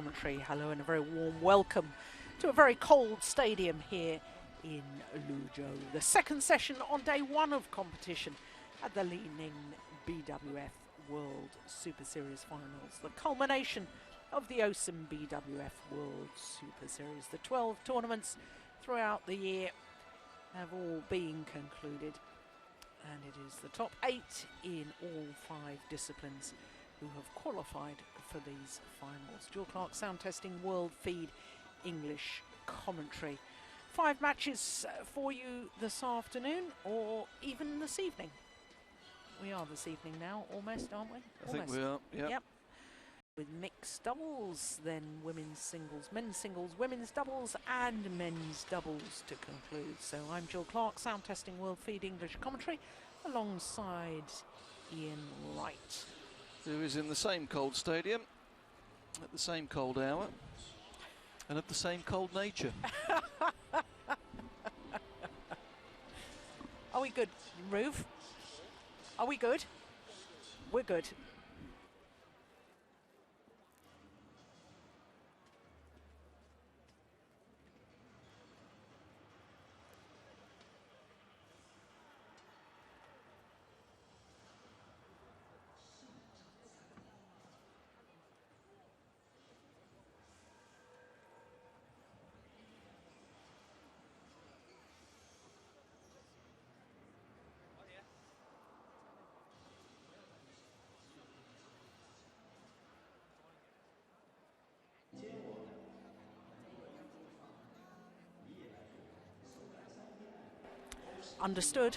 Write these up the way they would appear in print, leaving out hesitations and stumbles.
commentary. Hello and a very warm welcome to a very cold stadium here in Liuzhou. The second session on day one of competition at the Li-Ning BWF World Superseries Finals. The culmination of the OSIM BWF World Superseries. The 12 tournaments throughout the year have all been concluded, and it is the top 8 in all 5 disciplines who have qualified for these finals. Joel Clark sound testing, world feed, English commentary. 5 matches for you this afternoon, or even this evening. We are this evening now, almost, aren't we? I think we are, Yep. With mixed doubles, then women's singles, women's doubles, and men's doubles to conclude. So I'm Joel Clark, sound testing, world feed, English commentary, alongside Ian Wright, who is in the same cold stadium, at the same cold hour, and of the same cold nature. Are we good, Ruve? Are we good? We're good. Understood.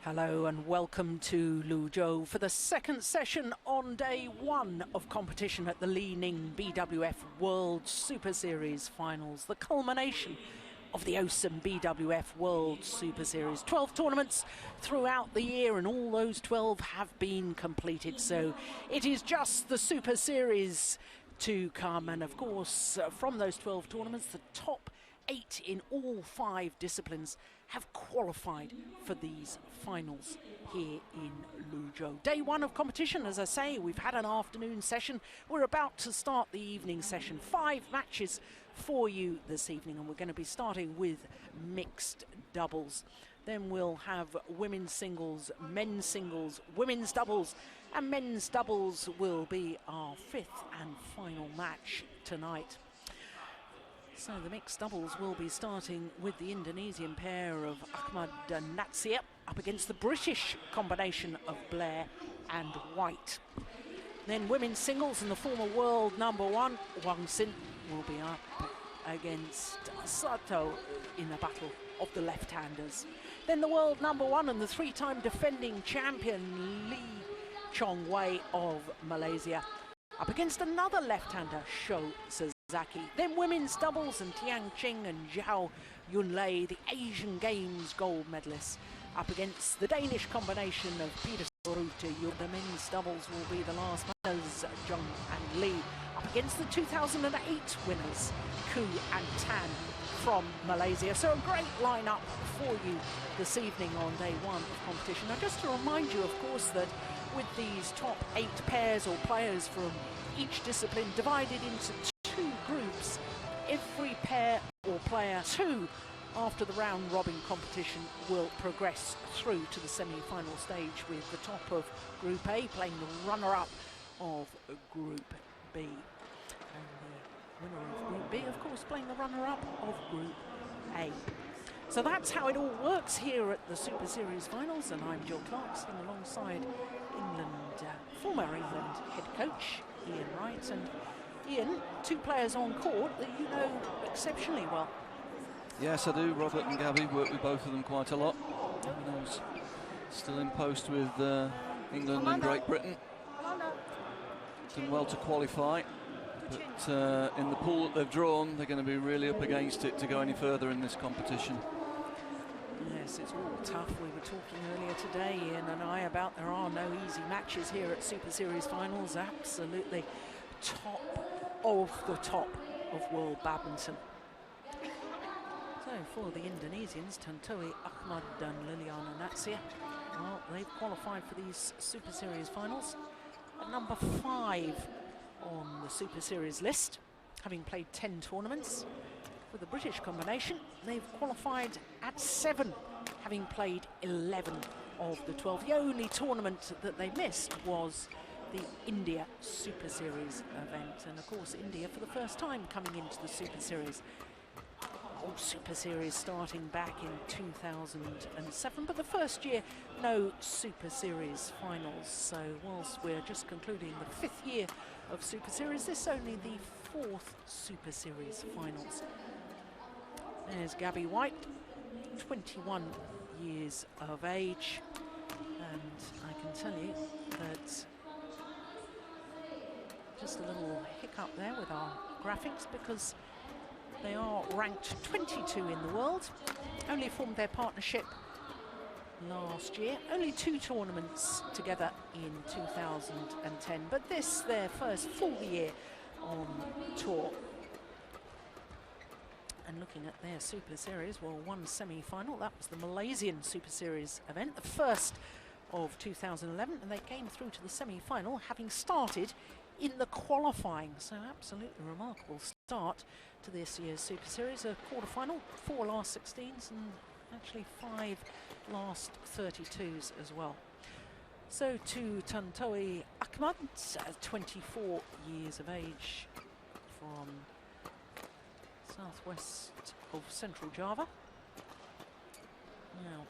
Hello and welcome to Liuzhou for the second session on day one of competition at the Li-Ning BWF World Superseries Finals. The culmination of the OSIM BWF World Superseries. 12 tournaments throughout the year, and all those 12 have been completed. So it is just the Super Series to come. And of course, from those 12 tournaments, the top 8 in all 5 disciplines have qualified for these finals here in Liuzhou. Day one of competition, as I say, we've had an afternoon session. We're about to start the evening session. 5 matches for you this evening, and we're going to be starting with mixed doubles. Then we'll have women's singles, men's singles, women's doubles, and men's doubles will be our 5th and final match tonight. So the mixed doubles will be starting with the Indonesian pair of Ahmad and Natsia up against the British combination of Blair and White. Then women's singles and the former world #1, Guangxi, will be up against Sato in a battle of the left-handers. Then the world #1 and the 3-time defending champion Lee Chong Wei of Malaysia up against another left-hander, Sho Sasaki. Then women's doubles and Tiang Ching and Zhao Yunlei, the Asian Games gold medalists, up against the Danish combination of Peter Sorute. The men's doubles will be the last winners, Zhong and Lee, up against the 2008 winners, Ku and Tan from Malaysia. So a great lineup for you this evening on day one of competition. Now, just to remind you, of course, that with these top 8 pairs or players from each discipline divided into 2 groups, every pair or player 2 after the round robin competition will progress through to the semi-final stage, with the top of Group A playing the runner-up of Group B. And the winner of Group B, of course, playing the runner-up of Group A. So that's how it all works here at the Super Series Finals, and I'm Jill Clark, sitting alongside former England head coach Ian Wright. And Ian, 2 players on court that you know exceptionally well. Yes, I do. Robert and Gabby, work with both of them quite a lot. I was still in post with England and Great Britain. Done well to qualify, but in the pool that they've drawn, they're going to be really up against it to go any further in this competition. Yes, it's all tough. We were talking earlier today, Ian and I, about there are no easy matches here at Super Series Finals. Absolutely top of world badminton. So for the Indonesians, Tantowi Ahmad and Liliana Natsia, well, they've qualified for these Super Series Finals at number 5 on the Super Series list, having played 10 tournaments. For the British combination, they've qualified at 7, having played 11 of the 12. The only tournament that they missed was the India Super Series event, and of course India for the first time coming into the Super Series. Super Series starting back in 2007, but the first year no Super Series Finals. So whilst we're just concluding the 5th year of Super Series, this is only the 4th Super Series Finals. There's Gabby White, 21 years of age, and I can tell you that just a little hiccup there with our graphics, because they are ranked 22 in the world, only formed their partnership last year, only 2 tournaments together in 2010, but this their first full year on tour. And looking at their Super Series, well, 1 semi-final, that was the Malaysian Super Series event, the first of 2011, and they came through to the semi-final having started in the qualifying. So absolutely remarkable start to this year's Super Series. A quarter-final, 4 last 16s and actually 5 last 32s as well. So to Tantowi Ahmad, 24 years of age, from southwest of Central Java. Now,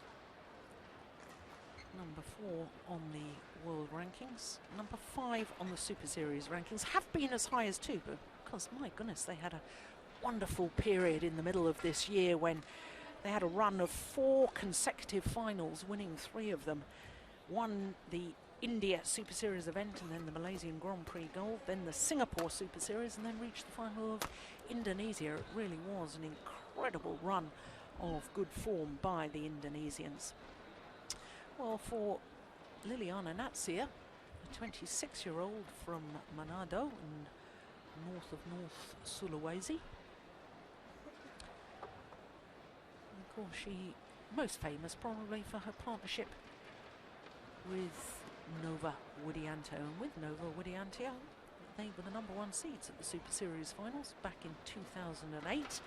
number 4 on the world rankings, number 5 on the Super Series rankings, have been as high as 2, but because, my goodness, they had a wonderful period in the middle of this year when they had a run of 4 consecutive finals, winning 3 of them. Won the India Super Series event, and then the Malaysian Grand Prix Gold, then the Singapore Super Series, and then reached the final of Indonesia. It really was an incredible run of good form by the Indonesians. Well, for Liliana Natsia, a 26-year-old from Manado in north of North Sulawesi. Of course, she most famous probably for her partnership with Nova Widianto. And with Nova Widianto, they were the #1 seeds at the Super Series Finals back in 2008,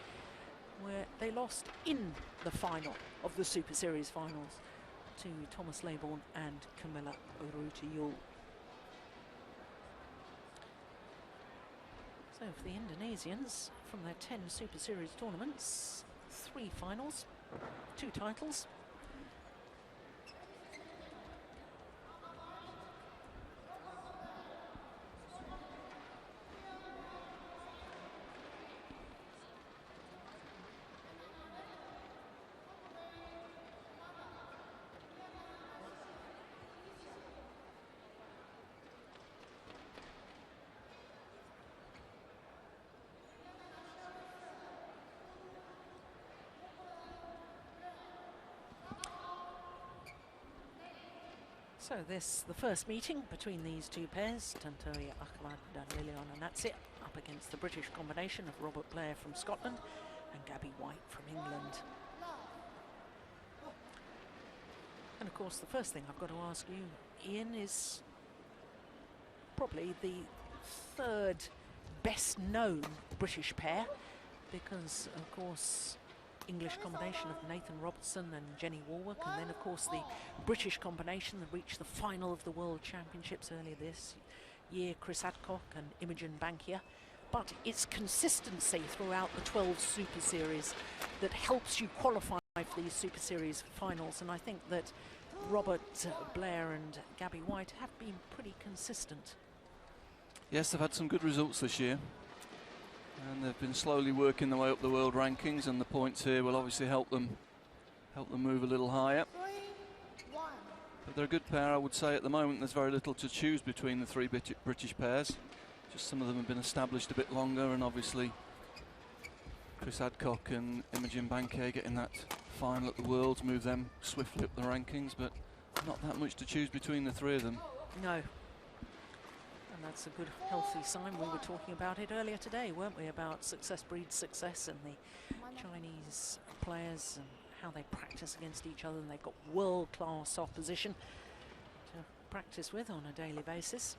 where they lost in the final of the Super Series Finals to Thomas Laybourne and Camilla Urrutia. So for the Indonesians, from their 10 Super Series tournaments, 3 finals, 2 titles. So the first meeting between these two pairs, Tantowi Ahmad and Liliana Natsir, up against the British combination of Robert Blair from Scotland and Gabby White from England. And of course the first thing I've got to ask you, Ian, is probably the 3rd best known British pair, because of course English combination of Nathan Robertson and Jenny Warwick, and then of course the British combination that reached the final of the World Championships earlier this year, Chris Adcock and Imogen Bankia. But it's consistency throughout the 12 Super Series that helps you qualify for these Super Series finals, and I think that Robert Blair and Gabby White have been pretty consistent. Yes, they've had some good results this year, and they've been slowly working their way up the world rankings, and the points here will obviously help them move a little higher. But they're a good pair, I would say. At the moment there's very little to choose between the 3 British pairs. Just some of them have been established a bit longer, and obviously Chris Adcock and Imogen Bankia getting that final at the Worlds move them swiftly up the rankings, but not that much to choose between the 3 of them. No. And that's a good, healthy sign. We were talking about it earlier today, weren't we, about success breeds success, and the Chinese players and how they practice against each other, and they've got world-class opposition to practice with on a daily basis.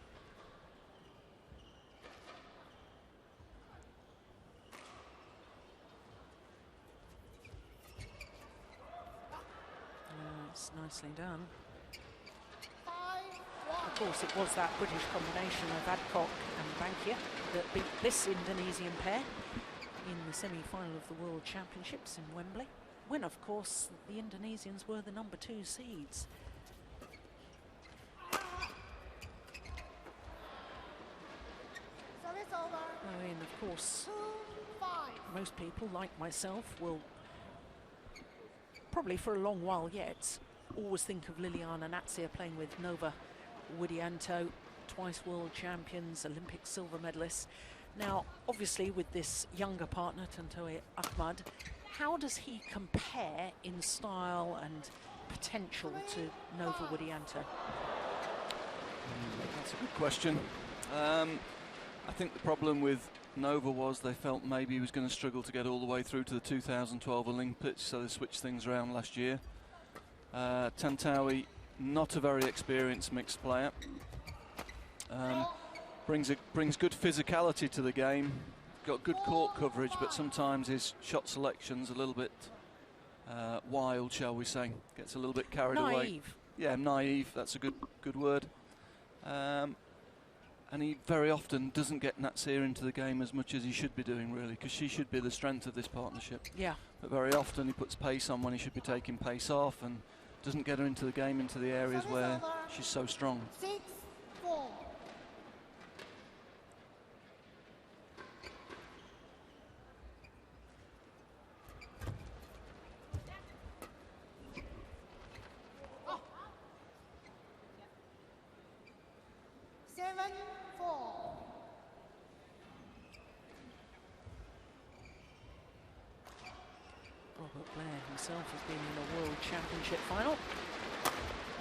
It's nicely done. Of course, it was that British combination of Adcock and Bankia that beat this Indonesian pair in the semi-final of the World Championships in Wembley, when, of course, the Indonesians were the #2 seeds. And of course, most people, like myself, will probably for a long while yet always think of Liliana Natsir playing with Nova Widianto, twice world champions, Olympic silver medalists. Now, obviously, with this younger partner, Tantowi Ahmad, how does he compare in style and potential to Nova Widianto? That's a good question. I think the problem with Nova was they felt maybe he was going to struggle to get all the way through to the 2012 Olympics, so they switched things around last year. Tantowi, not a very experienced mixed player. Brings good physicality to the game, got good court coverage, but sometimes his shot selection's a little bit wild, shall we say. Gets a little bit carried away. Naive. Yeah, naive, that's a good word. And he very often doesn't get Natsir into the game as much as he should be doing, really, because she should be the strength of this partnership. Yeah. But very often he puts pace on when he should be taking pace off, and doesn't get her into the game, into the areas where she's so strong. 6-4. Robert Blair himself has been in a World Championship final.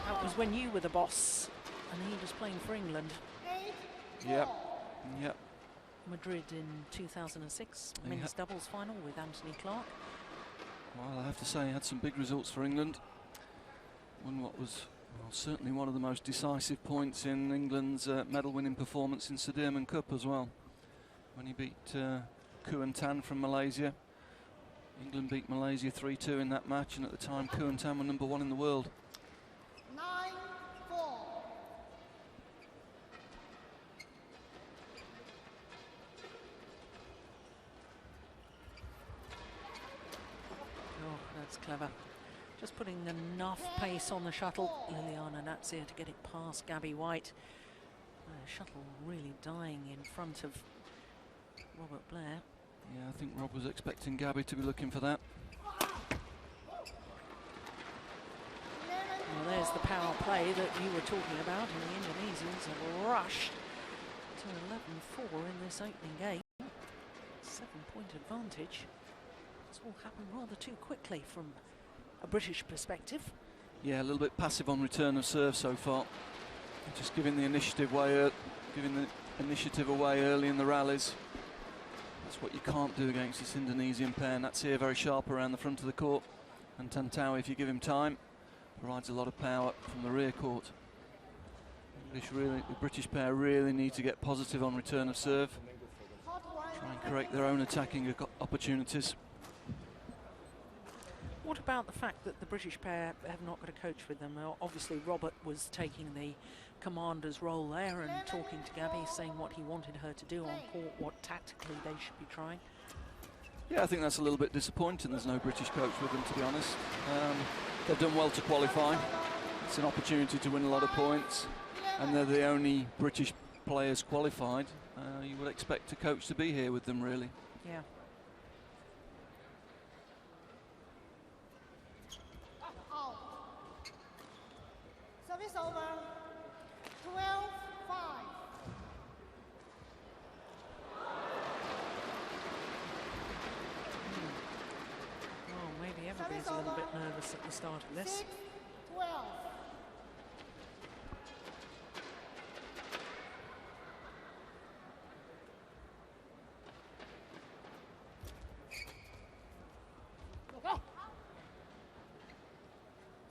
That was when you were the boss and he was playing for England. Yep. Madrid in 2006, men's doubles final with Anthony Clark. Well, I have to say, he had some big results for England. Won what was certainly one of the most decisive points in England's medal-winning performance in Sudirman Cup as well, when he beat Kuan Tan from Malaysia. England beat Malaysia 3-2 in that match, and at the time Kuan Tan were #1 in the world. 9-4. Oh, that's clever. Just putting enough pace on the shuttle, Liliana Natsir, to get it past Gabby White. Shuttle really dying in front of Robert Blair. Yeah, I think Rob was expecting Gabby to be looking for that. Well, there's the power play that you were talking about, and the Indonesians have rushed to 11-4 in this opening game. 7-point advantage. It's all happened rather too quickly from a British perspective. Yeah, a little bit passive on return of serve so far. Just giving the initiative away, early in the rallies. That's what you can't do against this Indonesian pair. Natsir very sharp around the front of the court, and Tantawi, if you give him time, provides a lot of power from the rear court. The British pair really need to get positive on return of serve, try and create their own attacking opportunities. What about the fact that the British pair have not got a coach with them? Obviously Robert was taking the commander's role there and talking to Gabby, saying what he wanted her to do on court, what tactically they should be trying. Yeah, I think that's a little bit disappointing. There's no British coach with them, to be honest. They've done well to qualify. It's an opportunity to win a lot of points, and they're the only British players qualified. You would expect a coach to be here with them, really. Yeah. Service over. 12-5. Well, maybe everybody's a little bit nervous at the start of this. 6-12.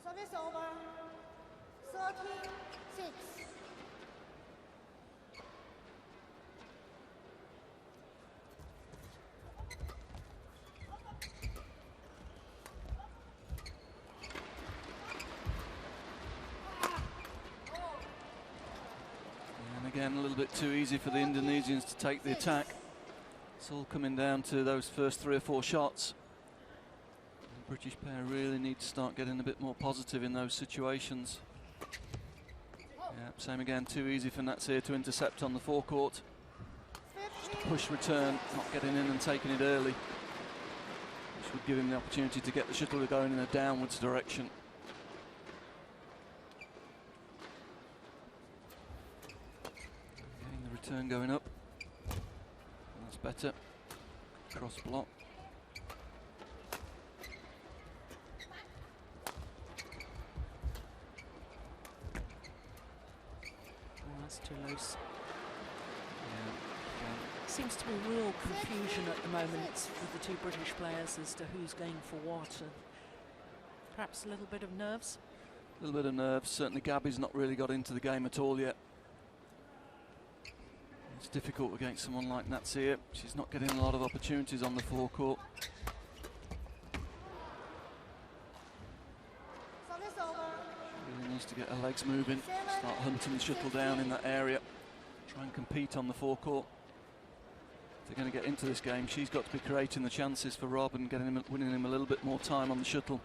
Service over. 13-6. And again, a little bit too easy for the Indonesians to take the attack. It's all coming down to those first 3 or 4 shots. The British pair really need to start getting a bit more positive in those situations. Yeah, same again, too easy for Natsir to intercept on the forecourt. Just push return, not getting in and taking it early, which would give him the opportunity to get the shuttle going in a downwards direction. Getting the return going up. That's better. Cross block. Too loose. Seems to be real confusion at the moment with the two British players as to who's going for what, and perhaps a little bit of nerves. A little bit of nerves. Certainly Gabby's not really got into the game at all yet. It's difficult against someone like Natsir. She's not getting a lot of opportunities on the forecourt. Really needs to get her legs moving, start hunting the shuttle down in that area, try and compete on the forecourt. If they're going to get into this game, she's got to be creating the chances for Rob and winning him a little bit more time on the shuttle.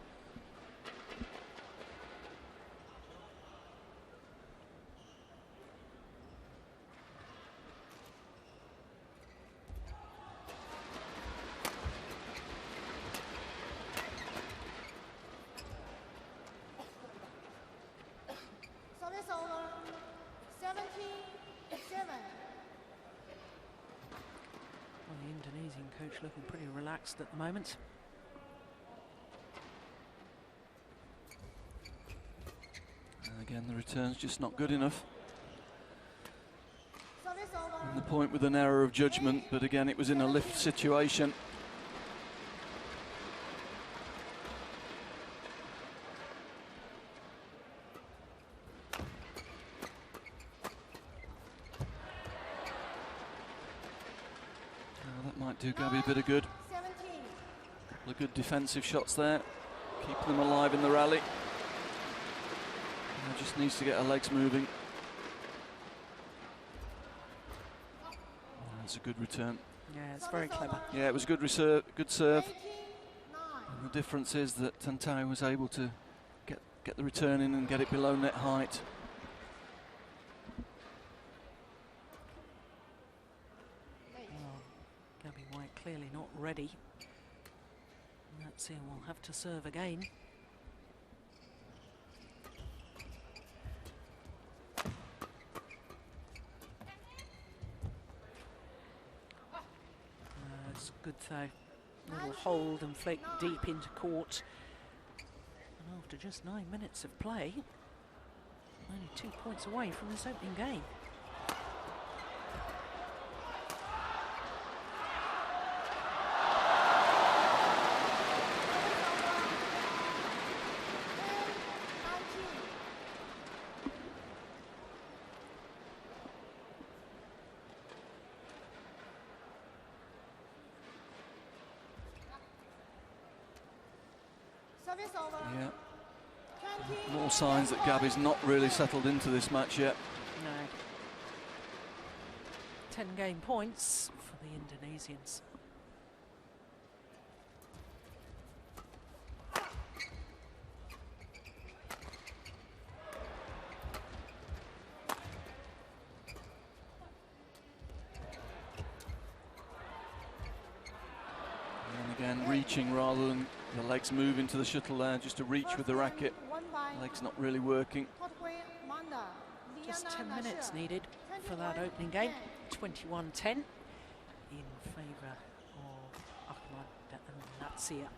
Coach looking pretty relaxed at the moment. And again, the return's just not good enough. And the point with an error of judgment, but again, it was in a lift situation. do Gabi a bit of good. 17. Couple of good defensive shots there, keeping them alive in the rally. Just needs to get her legs moving. That's a good return. Yeah, it's very clever. Yeah, it was good serve. 18, 9. And the difference is that Tantai was able to get the return in and get it below net height. Gabi White clearly not ready. Let's see, we'll have to serve again. It's good though. Little hold and flick deep into court. And after just 9 minutes of play, only 2 points away from this opening game. Service over. Yeah. 20. More signs that Gabi's not really settled into this match yet. No. 10 game points for the Indonesians. And again, reaching rather than the legs move into the shuttle there, just to reach with the racket. Legs not really working. Just 10 minutes needed for that opening game. 21-10 in favour of Ahmad and Natsia.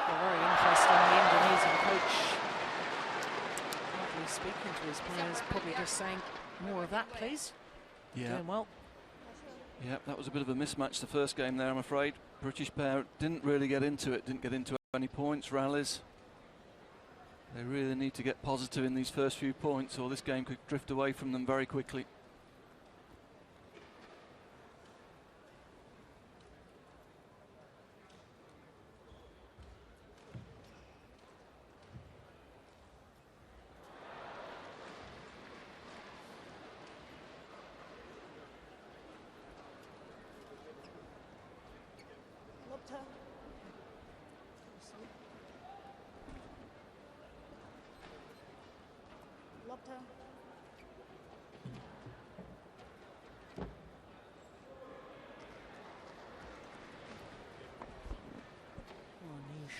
Very interesting. The Indonesian coach hardly speaking to his players, probably just saying, more of that, please. Yeah. Doing well. Yeah, that was a bit of a mismatch the first game there, I'm afraid. British pair didn't really get into it, didn't get into any points, rallies. They really need to get positive in these first few points, or this game could drift away from them very quickly.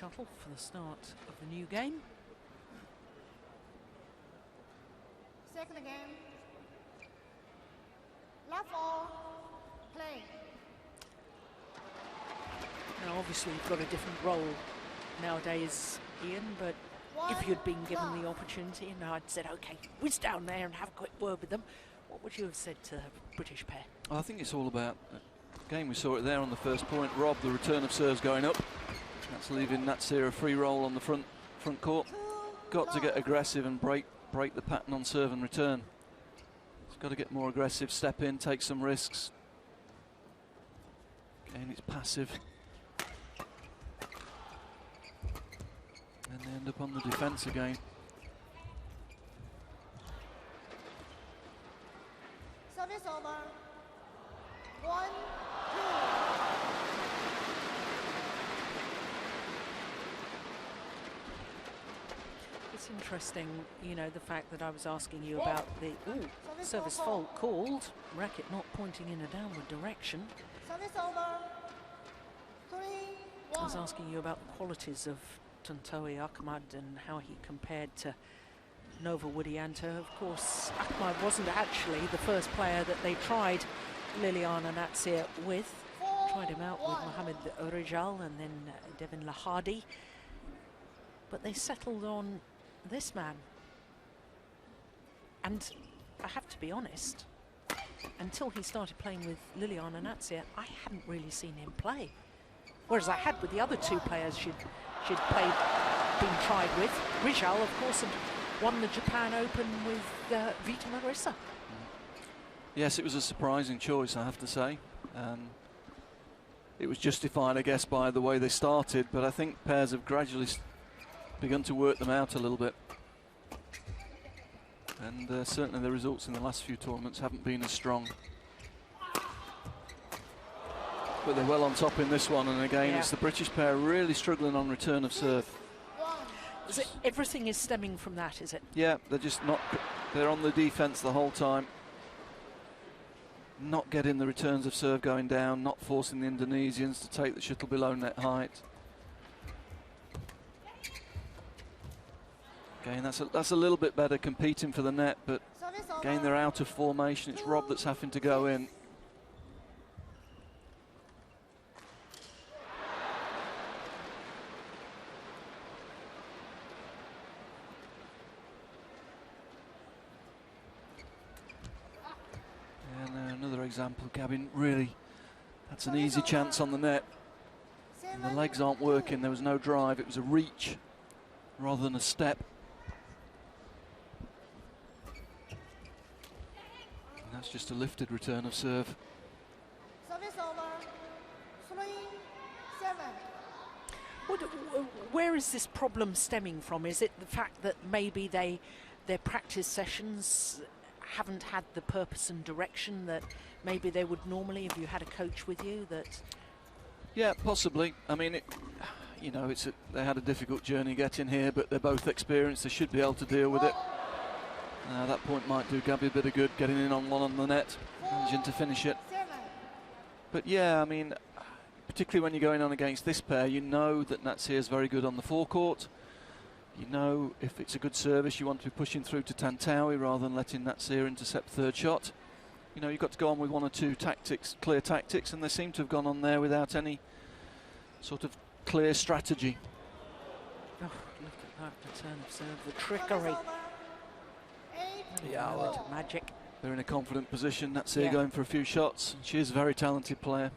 Shuttle for the start of the new game. Second game. Love all. Play. Now obviously you've got a different role nowadays, Ian, but if you'd been given the opportunity and I'd said, okay, whiz down there and have a quick word with them, what would you have said to the British pair? I think it's all about, again we saw it there on the first point, Rob, the return of serves going up. That's leaving Natsia a free roll on the front court. Got to get aggressive and break the pattern on serve and return. It's got to get more aggressive, step in, take some risks. Again, it's passive. And they end up on the defence again. Service over. 1, 2. It's interesting, you know, the fact that I was asking you about the service fault called, racket not pointing in a downward direction. Service over. 3, 1. I was asking you about the qualities of Tontowi Ahmad and how he compared to Nova Widianto. Of course, Ahmad wasn't actually the first player that they tried Liliana Natsia with. Tried him out with Mohamed Rijal and then Devin Lahadi. But they settled on this man. And I have to be honest, until he started playing with Liliana Natsia, I hadn't really seen him play. Whereas I had with the other two players she'd played been tried with. Liuzhou, of course, had won the Japan Open with Vita Marissa. Yes, it was a surprising choice, I have to say. It was justified, I guess, by the way they started, but I think pairs have gradually begun to work them out a little bit. And certainly the results in the last few tournaments haven't been as strong. But they're well on top in this one, and again, it's the British pair really struggling on return of serve. So everything is stemming from that, is it? Yeah, they're just not, they're on the defence the whole time. Not getting the returns of serve going down, not forcing the Indonesians to take the shuttle below net height. Again, that's a little bit better competing for the net, but again, they're out of formation. It's Rob that's having to go in. Another example, Gavin, really, that's an easy chance on the net. And the legs aren't working, there was no drive, it was a reach rather than a step. And that's just a lifted return of serve. Service over. 3-7. Where is this problem stemming from? Is it the fact that maybe their practice sessions haven't had the purpose and direction that maybe they would normally if you had a coach with you? That yeah, possibly. I mean, you know, they had a difficult journey getting here, but they're both experienced. They should be able to deal with it. That point might do Gabby a bit of good, getting in on one on the net, managing to finish it. But yeah, I mean, particularly when you're going on against this pair, you know that Natsir is very good on the forecourt. You know, if it's a good service, you want to be pushing through to Tantawi rather than letting Natsir intercept third shot. You know, you've got to go on with one or two tactics, clear tactics, and they seem to have gone on there without any sort of clear strategy. Oh, look at that return of serve, the trickery. Yeah, well, magic. They're in a confident position. Natsir going for a few shots. She is a very talented player.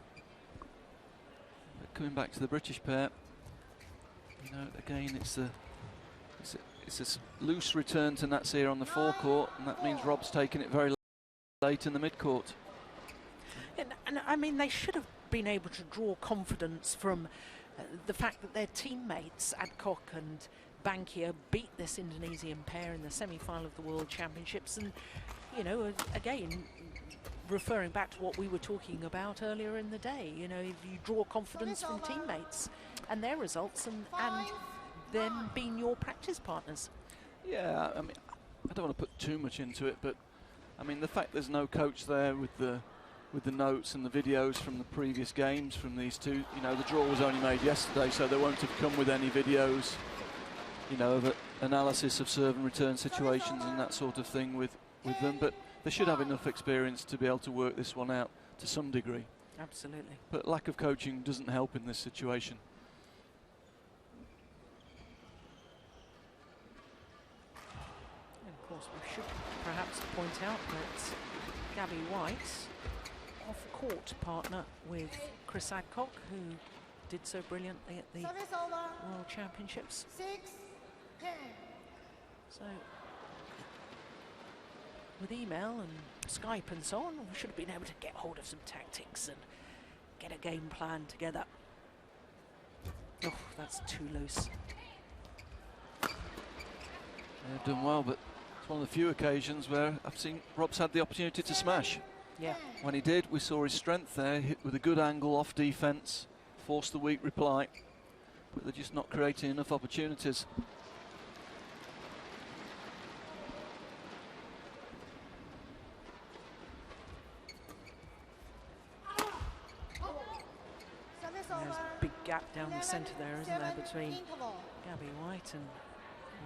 But coming back to the British pair, you know, again, it's a loose return to Natsir on the forecourt, and that means Rob's taking it very late in the midcourt. And I mean, they should have been able to draw confidence from the fact that their teammates, Adcock and Bankia, beat this Indonesian pair in the semi-final of the World Championships. And, you know, again, referring back to what we were talking about earlier in the day, you know, if you draw confidence from teammates and their results and them being your practice partners. Yeah, I mean, I don't want to put too much into it, but I mean, the fact there's no coach there with the notes and the videos from the previous games from these two, you know, the draw was only made yesterday, so they won't have come with any videos, you know, of analysis of serve and return situations and that sort of thing with them, but they should have enough experience to be able to work this one out to some degree. Absolutely. But lack of coaching doesn't help in this situation. Of course, we should perhaps point out that Gabby White, off-court partner with Chris Adcock, who did so brilliantly at the World Championships. 6-10. So, with email and Skype and so on, we should have been able to get hold of some tactics and get a game plan together. Oh, that's too loose. They've done well, but it's one of the few occasions where I've seen Rob's had the opportunity to smash. Yeah. When he did, we saw his strength there, hit with a good angle off defence, forced the weak reply, but they're just not creating enough opportunities. There's a big gap down the centre there, isn't there, between Gabby White and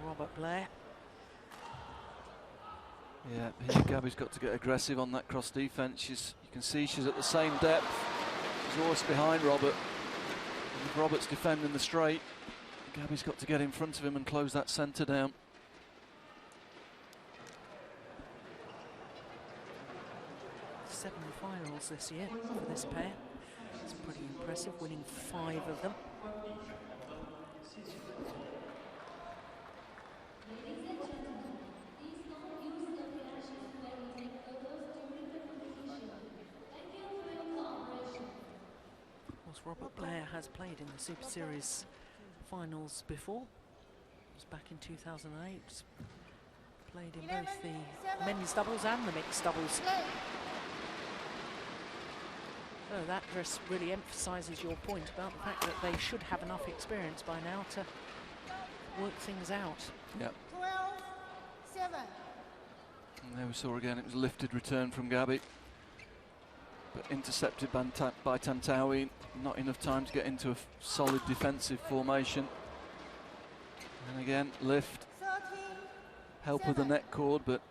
Robert Blair. Yeah, here Gabby's got to get aggressive on that cross defence. You can see she's at the same depth. She's always behind Robert. And if Robert's defending the straight, Gabby's got to get in front of him and close that centre down. Semi-finals this year for this pair. It's pretty impressive, winning 5 of them. course, Robert Blair has played in the Super Series finals before. It was back in 2008. Played in both the men's doubles and the mixed doubles. So that just really emphasises your point about the fact that they should have enough experience by now to work things out. Yep. 12-7. And there we saw again, it was a lifted return from Gabi, but intercepted by Tantawi. Not enough time to get into a solid defensive formation. And again, lift, help with the net cord, but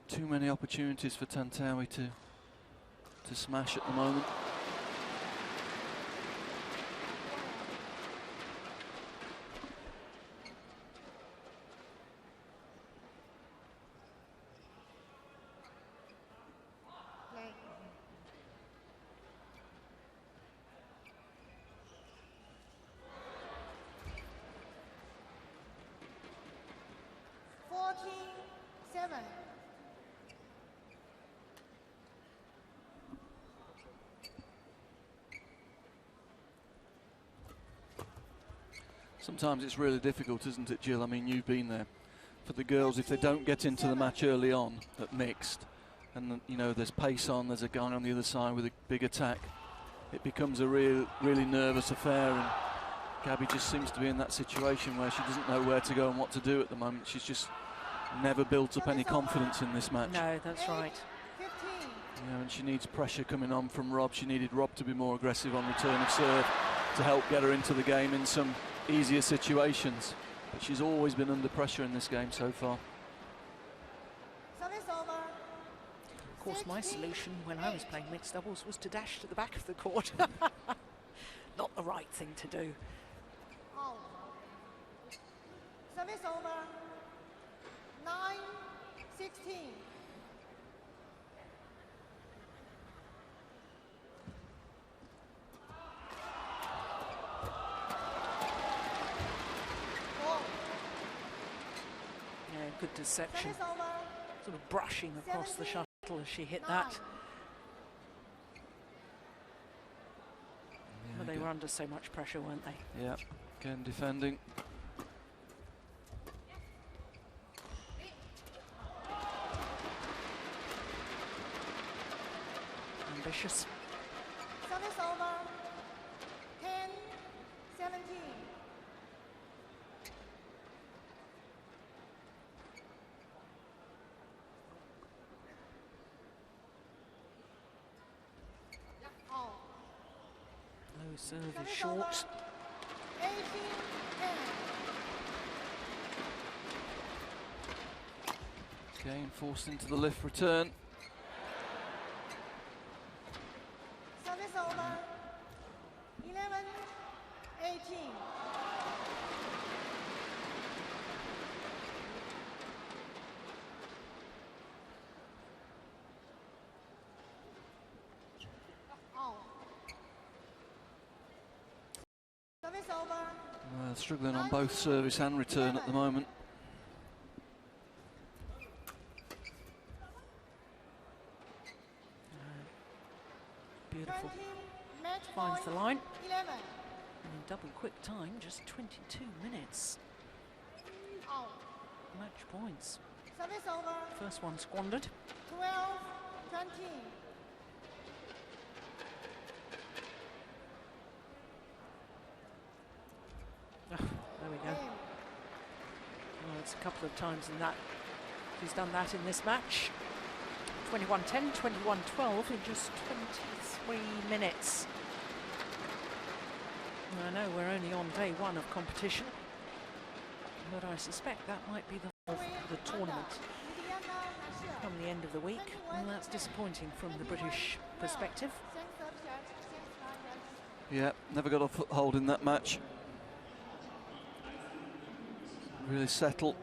too many opportunities for Tantawi to smash at the moment. Sometimes it's really difficult, isn't it, Jill? I mean, you've been there. For the girls, if they don't get into the match early on at mixed, and you know there's pace on, there's a guy on the other side with a big attack, it becomes a really nervous affair. And Gabi just seems to be in that situation where she doesn't know where to go and what to do at the moment. She's just never built up any confidence in this match. No, that's right. You know, and she needs pressure coming on from Rob. She needed Rob to be more aggressive on return of serve to help get her into the game in some easier situations, but she's always been under pressure in this game so far. Of course, my solution when I was playing mixed doubles was to dash to the back of the court. Not the right thing to do. Service over. 9-16. Good deception, sort of brushing across the shuttle as she hit that. But they were under so much pressure, weren't they? Yeah, again defending. Ambitious. Service over. 10-17. Low serve is short. 18-10. Again forced into the lift return. Service over. 11-18. Service over. Struggling on both service and return at the moment. Beautiful. Finds the line. And in double quick time, just 22 minutes. Match points. Service over. First one squandered. 12-20. There we go. Well, it's a couple of times in that. She's done that in this match. 21-10, 21-12 in just 23 minutes. And I know we're only on day one of competition, but I suspect that might be the tournament come the end of the week, and that's disappointing from the British perspective. Yeah, never got a foothold in that match. Really settle.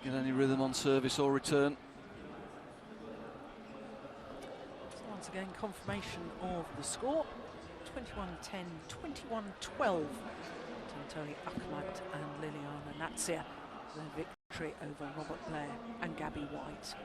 Didn't get any rhythm on service or return. So once again, confirmation of the score. 21-10, 21-12. Tantoli Ahmad and Liliana Natsir, their victory over Robert Blair and Gabi White.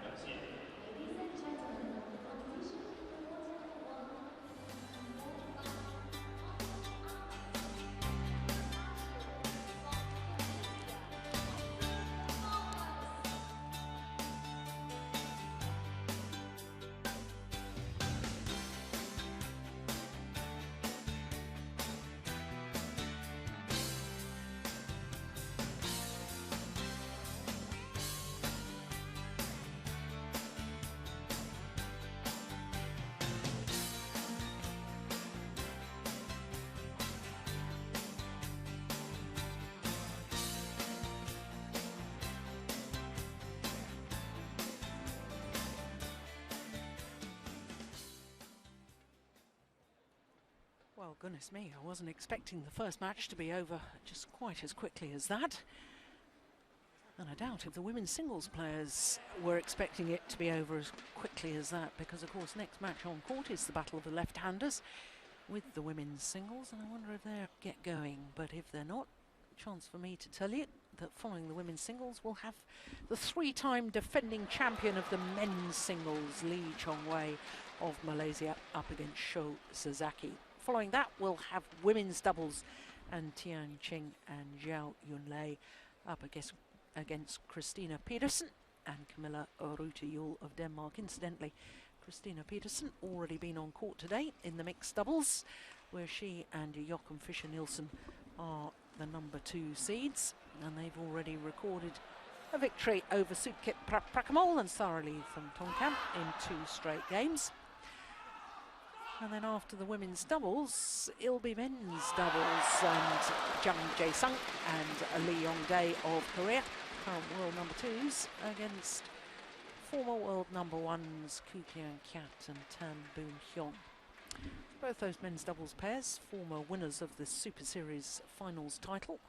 Well, goodness me, I wasn't expecting the first match to be over just quite as quickly as that. And I doubt if the women's singles players were expecting it to be over as quickly as that, because of course next match on court is the battle of the left-handers with the women's singles, and I wonder if they'll get going. But if they're not, chance for me to tell you that following the women's singles we'll have the three-time defending champion of the men's singles, Lee Chongwei of Malaysia, up against Sho Sasaki. Following that we'll have women's doubles, and Tian Qing and Zhao Yunlei up against Christina Pedersen and Camilla Rutejul of Denmark. Incidentally, Christina Pedersen already been on court today in the mixed doubles, where she and Joachim Fischer-Nielsen are the number 2 seeds, and they've already recorded a victory over Sutkit Prakamol and Sarali Thumtongkam in 2 straight games. And then after the women's doubles, it'll be men's doubles, and Jung Jae-sung and Lee Yong-dae of Korea, current world number 2s, against former world number 1s Koo Kyung-kyat and Tan Boon-hyung. Both those men's doubles pairs former winners of the Super Series Finals title,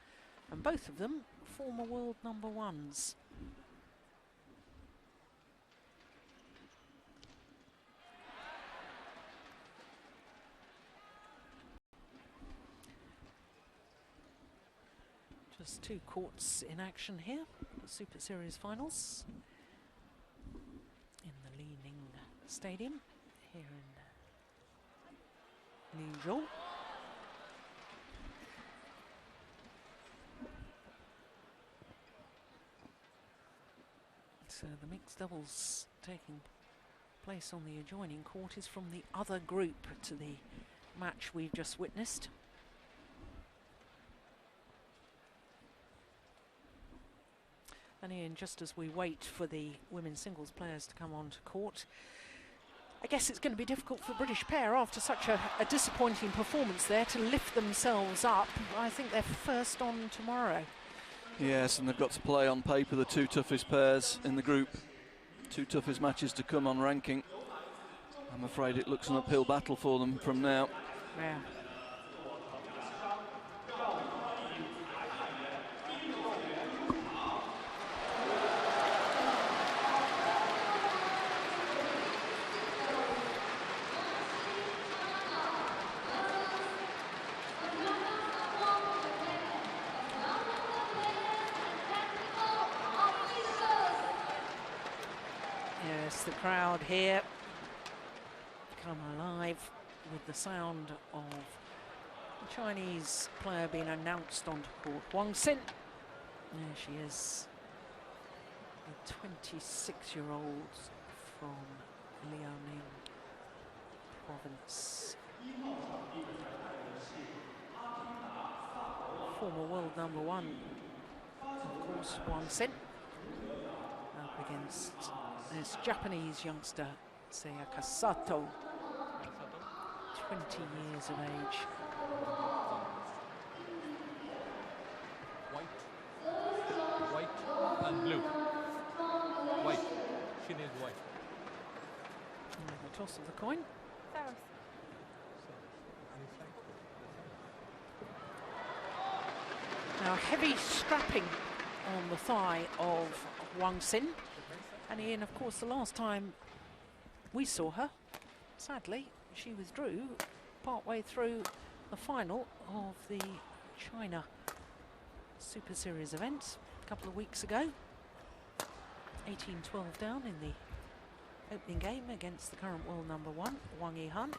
and both of them former world number 1s. Just 2 courts in action here, the Super Series Finals, in the Li-Ning Stadium here in Liuzhou. So the mixed doubles taking place on the adjoining court is from the other group to the match we've just witnessed. And Ian, just as we wait for the women's singles players to come onto court, I guess it's going to be difficult for the British pair after such a disappointing performance there to lift themselves up. I think they're first on tomorrow. Yes, and they've got to play on paper the 2 toughest pairs in the group. 2 toughest matches to come on ranking. I'm afraid it looks an uphill battle for them from now. Yeah. The crowd here come alive with the sound of the Chinese player being announced onto court. Guangxi, there she is, the 26-year-old from Liu-Ning province. Former world number 1, of course, Guangxi, up against this Japanese youngster, Sayaka Sato, 20 years of age. White and blue. White. She needs white. And the toss of the coin. Now heavy strapping on the thigh of Guangxi. And Ian, of course, the last time we saw her, sadly, she withdrew partway through the final of the China Super Series event a couple of weeks ago. 18-12 down in the opening game against the current world number 1, Wang Yihan.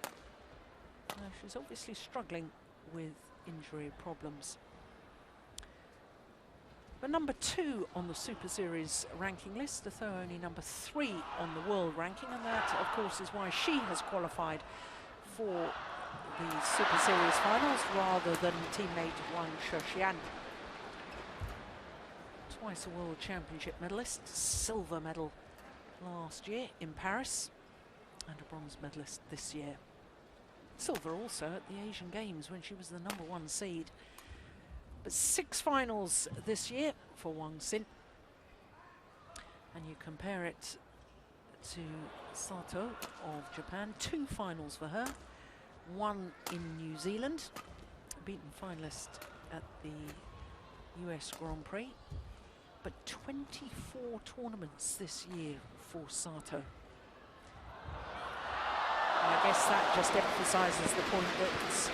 Now, she's obviously struggling with injury problems. But number 2 on the Super Series ranking list, although only number 3 on the world ranking, and that, of course, is why she has qualified for the Super Series Finals rather than teammate Wang Shexian. Twice a World Championship medalist, silver medal last year in Paris, and a bronze medalist this year. Silver also at the Asian Games when she was the number 1 seed. But 6 finals this year for Guangxi. And you compare it to Sato of Japan, 2 finals for her. won in New Zealand, beaten finalist at the US Grand Prix, but 24 tournaments this year for Sato. And I guess that just emphasises the point that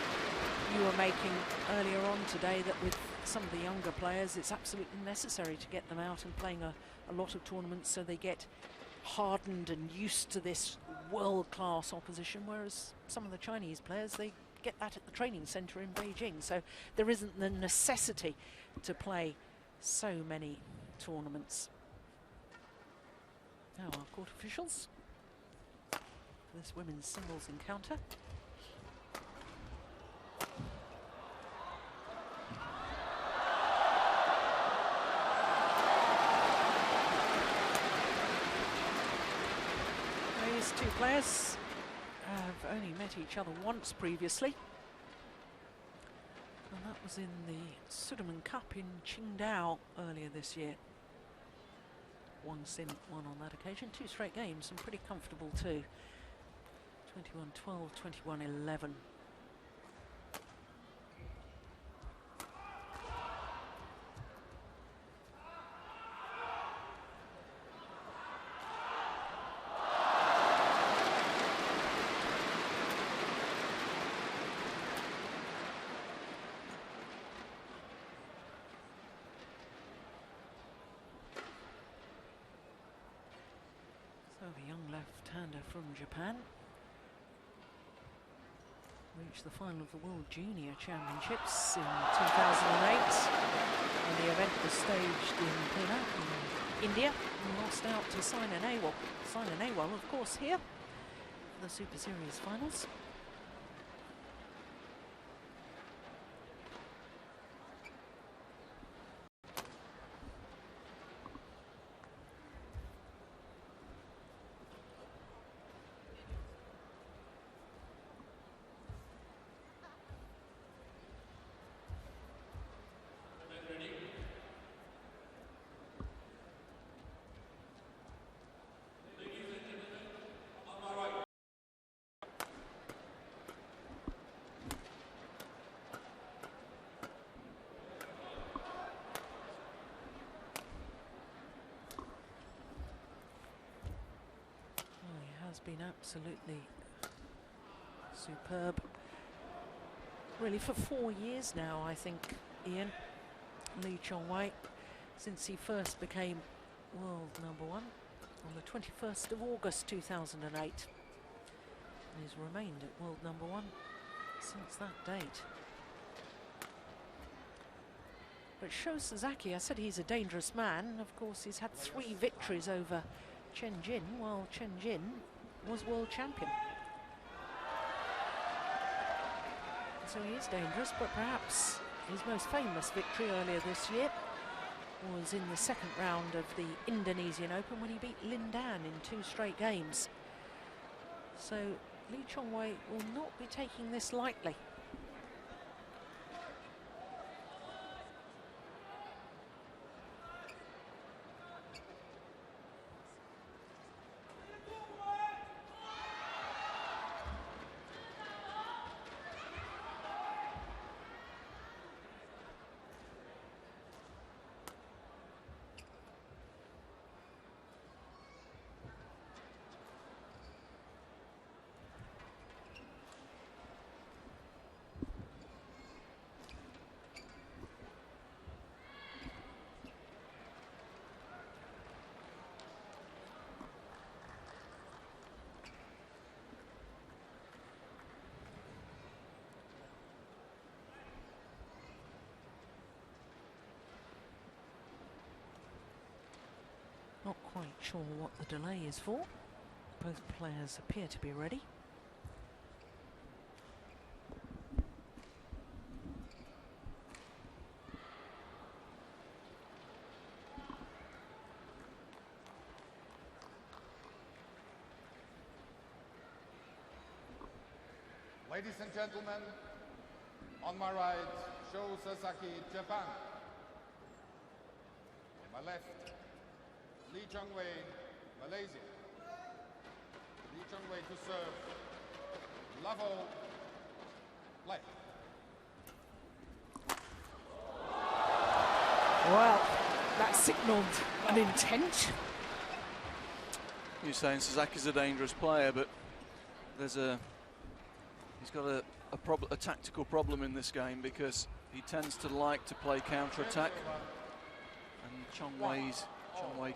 you were making earlier on today, that with some of the younger players it's absolutely necessary to get them out and playing a lot of tournaments so they get hardened and used to this world-class opposition, whereas some of the Chinese players, they get that at the training centre in Beijing, so there isn't the necessity to play so many tournaments. Now our court officials for this women's singles encounter. These two players have only met each other once previously, and that was in the Sudirman Cup in Qingdao earlier this year. Guangxi won on that occasion, 2 straight games, and pretty comfortable too. 21-12, 21-11. So the young left-hander from Japan reached the final of the World Junior Championships in 2008, and the event was staged in Pune, in India, and lost out to Saina Nehwal. Saina Nehwal, of course, here for the Super Series Finals. Been absolutely superb, really, for 4 years now, I think, Ian, Lee Chong-wei, since he first became world #1 on the 21st of August 2008, and he's remained at world #1 since that date. But Sho Sasaki, I said he's a dangerous man. Of course, he's had 3 victories over Chen Jin, while Chen Jin was world champion. So he is dangerous, but perhaps his most famous victory earlier this year was in the second round of the Indonesian Open, when he beat Lin Dan in 2 straight games. So Lee Chong-wei will not be taking this lightly. Not quite sure what the delay is for. Both players appear to be ready. Ladies and gentlemen, on my right, Sho Sasaki, Japan. On my left, Lee Chong-wei, Malaysia. Lee Chong-wei to serve. Level Play. Well, that signalled an intent. You're saying Sazaki's a dangerous player, but he's got a tactical problem in this game because he tends to like to play counter-attack. And Chong Wei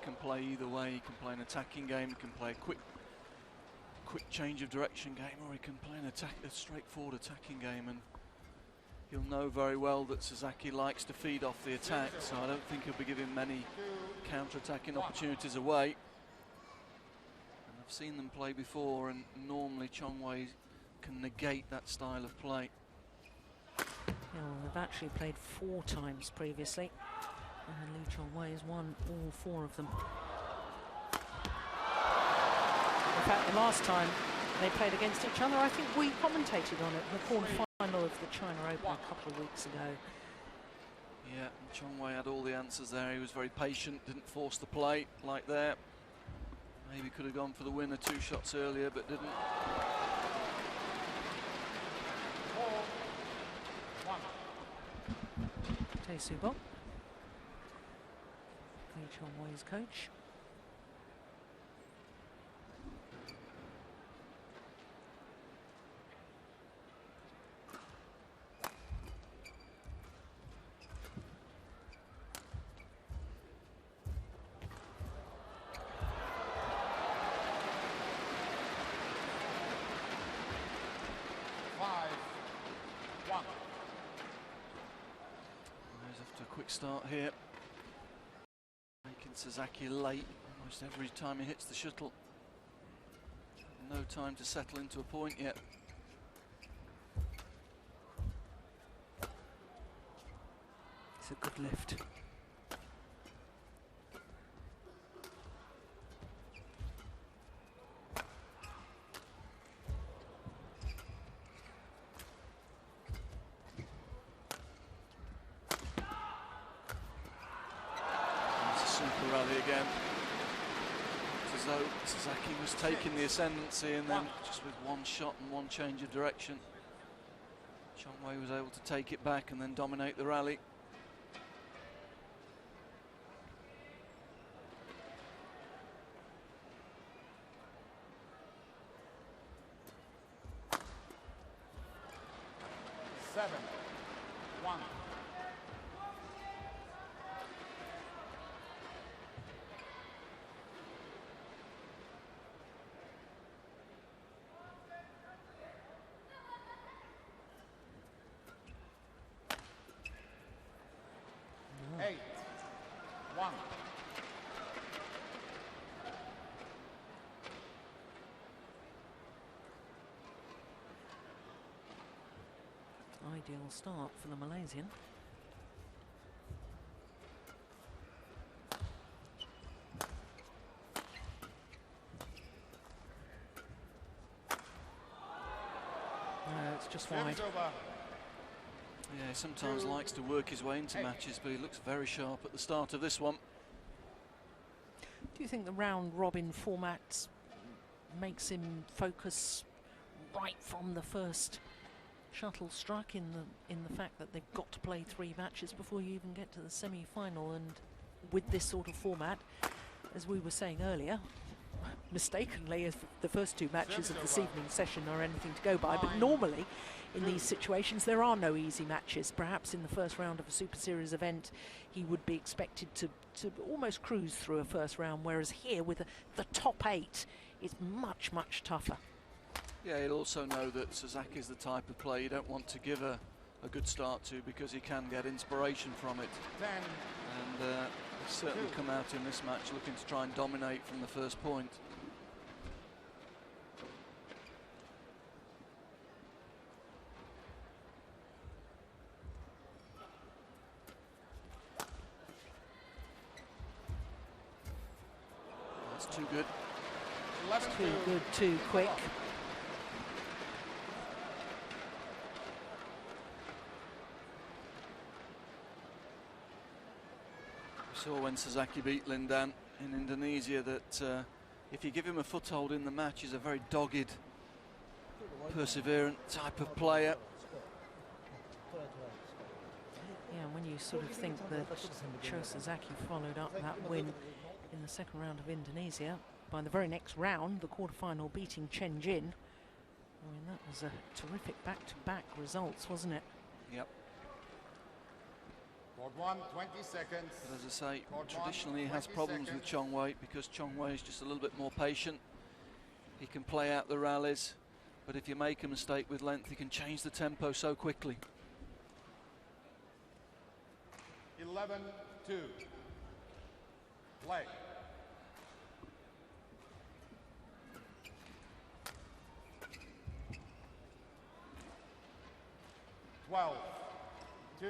can play either way. He can play an attacking game, he can play a quick change of direction game, or he can play a straightforward attacking game. And he'll know very well that Sasaki likes to feed off the attack, so I don't think he'll be giving many counter-attacking opportunities away. And I've seen them play before, and normally Chong Wei can negate that style of play. Yeah, well, they've actually played 4 times previously, and Li Chong Wei has won all 4 of them. In fact, the last time they played against each other, I think we commentated on it, the quarter-final of the China Open a couple of weeks ago. Yeah, and Chong Wei had all the answers there. He was very patient, didn't force the play like there. Maybe could have gone for the winner 2 shots earlier, but didn't. 4-1. Tae Soo-bok, Li Chong Wei's coach. Start here, making Sasaki late almost every time he hits the shuttle. No time to settle into a point yet. It's a good lift. Again, it's as though Sasaki was taking the ascendancy, and then just with 1 shot and 1 change of direction, Chong Wei was able to take it back and then dominate the rally. Ideal start for the Malaysian. No, it's just wide. Yeah, he sometimes likes to work his way into matches, but he looks very sharp at the start of this one. Do you think the round-robin format makes him focus right from the first shuttle struck, in the fact that they've got to play 3 matches before you even get to the semi-final? And with this sort of format, as we were saying earlier, mistakenly, as the first 2 matches of this evening's session are anything to go by, but normally in these situations there are no easy matches. Perhaps in the first round of a Super Series event he would be expected to almost cruise through a first round, whereas here with the top 8 it's much tougher. Yeah, he'll also know that Sasaki is the type of player you don't want to give a good start to, because he can get inspiration from it. And he's certainly come out in this match looking to try and dominate from the first point. That's too good. Too good, too quick. We saw when Sasaki beat Lindan in Indonesia that if you give him a foothold in the match, he's a very dogged, perseverant type of player. you sort of think that Cho Sasaki followed up that win in the second round of Indonesia by the very next round, the quarterfinal, beating Chen Jin. I mean, that was a terrific back-to-back results, wasn't it? Yep. Court 1, 20 seconds. But as I say, Court traditionally he 1, has 20 problems with seconds. Chong Wei because Chong Wei is just a little bit more patient. He can play out the rallies, but if you make a mistake with length, he can change the tempo so quickly. 11-2. Play. Twelve, 2.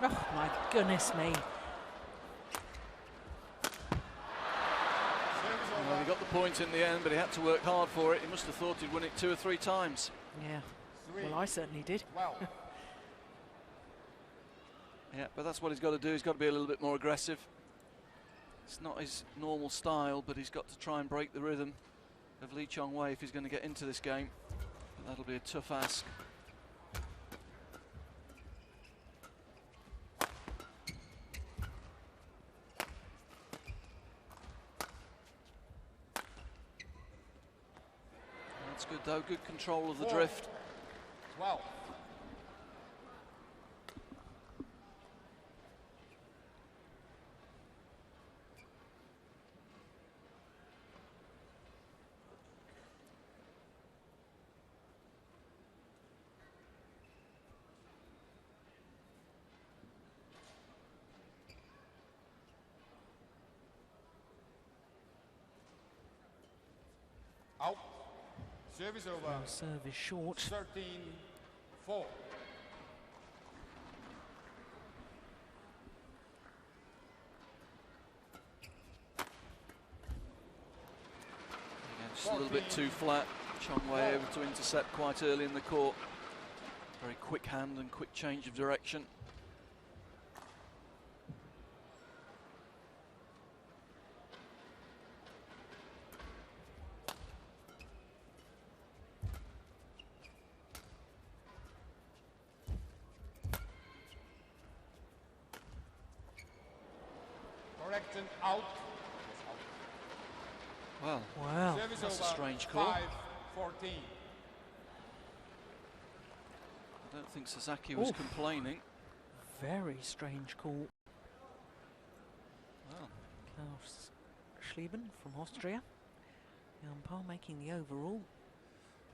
Oh, my goodness me. Well, he got the point in the end, but he had to work hard for it. He must have thought he'd win it 2 or 3 times. Yeah, well, I certainly did. 12. Yeah, but that's what he's got to do. He's got to be a little bit more aggressive. It's not his normal style, but he's got to try and break the rhythm of Lee Chong Wei if he's going to get into this game. But that'll be a tough ask. That's good though, good control of the 4, drift. 12. Out. Service over. Serve is short. 13-4. Again, just a little bit too flat. Chong Wei able to intercept quite early in the court. Very quick hand and quick change of direction. Correction out. Well, Wow. Service that's a over. strange call. 5-14. I don't think Sasaki was Oof. complaining. Very strange call. Well, Klaus Schlieben from Austria. The umpire making the overrule.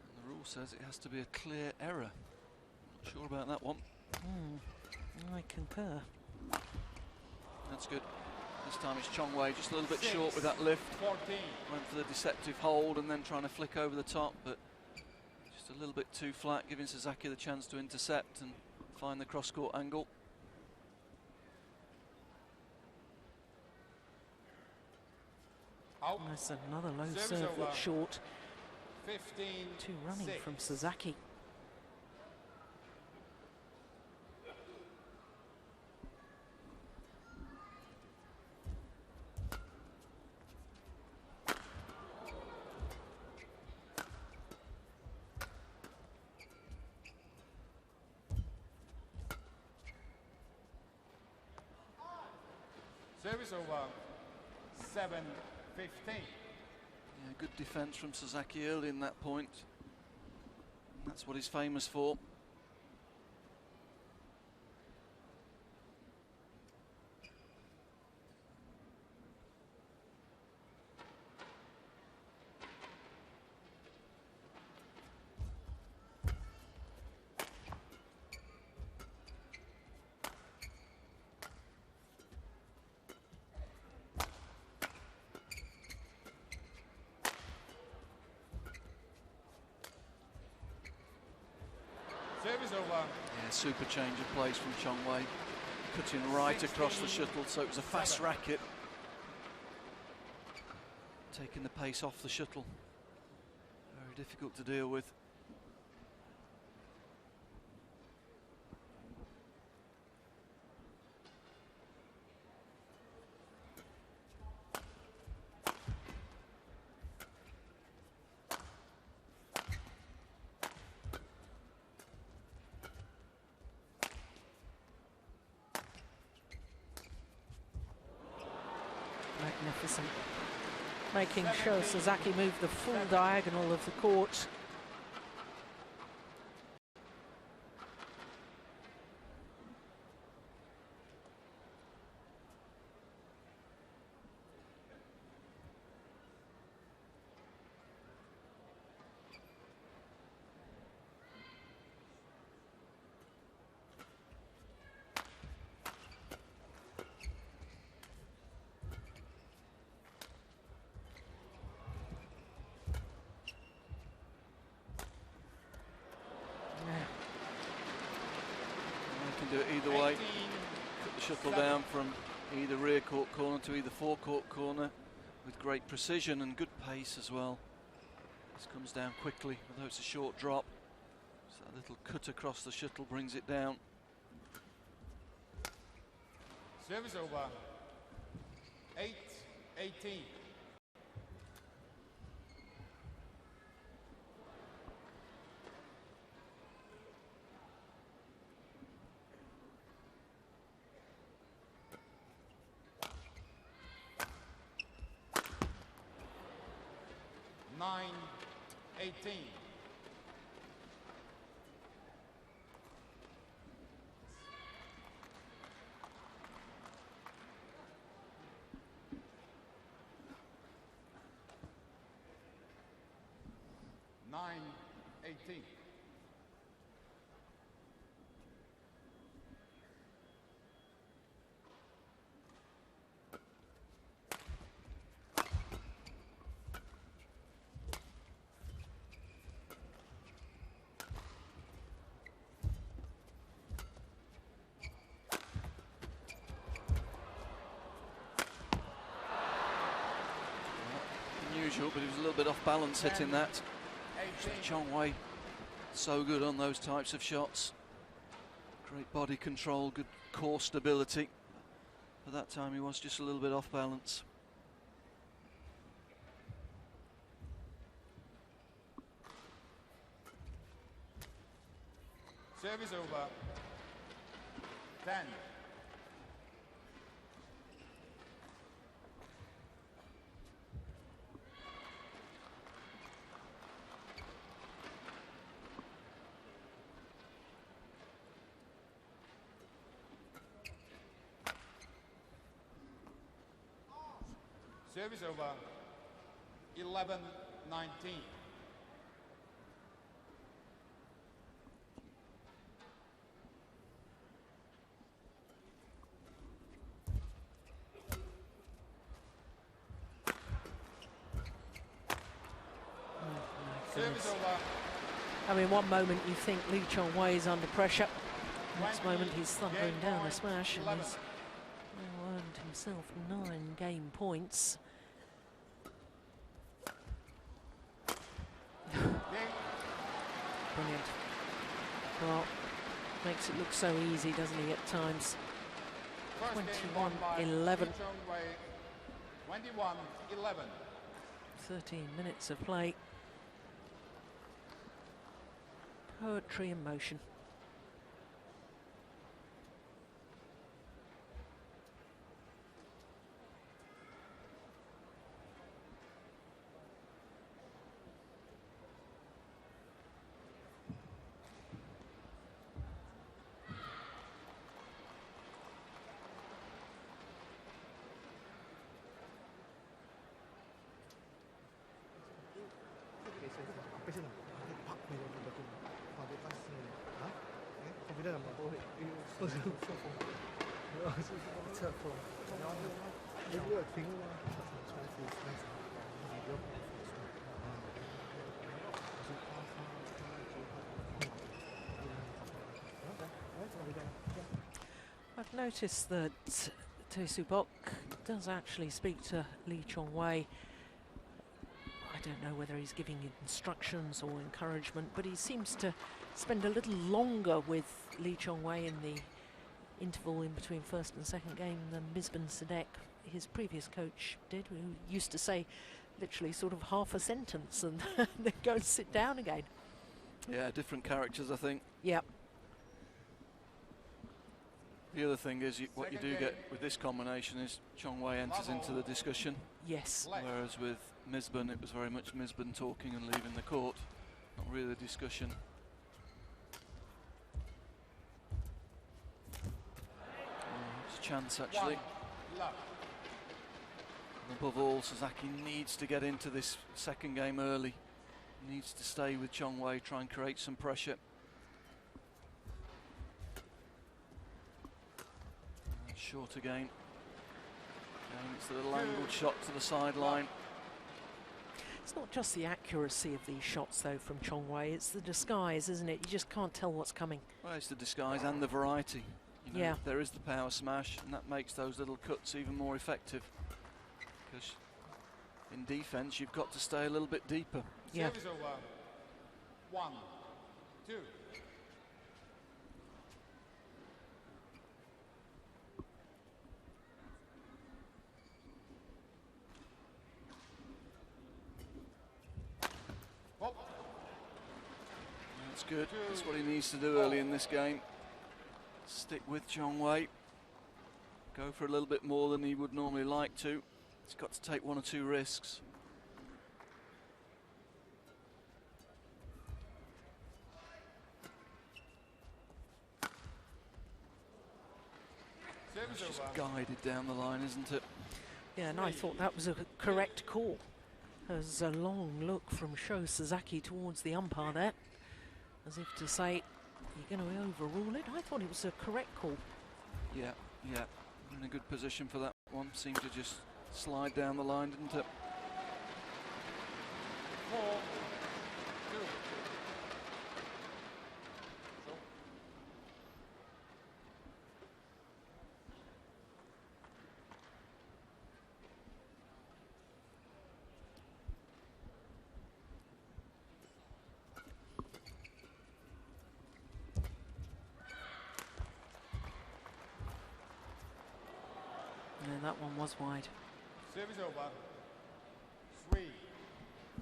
and the rule says it has to be a clear error. Not sure about that one. I concur. That's good. This time it's Chong Wei just a little bit short with that lift. 14. Went for the deceptive hold and then trying to flick over the top, but just a little bit too flat, giving Sasaki the chance to intercept and find the cross-court angle. Out. That's another low Service serve over. that's short. 15. Two running 6. from Sasaki. Service over. 7-15. Yeah, good defence from Sasaki early in that point. That's what he's famous for. Service over. Yeah, super change of place from Chong Wei. Cutting right across the shuttle, so it was a fast racket. Taking the pace off the shuttle. Very difficult to deal with. magnificent. Making sure Sasaki move the full diagonal of the court. Do it either way. Put the shuttle down from either rear court corner to either forecourt corner with great precision and good pace as well. This comes down quickly, although it's a short drop. So a little cut across the shuttle brings it down. Service over. 8-18. Nine, 18. Nine, 18. Unusual, but he was a little bit off balance hitting that. Chong Wei, so good on those types of shots. Great body control, good core stability. But that time he was just a little bit off balance. Service over. 10. Service over. 11-19. Service over. I mean, one moment you think Lee Chong Wei is under pressure. Next moment he's thundering down a smash and has now earned himself 9 game points. Brilliant. Well, makes it look so easy, doesn't he, at times? 21-11. 21-11. 13 minutes of play. Poetry in motion. I've noticed that Teo Soo Bok does actually speak to Lee Chong Wei. I don't know whether he's giving instructions or encouragement, but he seems to spend a little longer with Lee Chong Wei in the interval in between first and second game than Misbah Sadek, his previous coach, did, who used to say literally sort of half a sentence and then go and sit down again. Yeah, different characters, I think. Yep. The other thing is what you do get with this combination is Chong Wei enters into the discussion. Yes. Whereas with Misbun, it was very much Misbun talking and leaving the court, not really a discussion. It's a chance actually. And above all, Sasaki needs to get into this second game early. Needs to stay with Chong Wei, try and create some pressure. Short again. It's the little angled shot to the sideline. It's not just the accuracy of these shots, though, from Chong Wei. It's the disguise, isn't it? You just can't tell what's coming. Well, it's the disguise and the variety. You know, yeah. There is the power smash, and that makes those little cuts even more effective. Because in defence, you've got to stay a little bit deeper. Yeah. Service over. 1, 2. That's good. That's what he needs to do early in this game. Stick with Chong Wei. Go for a little bit more than he would normally like to. He's got to take 1 or 2 risks. It's just guided down the line, isn't it? Yeah, and I thought that was a correct call. There's a long look from Sho Sasaki towards the umpire there, as if to say, you're going to overrule it. I thought it was a correct call. Yeah, yeah. In a good position for that one. Seemed to just slide down the line, didn't it? 4, 2. And that one was wide. Service over. 3,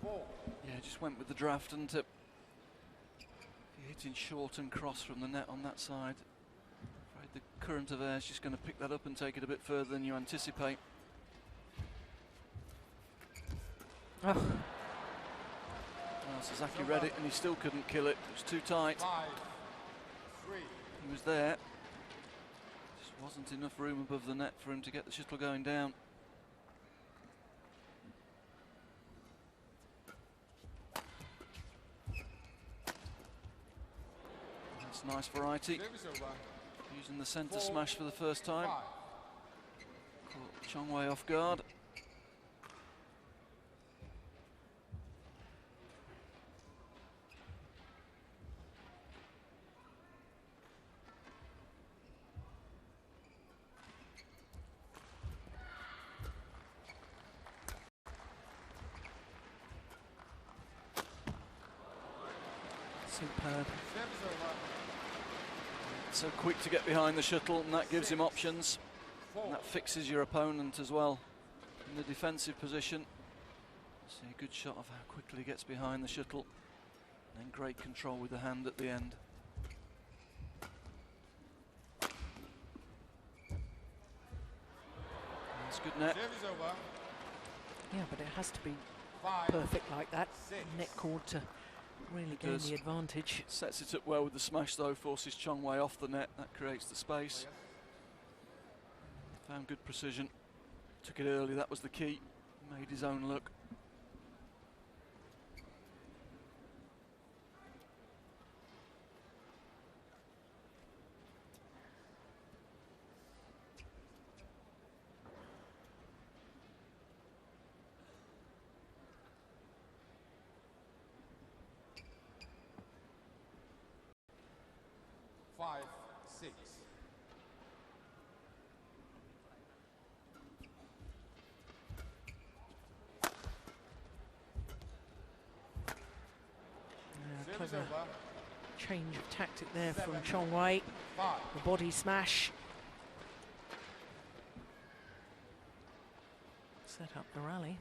4. Yeah, just went with the draft, didn't it? You're hitting short and cross from the net on that side. Afraid the current of air is just going to pick that up and take it a bit further than you anticipate. Oh. Well, Sasaki read it and he still couldn't kill it. It was too tight. 5, 3. He was there. Just wasn't enough room above the net for him to get the shuttle going down. That's nice variety. Service over. Using the centre 4, smash for the first time. 5. Caught Chong Wei off guard. Superb. Service over. So quick to get behind the shuttle, and that gives him options. 4. And that fixes your opponent as well in the defensive position. See a good shot of how quickly he gets behind the shuttle. And then great control with the hand at the end. That's good net. Service over. Yeah, but it has to be 5, perfect like that. 6. Net cord to really gain does. the advantage. Sets it up well with the smash though, forces Chong Wei off the net. That creates the space. Found good precision. Took it early, that was the key. Made his own look. Five, 6. Service Clever over. change of tactic there from 7, Chong Wei. 5. The body smash. Set up the rally.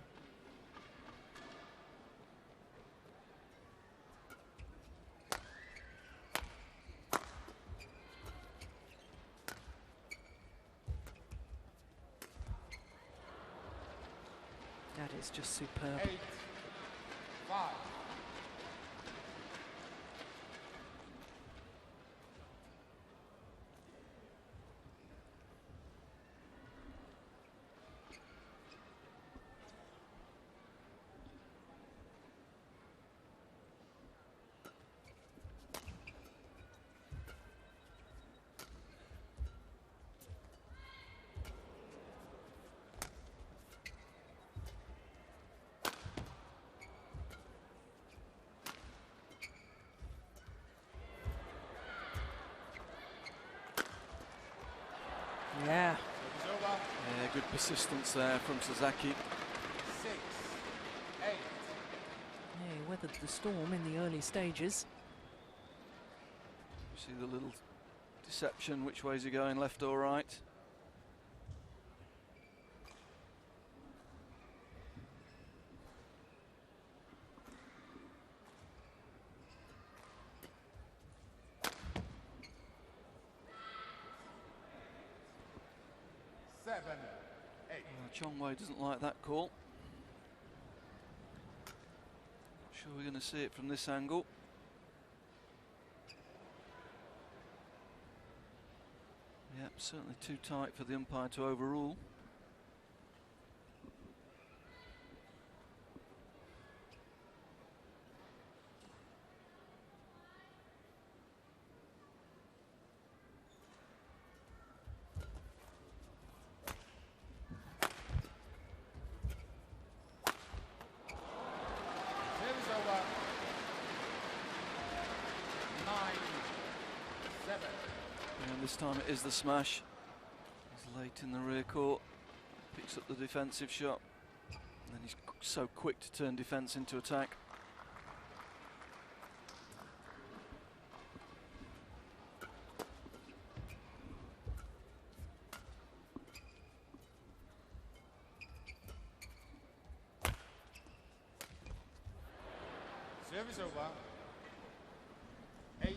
That is just superb. 8-5. Yeah. Service over. Yeah, good persistence there from Sasaki. 6-8. Yeah, he weathered the storm in the early stages. You see the little deception, which way is he going, left or right? Chong Wei doesn't like that call. Not sure we're going to see it from this angle. Yep, certainly too tight for the umpire to overrule. This time it is the smash. He's late in the rear court, picks up the defensive shot, and then he's so quick to turn defence into attack. Service over. 8-9.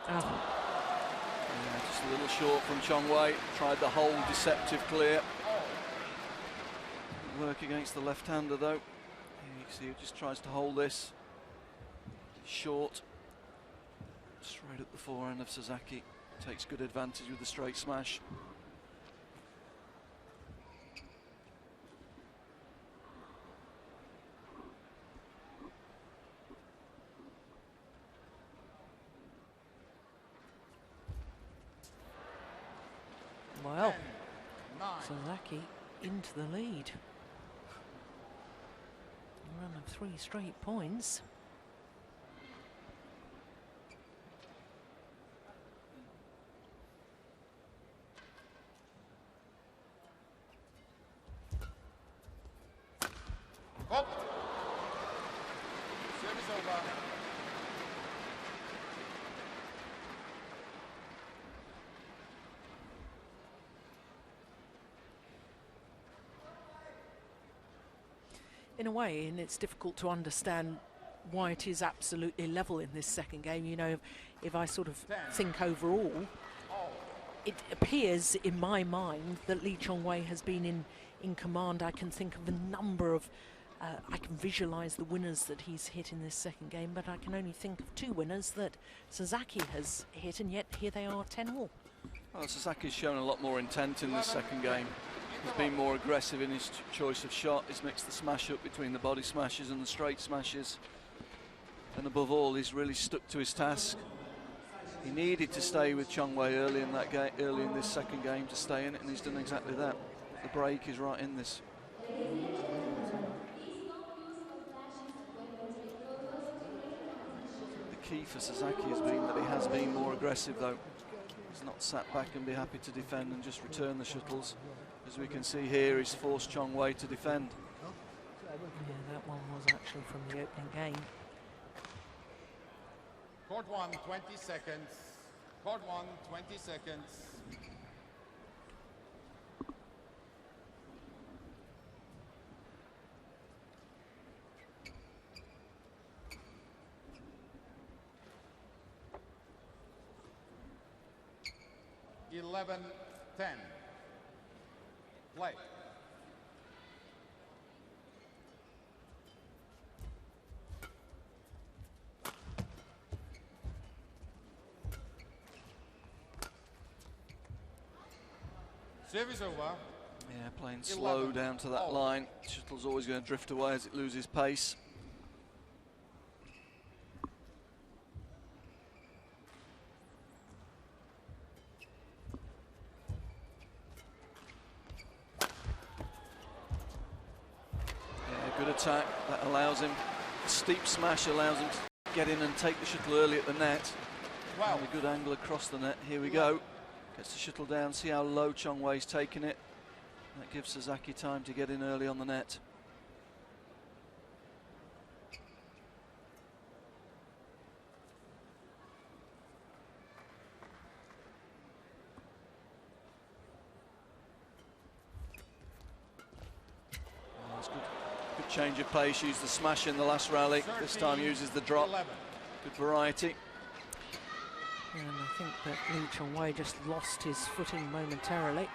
Yeah, just a little short from Chong Wei. Tried the whole deceptive clear. Didn't work against the left-hander though. Here you can see he just tries to hold this. Short. Straight at the forehand of Sasaki. Takes good advantage with the straight smash. Well, Sasaki into the lead. A run of 3 straight points. Service over. In a way, and it's difficult to understand why it is absolutely level in this second game. You know, if I sort of think overall, it appears in my mind that Lee Chong-wei has been in command. I can think of a number of, I can visualise the winners that he's hit in this second game, but I can only think of 2 winners that Sasaki has hit, and yet here they are 10-all. Well, Sasaki's shown a lot more intent in this second game. He's been more aggressive in his choice of shot. He's mixed the smash up between the body smashes and the straight smashes. And above all, he's really stuck to his task. He needed to stay with Chong Wei early in that game, early in this second game to stay in it, and he's done exactly that. The break is right in this. The key for Sasaki has been that he has been more aggressive though. He's not sat back and be happy to defend and just return the shuttles. As we can see here, he's forced Chong Wei to defend. Yeah, that one was actually from the opening game. Court 1, 20 seconds. Court 1, 20 seconds. Eleven, 10. Play. Service over. Yeah, playing slow down to that line. Shuttle's always going to drift away as it loses pace. Yeah, good attack. That allows him, a steep smash allows him to get in and take the shuttle early at the net. Wow. And a good angle across the net. Here we go. Gets the shuttle down, see how low Chong Wei's taking it. That gives Sasaki time to get in early on the net. Oh, that's good. Good change of pace, used the smash in the last rally. 13, this time uses the drop. 11. Good variety. And I think that Li Chong Wei just lost his footing momentarily.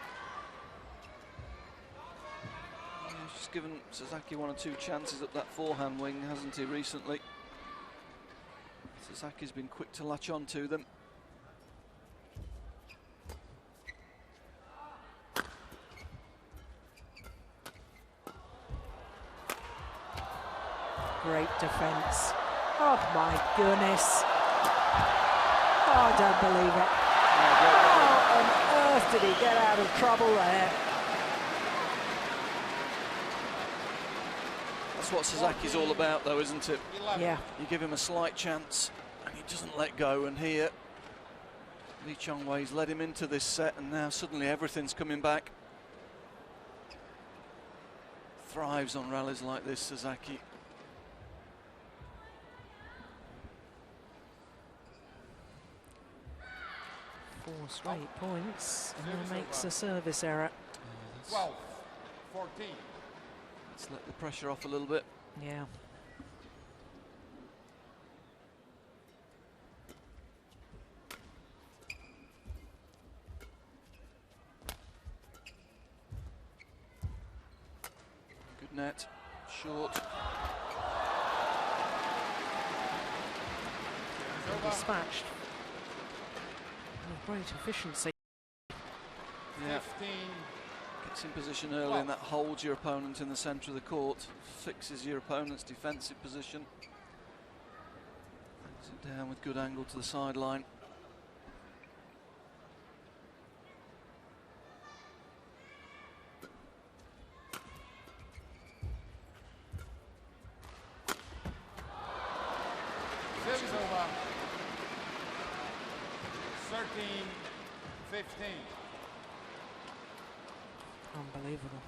Yeah, he's just given Sasaki one or two chances up that forehand wing, hasn't he, recently? Sasaki's been quick to latch on to them. Great defence. Oh my goodness. Oh, I don't believe it. How on earth did he get out of trouble there? That's what Sasaki's all about, though, isn't it? 11. Yeah. You give him a slight chance and he doesn't let go, and here Li Chong Wei's led him into this set, and now suddenly everything's coming back. Thrives on rallies like this, Sasaki. Four straight points, and he makes a service error. 12, 14. Let's let the pressure off a little bit. Yeah. Good net, short. Dispatched. With great efficiency. Yeah. 15. Gets in position early, and that holds your opponent in the centre of the court, fixes your opponent's defensive position. Brings it down with good angle to the sideline. Service over. 13, 15. Unbelievable.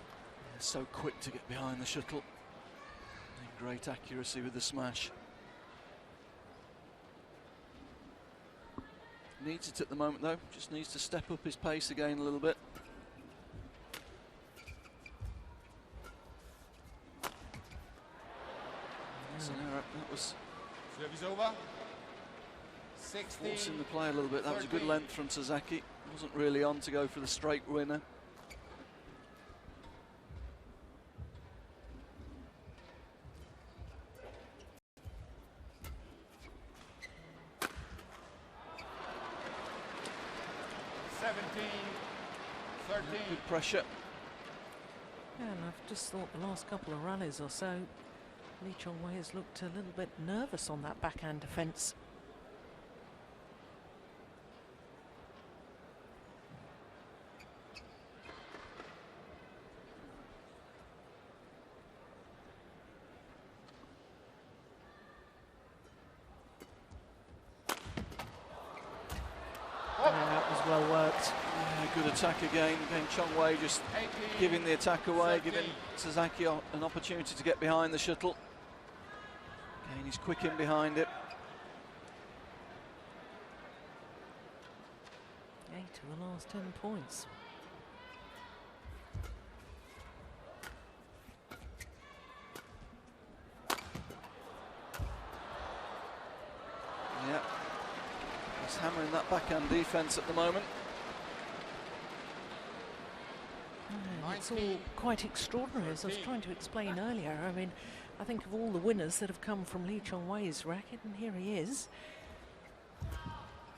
Yeah, so quick to get behind the shuttle. And great accuracy with the smash. Needs it at the moment, though. Just needs to step up his pace again a little bit. That's an error. That was Service over. 16. forcing the play a little bit. That was a good 13. length from Sasaki. Wasn't really on to go for the straight winner. Good pressure. Yeah, and I've just thought the last couple of rallies or so, Li Chong Wei has looked a little bit nervous on that backhand defence. well worked. Yeah, good attack again. Again, Chong Wei just 18, giving the attack away, 17. giving Sasaki an opportunity to get behind the shuttle. Again, he's quick in behind it. 8 of the last 10 points. Yeah, he's hammering that backhand defence at the moment. It's all quite extraordinary, as I was trying to explain earlier. I mean, I think of all the winners that have come from Lee Chong-wei's racket, and here he is,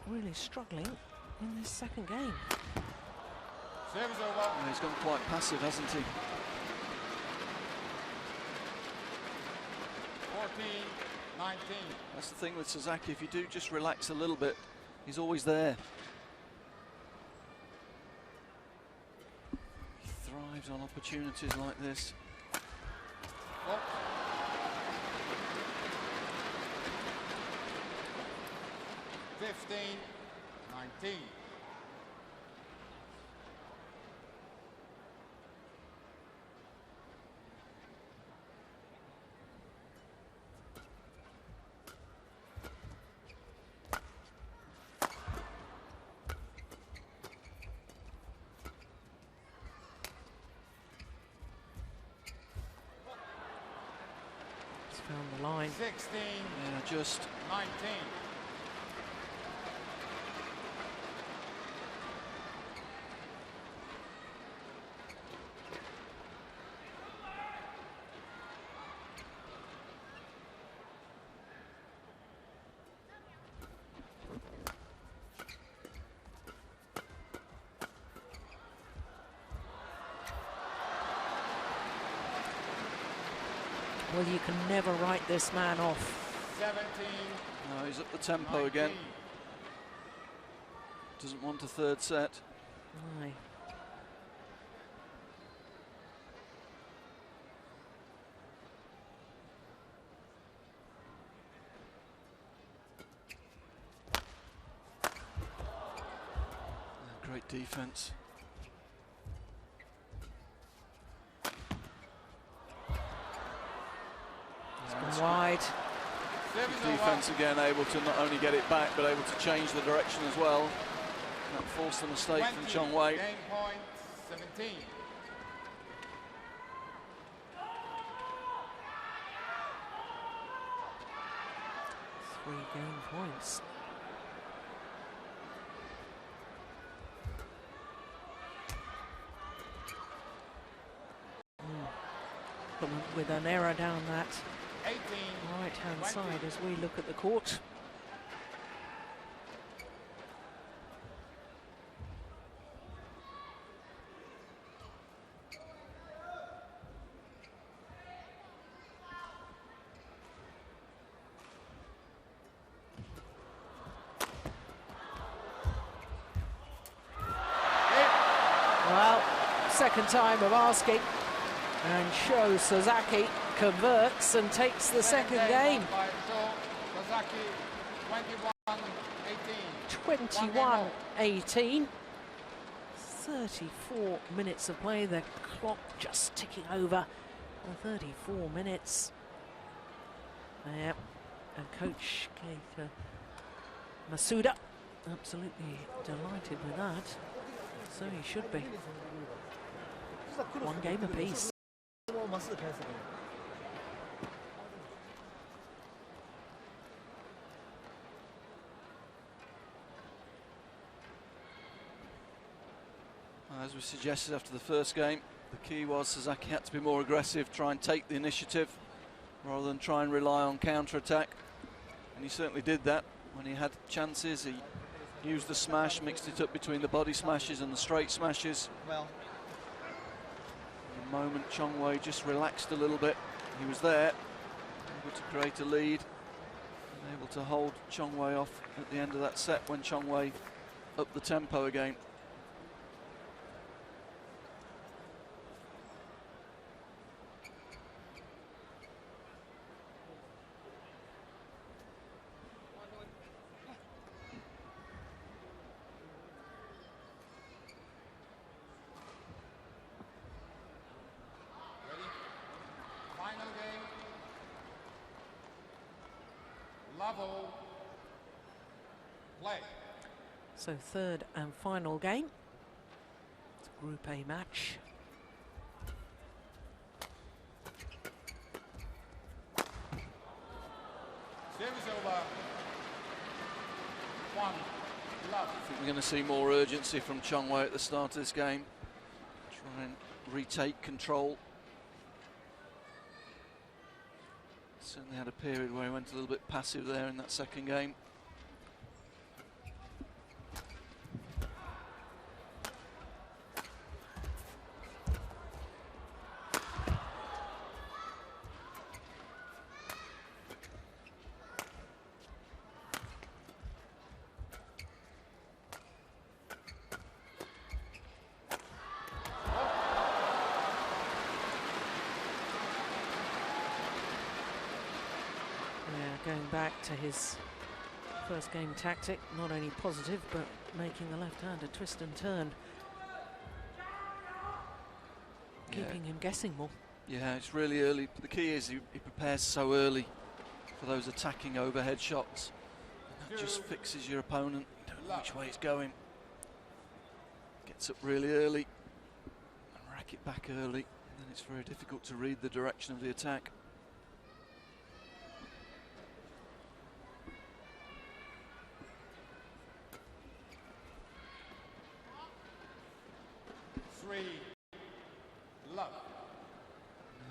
really struggling in this second game. Service over. And he's gone quite passive, hasn't he? 14-19. That's the thing with Sasaki, if you do just relax a little bit, he's always there. He thrives on opportunities like this. Oh. 15-19. He's found the line. 16-19. Yeah, just Well, you can never write this man off. 17. no, he's at the tempo again. Doesn't want a third set. No. Great defence. It's gone wide. Service Good defence over. again, able to not only get it back, but able to change the direction as well. That forced the mistake from 20. Chong Wei. Game point 17. 3 game points. But with an error down that 18. right-hand 20. side as we look at the court. Well, second time of asking, and Sho Sasaki converts and takes the second game. By Sho Sasaki, 21-18. 21-18. 34 minutes of play, the clock just ticking over. 34 minutes. Yep, and coach Keita Masuda absolutely delighted with that. So he should be. 1 game apiece. As we suggested after the first game, the key was Sasaki had to be more aggressive, try and take the initiative rather than try and rely on counter-attack. And he certainly did that when he had chances. He used the smash, mixed it up between the body smashes and the straight smashes. Well, The moment Chong Wei just relaxed a little bit, he was there, able to create a lead, and able to hold Chong Wei off at the end of that set when Chong Wei upped the tempo again. level, play. So third and final game. It's a Group A match. Service over. 1 love. I think we're going to see more urgency from Chong Wei at the start of this game. Try and retake control. Certainly had a period where he went a little bit passive there in that second game. Going back to his first game tactic, not only positive, but making the left hand a twist and turn. Keeping him guessing more. Yeah, it's really early. The key is he prepares so early for those attacking overhead shots. And that just fixes your opponent. You don't know which way it's going. Gets up really early and rack it back early. And then it's very difficult to read the direction of the attack.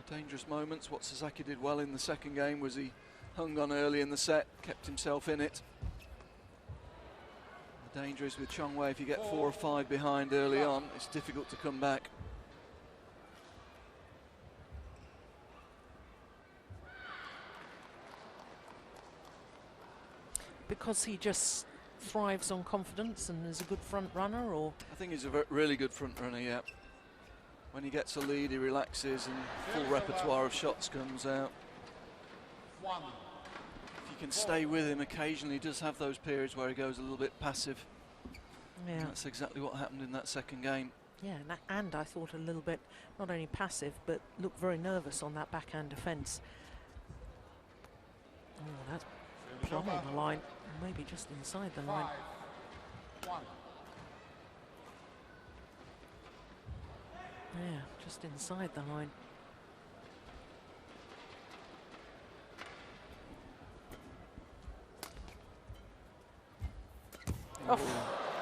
Dangerous moments. What Sasaki did well in the second game was he hung on early in the set, kept himself in it. The danger is with Chong Wei, if you get 4 or 5 behind early on, it's difficult to come back. Because he just thrives on confidence and is a good front runner, or? I think he's a really good front runner, yeah. When he gets a lead, he relaxes and full repertoire of shots comes out. If you can stay with him, occasionally he does have those periods where he goes a little bit passive. Yeah. And that's exactly what happened in that second game. Yeah, and I thought a little bit, not only passive, but looked very nervous on that backhand defence. Oh, that's plumb on the line, maybe just inside the line. 5-1. Yeah, just inside the line. Oh,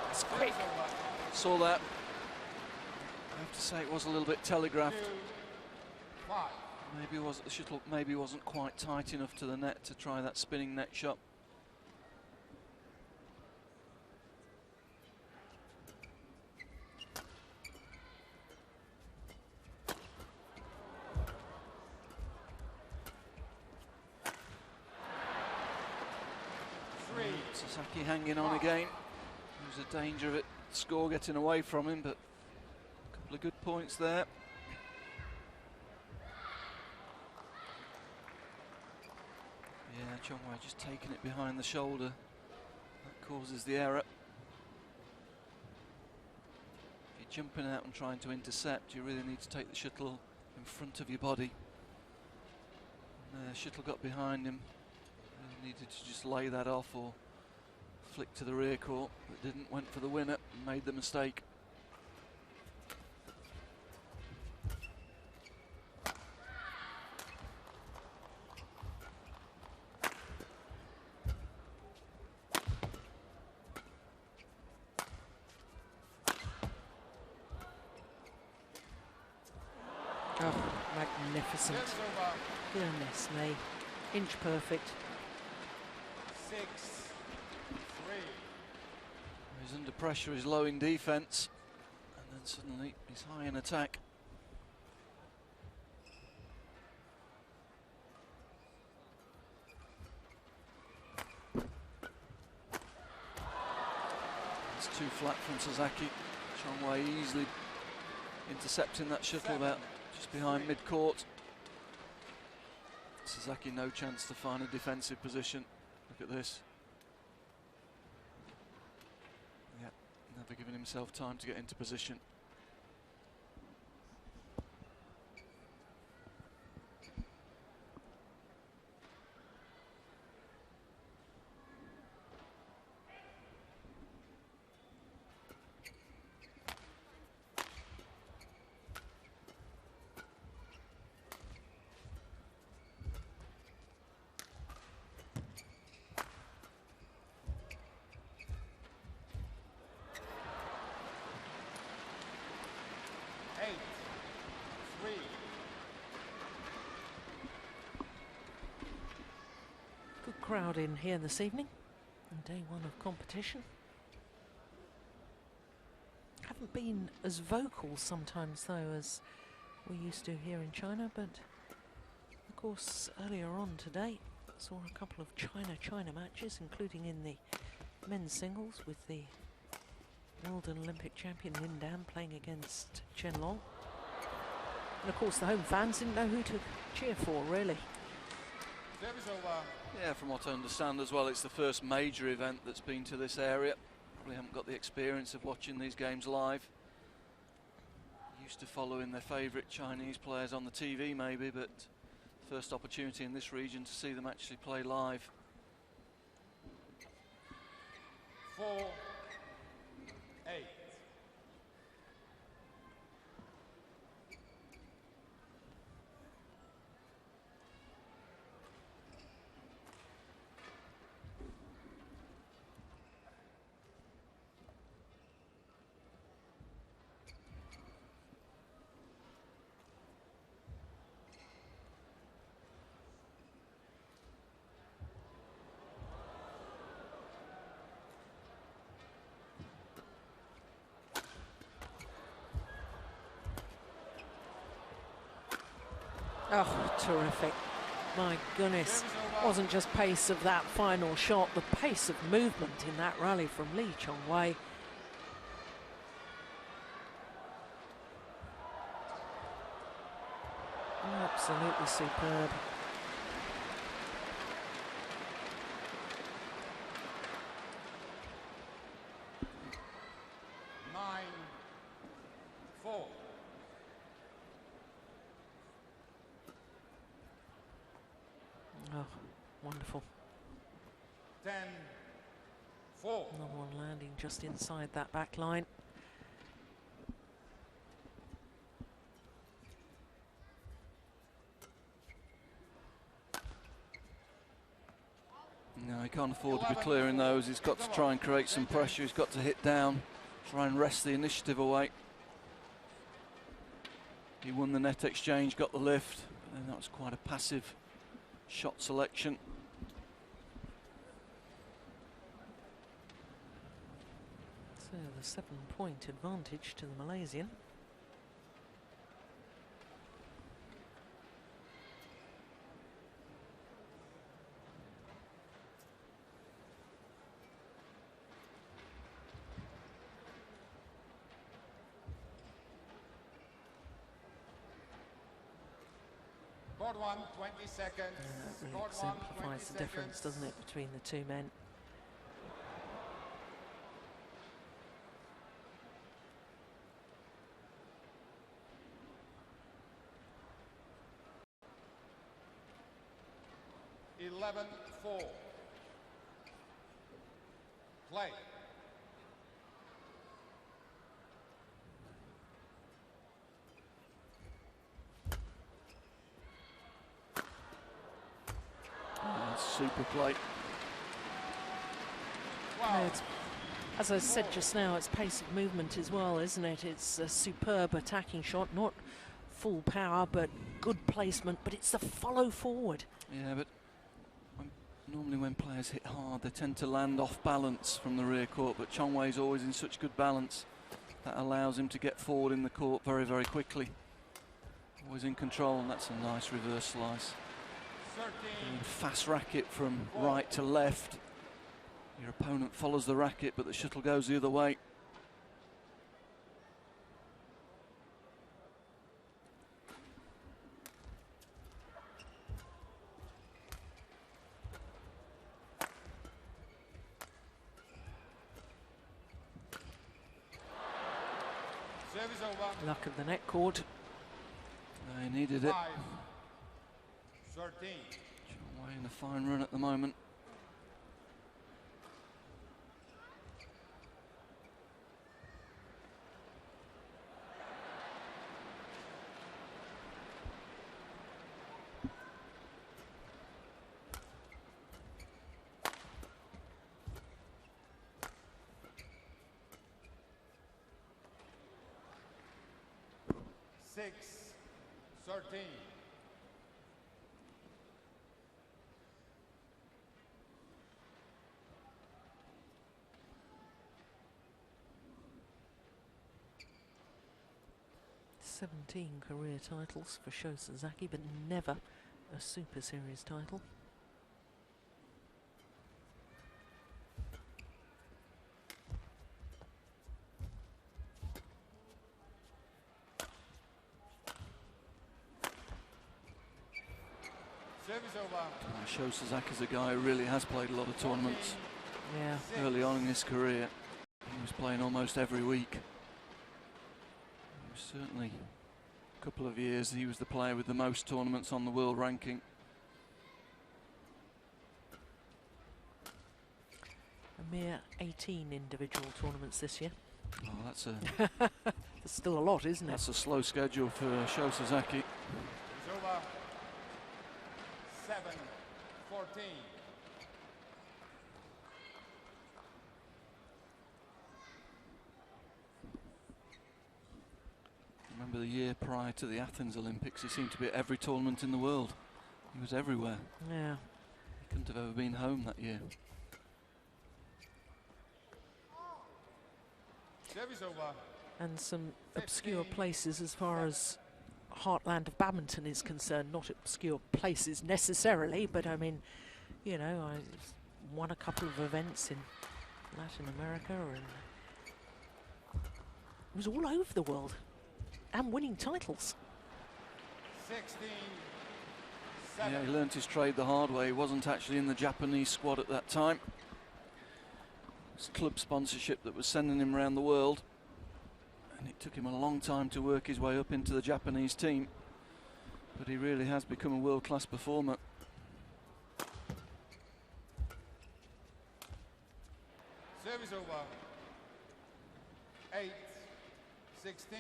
it's quick. Saw that. I have to say it was a little bit telegraphed. 2-5. Maybe the shuttle maybe wasn't quite tight enough to the net to try that spinning net shot. Sasaki hanging on again. There's a danger of it, score getting away from him, but a couple of good points there. Yeah, Chong Wei just taking it behind the shoulder. That causes the error. If you're jumping out and trying to intercept, you really need to take the shuttle in front of your body. And the shuttle got behind him. Really needed to just lay that off or flick to the rear court, but didn't, went for the winner and made the mistake. Oh, magnificent. Goodness me. Inch perfect. 6-3. He's under pressure, he's low in defence, and then suddenly he's high in attack. It's too flat from Sasaki. Chong Wei easily intercepting that shuttle about just behind mid-court. Sasaki no chance to find a defensive position. Look at this. Yeah, never giving himself time to get into position. crowd in here this evening on day one of competition. Haven't been as vocal sometimes though as we used to here in China, but of course earlier on today saw a couple of China matches, including in the men's singles with the world and Olympic champion Lin Dan playing against Chen Long. And of course the home fans didn't know who to cheer for, really. Yeah, from what I understand as well, it's the first major event that's been to this area. Probably haven't got the experience of watching these games live. Used to following their favourite Chinese players on the TV maybe, but first opportunity in this region to see them actually play live. 4-8. Oh, terrific. My goodness. Wasn't just pace of that final shot, the pace of movement in that rally from Li Chongwei. Absolutely superb. Oh, wonderful. 10-4. Another one landing just inside that back line. No, he can't afford to be clearing those. He's got to try and create some pressure. He's got to hit down, try and wrest the initiative away. He won the net exchange, got the lift, and that was quite a passive shot selection. So the 7-point advantage to the Malaysian. Court 1, 20 seconds. That really Court 1, 20 exemplifies the difference, seconds. doesn't it, between the two men? (11-4). Play. Super play. Wow. It's, as I said just now, it's pace of movement as well, isn't it? It's a superb attacking shot, not full power, but good placement, but it's the follow forward. Yeah, but normally when players hit hard, they tend to land off balance from the rear court, but Chongwei's always in such good balance. That allows him to get forward in the court very, very quickly. Always in control, and that's a nice reverse slice. 13. Fast racket from right to left. Your opponent follows the racket, but the shuttle goes the other way. Service over. Luck of the net cord. He needed it. 5-13. Chongwei in a fine run at the moment. Six, 13. 17 career titles for Sho Sasaki, but never a Super Series title. Service over. Sho Sasaki's a guy who really has played a lot of tournaments. Yeah. Early on in his career, he was playing almost every week. He was certainly a couple of years he was the player with the most tournaments on the world ranking. A mere 18 individual tournaments this year. Oh, that's a There's still a lot, isn't it? that's a slow schedule for Sho Sasaki. It's over. 7-14. Remember the year prior to the Athens Olympics, he seemed to be at every tournament in the world. He was everywhere. Yeah. He couldn't have ever been home that year. Service over. And some obscure places as far as heartland of badminton is concerned. Not obscure places necessarily, but I mean, you know, I won a couple of events in Latin America, and it was all over the world and winning titles. 16. Yeah, he learnt his trade the hard way. He wasn't actually in the Japanese squad at that time. It's club sponsorship that was sending him around the world, and it took him a long time to work his way up into the Japanese team, but he really has become a world-class performer. Service over. 8-16.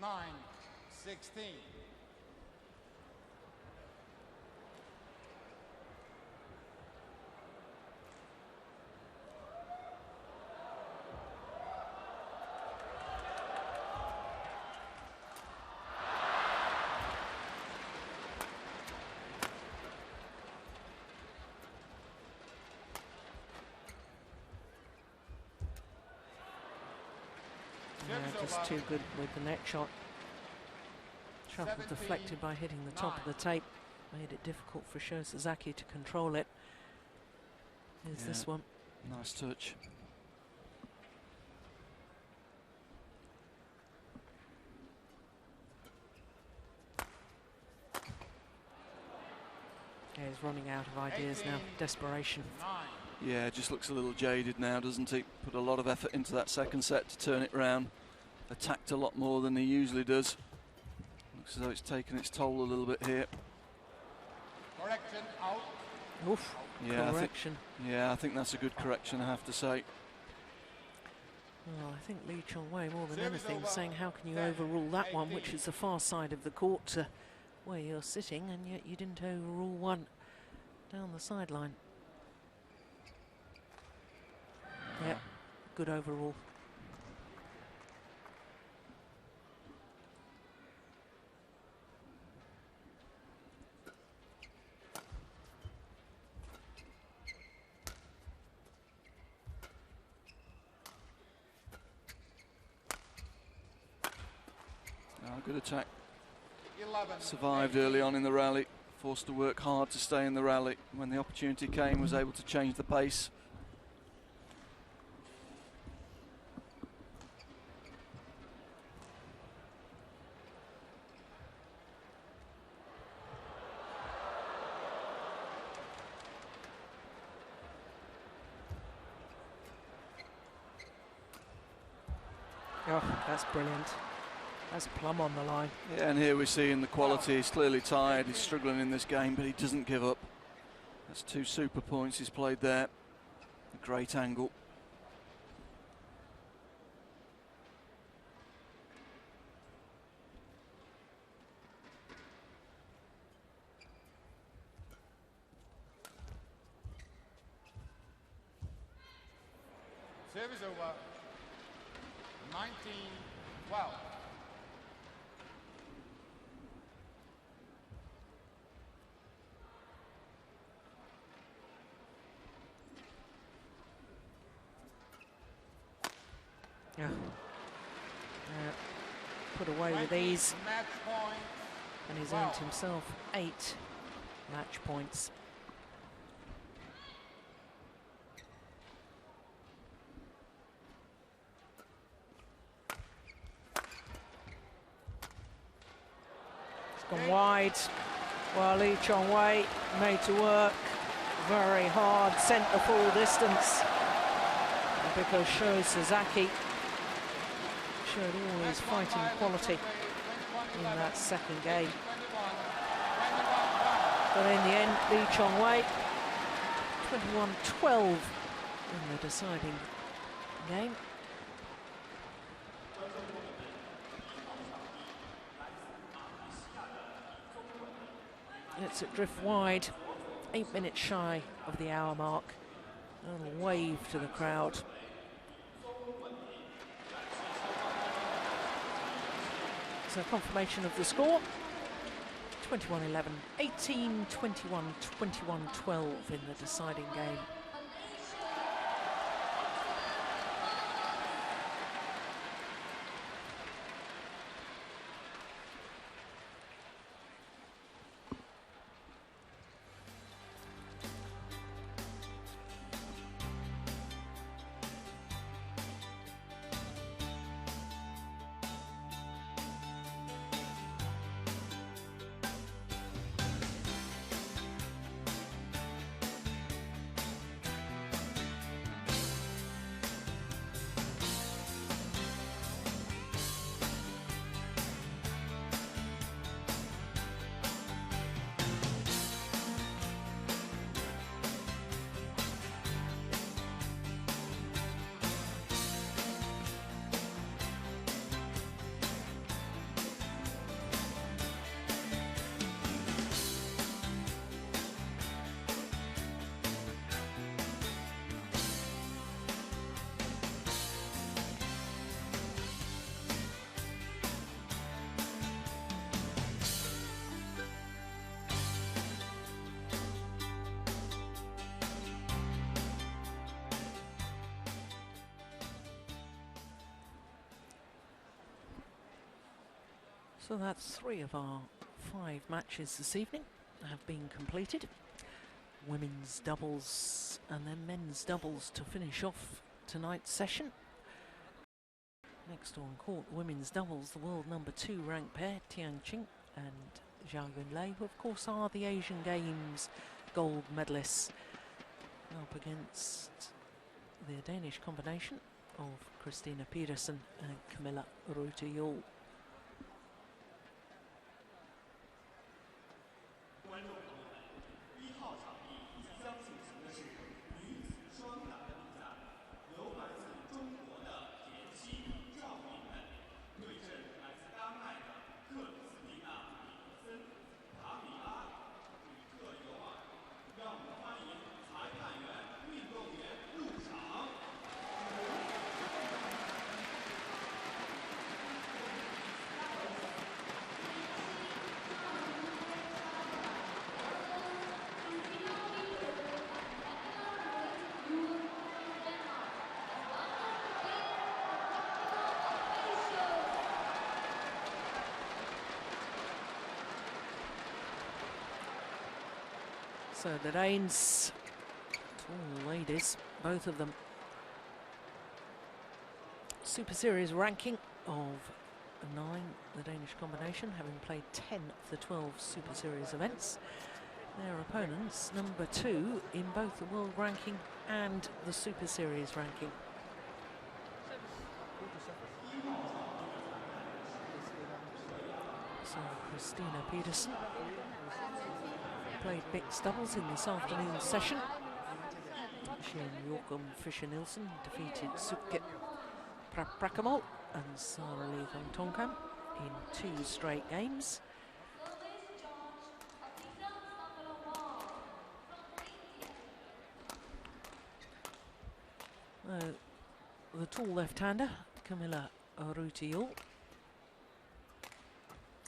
Nine, 16. Yeah, just too good with the net shot. Shuffle deflected by hitting the top of the tape. Made it difficult for Sho Sasaki to control it. Here's this one. Nice touch. Yeah, he's running out of ideas now. Desperation. Yeah, just looks a little jaded now, doesn't he? Put a lot of effort into that second set to turn it round. Attacked a lot more than he usually does. Looks as though it's taken its toll a little bit here. Correction, out. Oof, Yeah, correction. I think that's a good correction, I have to say. Well, I think Lee Chong-wei, more than Service anything, over. saying how can you 10, overrule that one, 18. which is the far side of the court to where you're sitting, and yet you didn't overrule one down the sideline. Yep, good overrule. Good attack. 11. Survived early on in the rally. Forced to work hard to stay in the rally. When the opportunity came, was able to change the pace. Oh, that's brilliant. That's plumb on the line. Yeah, and here we're seeing the quality. He's clearly tired. He's struggling in this game, but he doesn't give up. That's 2 super points he's played there. A great angle. Service over. 19-12. Yeah. Put away with ease, Match point. and he's 12. earned himself 8 match points. It's gone wide. Well, Li Chongwei made to work very hard, sent the full distance, because Sho Sasaki showed all his fighting quality in that second game. But in the end, Li Chongwei 21-12 in the deciding game. It's at drift wide, 8 minutes shy of the hour mark. A little wave to the crowd. So confirmation of the score, 21-11, 18-21, 21-12 in the deciding game. So that's 3 of our 5 matches this evening have been completed. Women's doubles and then men's doubles to finish off tonight's session. Next on court, women's doubles, the world number 2 ranked pair, Tian Qing and Zhao Yunlei, who of course are the Asian Games gold medalists, up against the Danish combination of Christina Pedersen and Camilla Ruta-Yul. So the Danes, tall ladies, both of them. Super Series ranking of 9, the Danish combination, having played 10 of the 12 Super Series events. Their opponents, number 2 in both the world ranking and the Super Series ranking. So Christina Pedersen played mixed doubles in this afternoon session. She and Joachim Fischer-Nielsen defeated Sukke Prakamol and Sara Lee Thongtongkam in 2 straight games. the tall left-hander, Camilla Rutiel.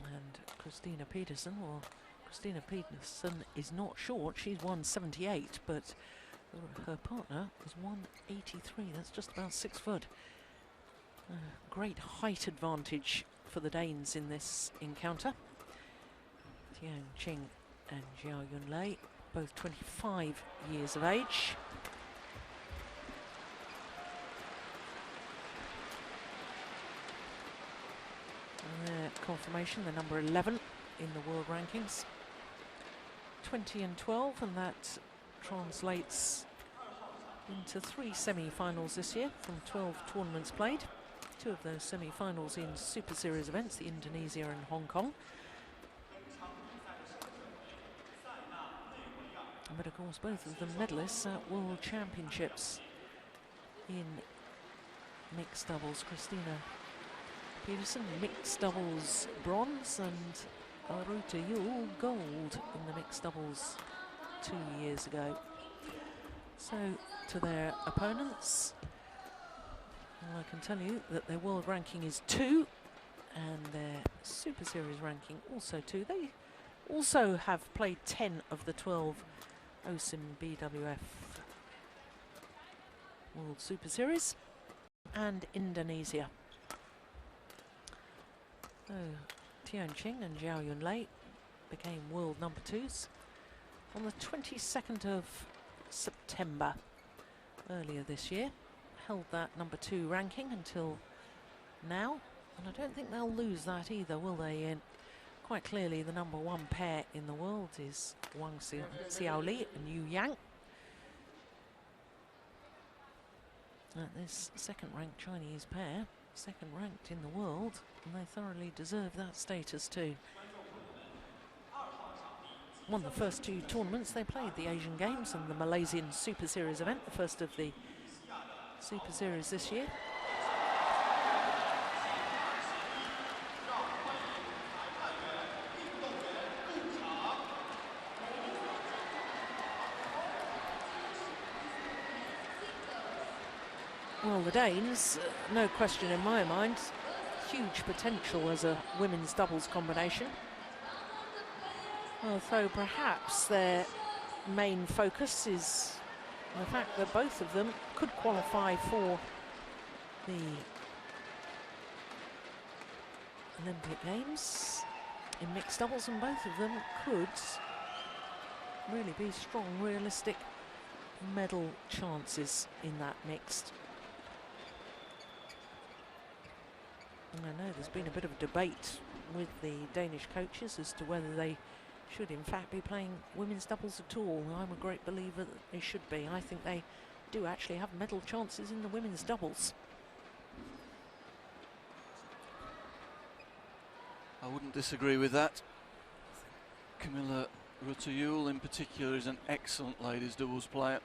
And Christina Peterson, well, Christina Peterson is not short, she's 178, but her partner is 183, that's just about 6 foot. Great height advantage for the Danes in this encounter. Tian Qing and Zhao Yunlei, both 25 years of age. And their confirmation, the number 11 in the world rankings. 20 and 12, and that translates into 3 semi-finals this year from 12 tournaments played. 2 of those semi-finals in Super Series events, the Indonesia and Hong Kong. But of course both of them medalists at World Championships in mixed doubles. Christina Peterson, mixed doubles bronze, and Aruta Yule gold in the mixed doubles 2 years ago. So to their opponents, well, I can tell you that their world ranking is 2 and their Super Series ranking also 2. They also have played 10 of the 12 OSIM BWF World Superseries and Indonesia. So Tian Qing and Zhao Yunlei became world number 2s on the 22nd of September earlier this year. Held that number 2 ranking until now, and I don't think they'll lose that either, will they? And quite clearly the number 1 pair in the world is Guangxi Xiaoli and Yu Yang. This second ranked Chinese pair, second ranked in the world, and they thoroughly deserve that status too. Won the first 2 tournaments they played, the Asian Games and the Malaysian Super Series event, the first of the Super Series this year. Well, the Danes, no question in my mind, huge potential as a women's doubles combination. Although perhaps their main focus is the fact that both of them could qualify for the Olympic Games in mixed doubles, and both of them could really be strong, realistic medal chances in that mixed. And I know there's been a bit of a debate with the Danish coaches as to whether they should in fact be playing women's doubles at all. I'm a great believer that they should be. I think they do actually have medal chances in the women's doubles. I wouldn't disagree with that. Camilla Rutayul in particular is an excellent ladies doubles player.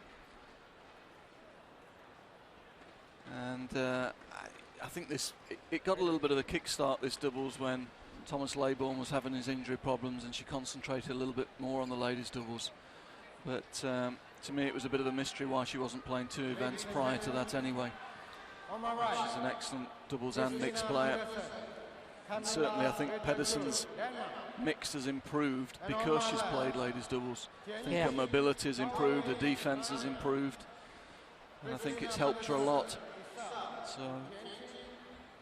And I think it got a little bit of a kickstart, this doubles, when Thomas Laybourne was having his injury problems and she concentrated a little bit more on the ladies doubles. But to me it was a bit of a mystery why she wasn't playing 2 events prior to that anyway. She's an excellent doubles and mixed player. And certainly I think Pedersen's mixed has improved because she's played ladies doubles. I think her mobility has improved, her defence has improved, and I think it's helped her a lot. So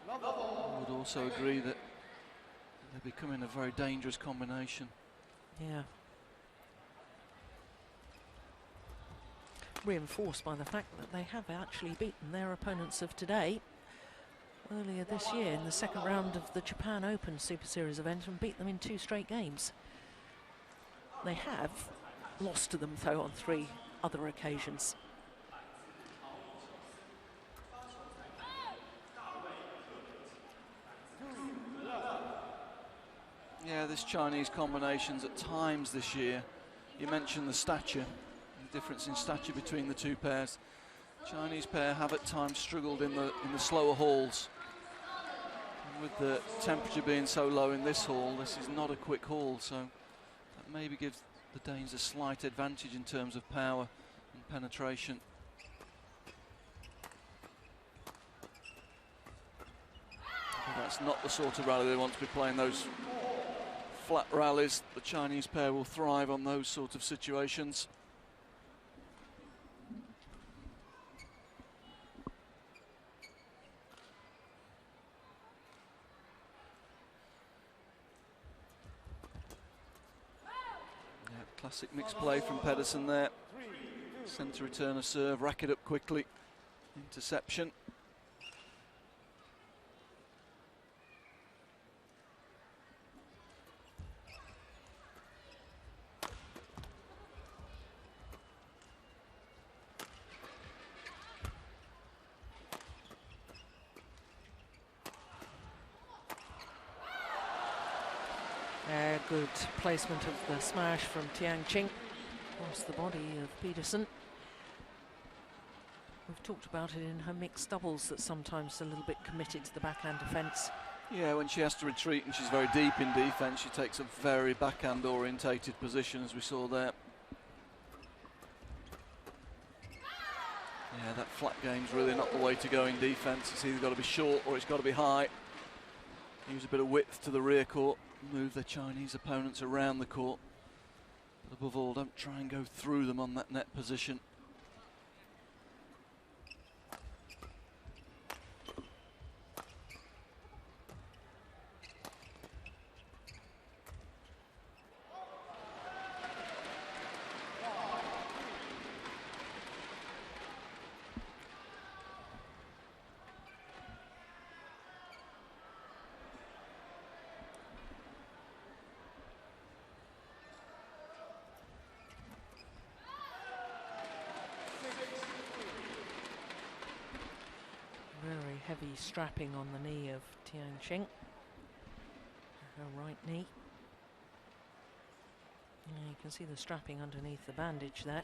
I would also agree that they're becoming a very dangerous combination. Yeah. Reinforced by the fact that they have actually beaten their opponents of today earlier this year in the second round of the Japan Open Super Series event and beat them in 2 straight games. They have lost to them though on 3 other occasions. Yeah, this Chinese combinations at times this year. You mentioned the stature, the difference in stature between the 2 pairs. Chinese pair have at times struggled in the slower halls. And with the temperature being so low in this hall, this is not a quick hall, so that maybe gives the Danes a slight advantage in terms of power and penetration. That's not the sort of rally they want to be playing. Those flat rallies, the Chinese pair will thrive on those sort of situations. Classic mixed play from Pedersen there. Centre return a serve, rack it up quickly. Interception. Good placement of the smash from Tiang Qing across the body of Pedersen. We've talked about it in her mixed doubles that sometimes a little bit committed to the backhand defence. Yeah, when she has to retreat and she's very deep in defence, she takes a very backhand orientated position, as we saw there. Yeah, that flat game's really not the way to go in defence. It's either got to be short or it's got to be high. Use a bit of width to the rear court, move the Chinese opponents around the court. But above all, don't try and go through them on that net position. Heavy strapping on the knee of Tiang Qing, her right knee. Yeah, you can see the strapping underneath the bandage there.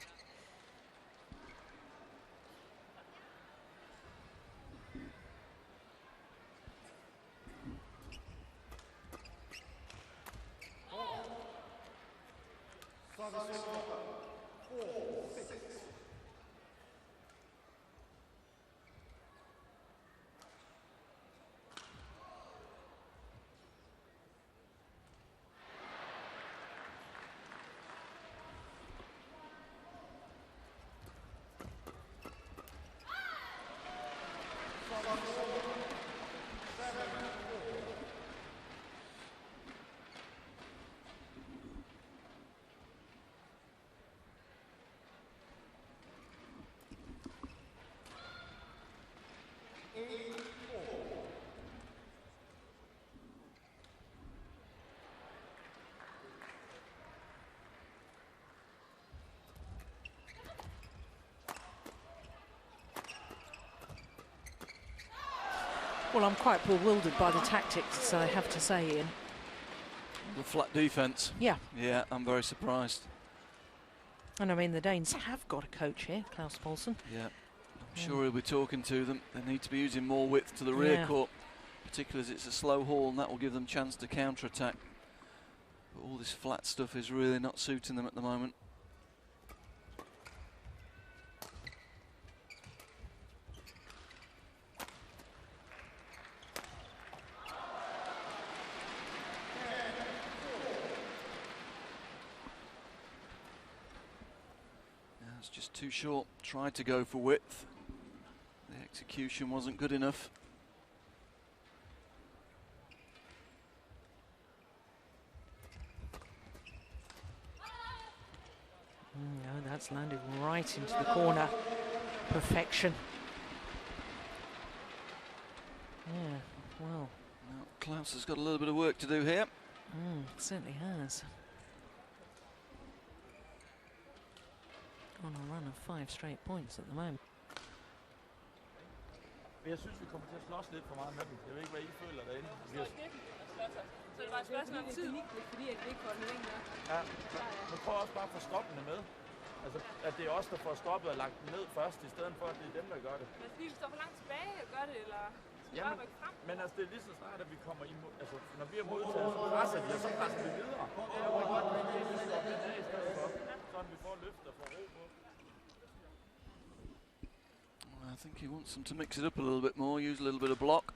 Well, I'm quite bewildered by the tactics, I have to say, Ian. The flat defence. Yeah. Yeah, I'm very surprised. And I mean, the Danes have got a coach here, Klaus Poulsen. Yeah, I'm sure he'll be talking to them. They need to be using more width to the rear court, particularly as it's a slow haul, and that will give them a chance to counter-attack. But all this flat stuff is really not suiting them at the moment. Just too short, tried to go for width. The execution wasn't good enough. No, that's landed right into the corner. Perfection. Yeah, well. Now, Klaus has got a little bit of work to do here. Certainly has. On a run of 5 straight points at the moment. Jeg synes, vi kommer til at slås lidt for meget med dem. Jeg ved ikke, hvad I føler derinde. Så det var et spørgsmål om tid, fordi at det ikke får den længere. Ja, man prøver også bare at få stoppene med. Altså, at det er os, der får stoppet og lagt dem ned først, i stedet for, at det er dem, der gør det. Men fordi vi står for langt tilbage og gør det, eller skal bare rykke frem? Men altså, det er lige så snart, at vi kommer imod, altså, når vi er modtaget, så presser de, og så presser vi videre. Det er jo godt, at vi skal stoppe den af i stedet for, sådan vi får løft og får ro på. I think he wants them to mix it up a little bit more, use a little bit of block.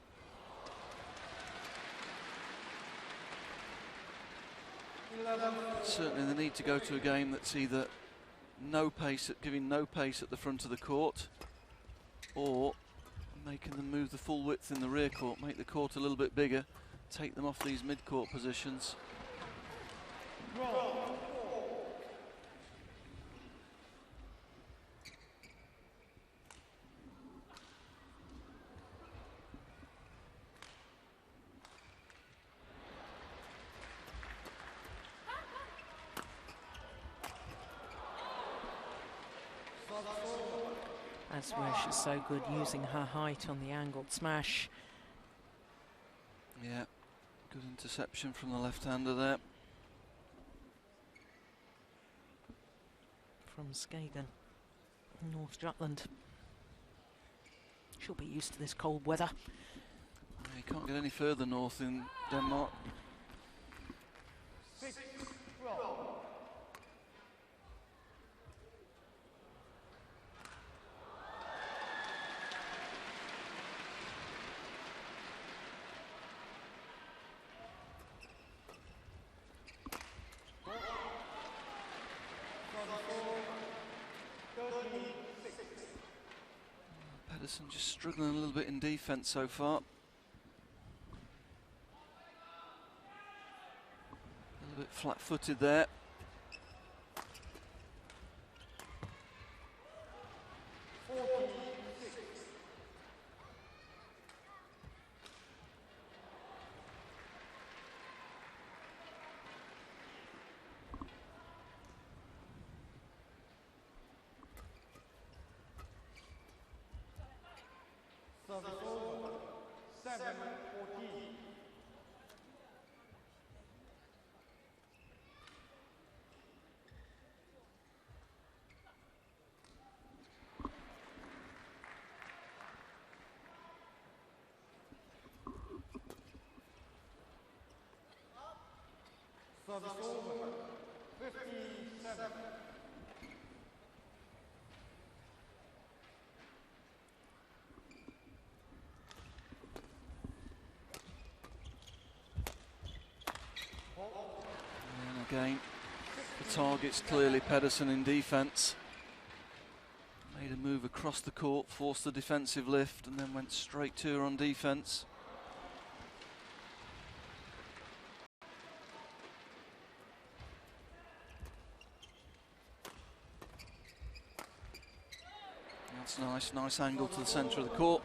Certainly they need to go to a game that's either giving no pace at the front of the court, or making them move the full width in the rear court, make the court a little bit bigger, take them off these mid-court positions. That's where she's so good, using her height on the angled smash. Yeah, good interception from the left-hander there. From Skagen, North Jutland. She'll be used to this cold weather. You can't get any further north in Denmark. Pedersen just struggling a little bit in defence so far. A little bit flat-footed there. Service over. 57. And again, the target's clearly Pedersen in defence. Made a move across the court, forced the defensive lift, and then went straight to her on defence. That's nice angle to the centre of the court.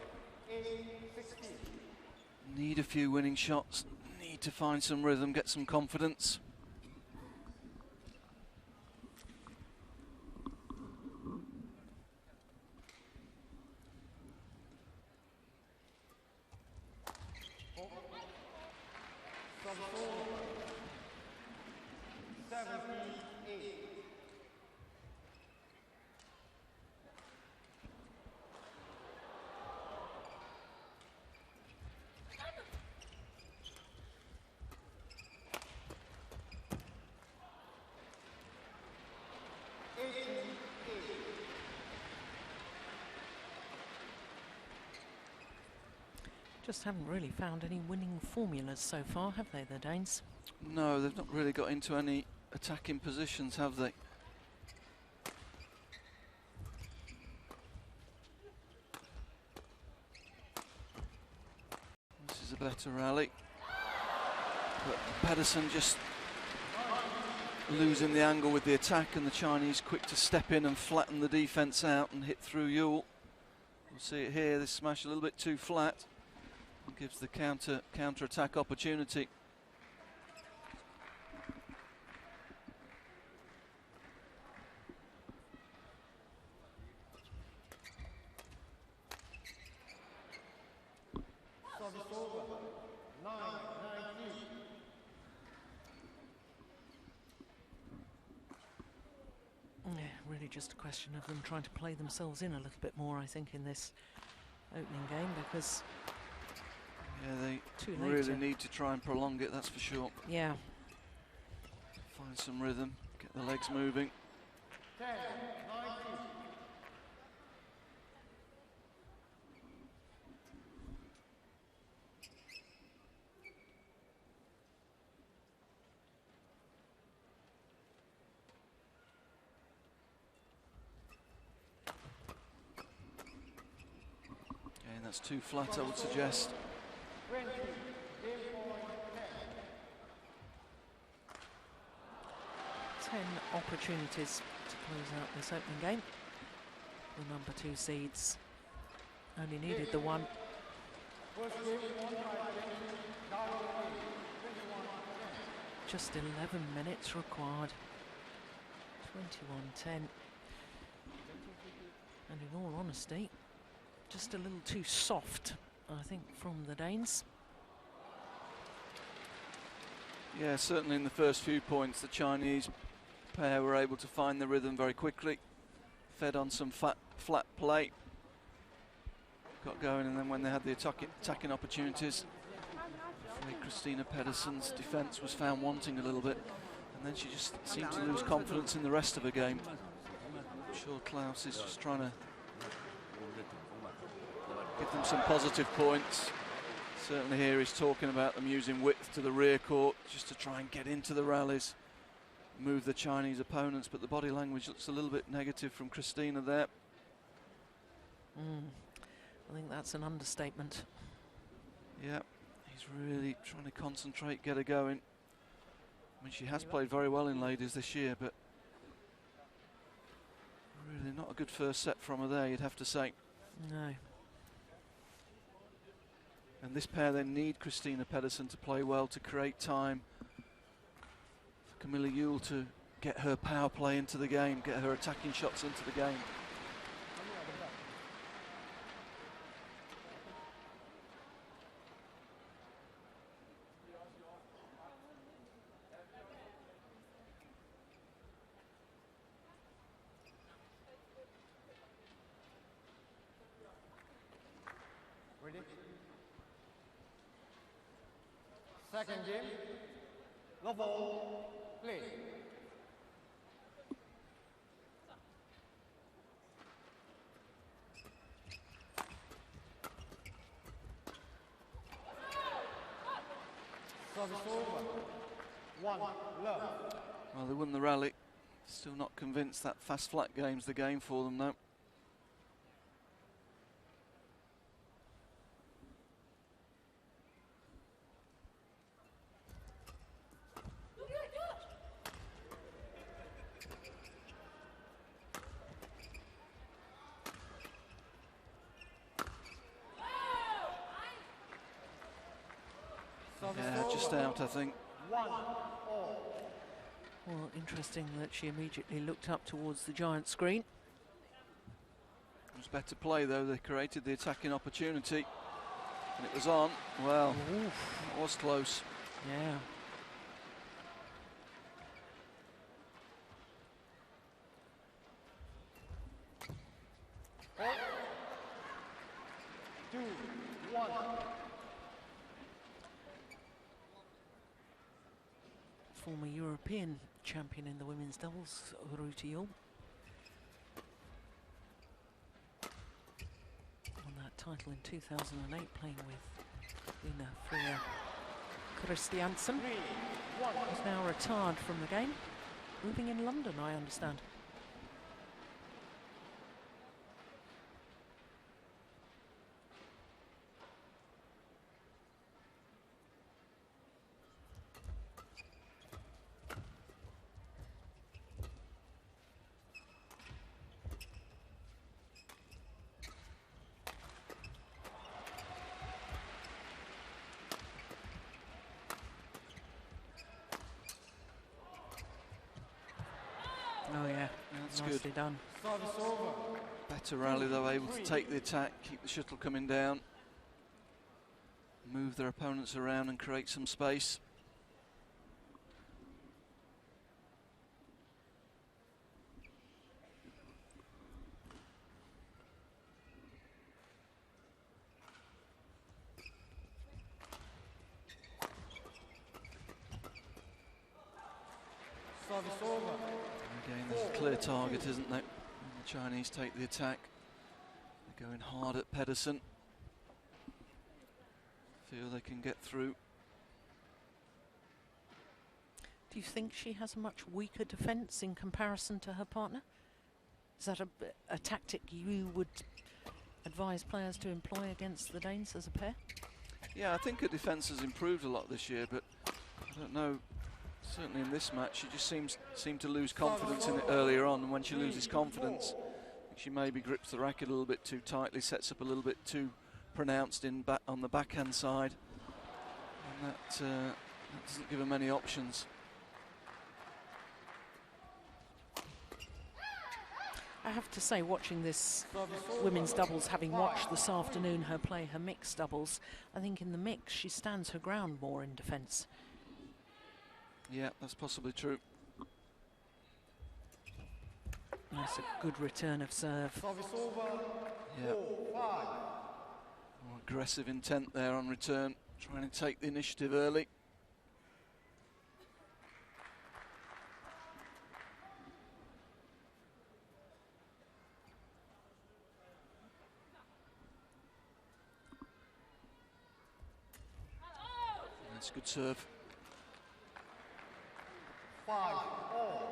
Need a few winning shots, need to find some rhythm, get some confidence. Just haven't really found any winning formulas so far, have they, the Danes? No, they've not really got into any attacking positions, have they? This is a better rally. But Pedersen just losing the angle with the attack, and the Chinese quick to step in and flatten the defence out and hit through Yule. We'll see it here, this smash a little bit too flat. Gives the counter-attack opportunity. Service over. 9-19. Yeah, really just a question of them trying to play themselves in a little bit more, I think, in this opening game, because yeah, they really need to try and prolong it, that's for sure. Yeah. Find some rhythm, get the legs moving. 10-19. that's too flat, I would suggest. 10 opportunities to close out this opening game. The number 2 seeds only needed the one. Just 11 minutes required. 21-10. And in all honesty, just a little too soft, I think, from the Danes. Yeah, certainly in the first few points, the Chinese pair were able to find the rhythm very quickly. Fed on some flat play. Got going, and then when they had the attacking opportunities, Christina Pedersen's defence was found wanting a little bit, and then she just seemed to lose confidence in the rest of her game. I'm sure Klaus is just trying to give them some positive points. Certainly here he's talking about them using width to the rear court just to try and get into the rallies, move the Chinese opponents, but the body language looks a little bit negative from Christina there. I think that's an understatement. Yeah, he's really trying to concentrate, get her going. I mean, she has played very well in ladies this year, but really not a good first set from her there, you'd have to say. No. And this pair then need Christina Pedersen to play well to create time for Camilla Yule to get her power play into the game, get her attacking shots into the game. Ready? Second game. Level, play. Service over. 1 love. Well, they won the rally. Still not convinced that fast flat game's the game for them though. Yeah, just out, I think. Well, interesting that she immediately looked up towards the giant screen. It was better play though, they created the attacking opportunity and it was on. Well, it was close. Yeah. Former European champion in the women's doubles, Ruta Yul. Won that title in 2008, playing with Lina Freya Christiansen. Is now retired from the game, living in London, I understand. Oh yeah, that's nicely good. done. Better rally though, able to take the attack, keep the shuttle coming down, move their opponents around and create some space. Again, there's a clear target, isn't there? When the Chinese take the attack. They're going hard at Pedersen. Feel they can get through. Do you think she has a much weaker defence in comparison to her partner? Is that a tactic you would advise players to employ against the Danes as a pair? Yeah, I think her defence has improved a lot this year, but I don't know. Certainly in this match, she just seemed to lose confidence in it earlier on, and when she loses confidence, I think she maybe grips the racket a little bit too tightly, sets up a little bit too pronounced on the backhand side, and that doesn't give her many options. I have to say, watching this women's doubles, having watched this afternoon her play her mixed doubles, I think in the mix she stands her ground more in defence. Yeah, that's possibly true. That's a good return of serve. Yeah. More aggressive intent there on return, trying to take the initiative early. That's a good serve. 5-all.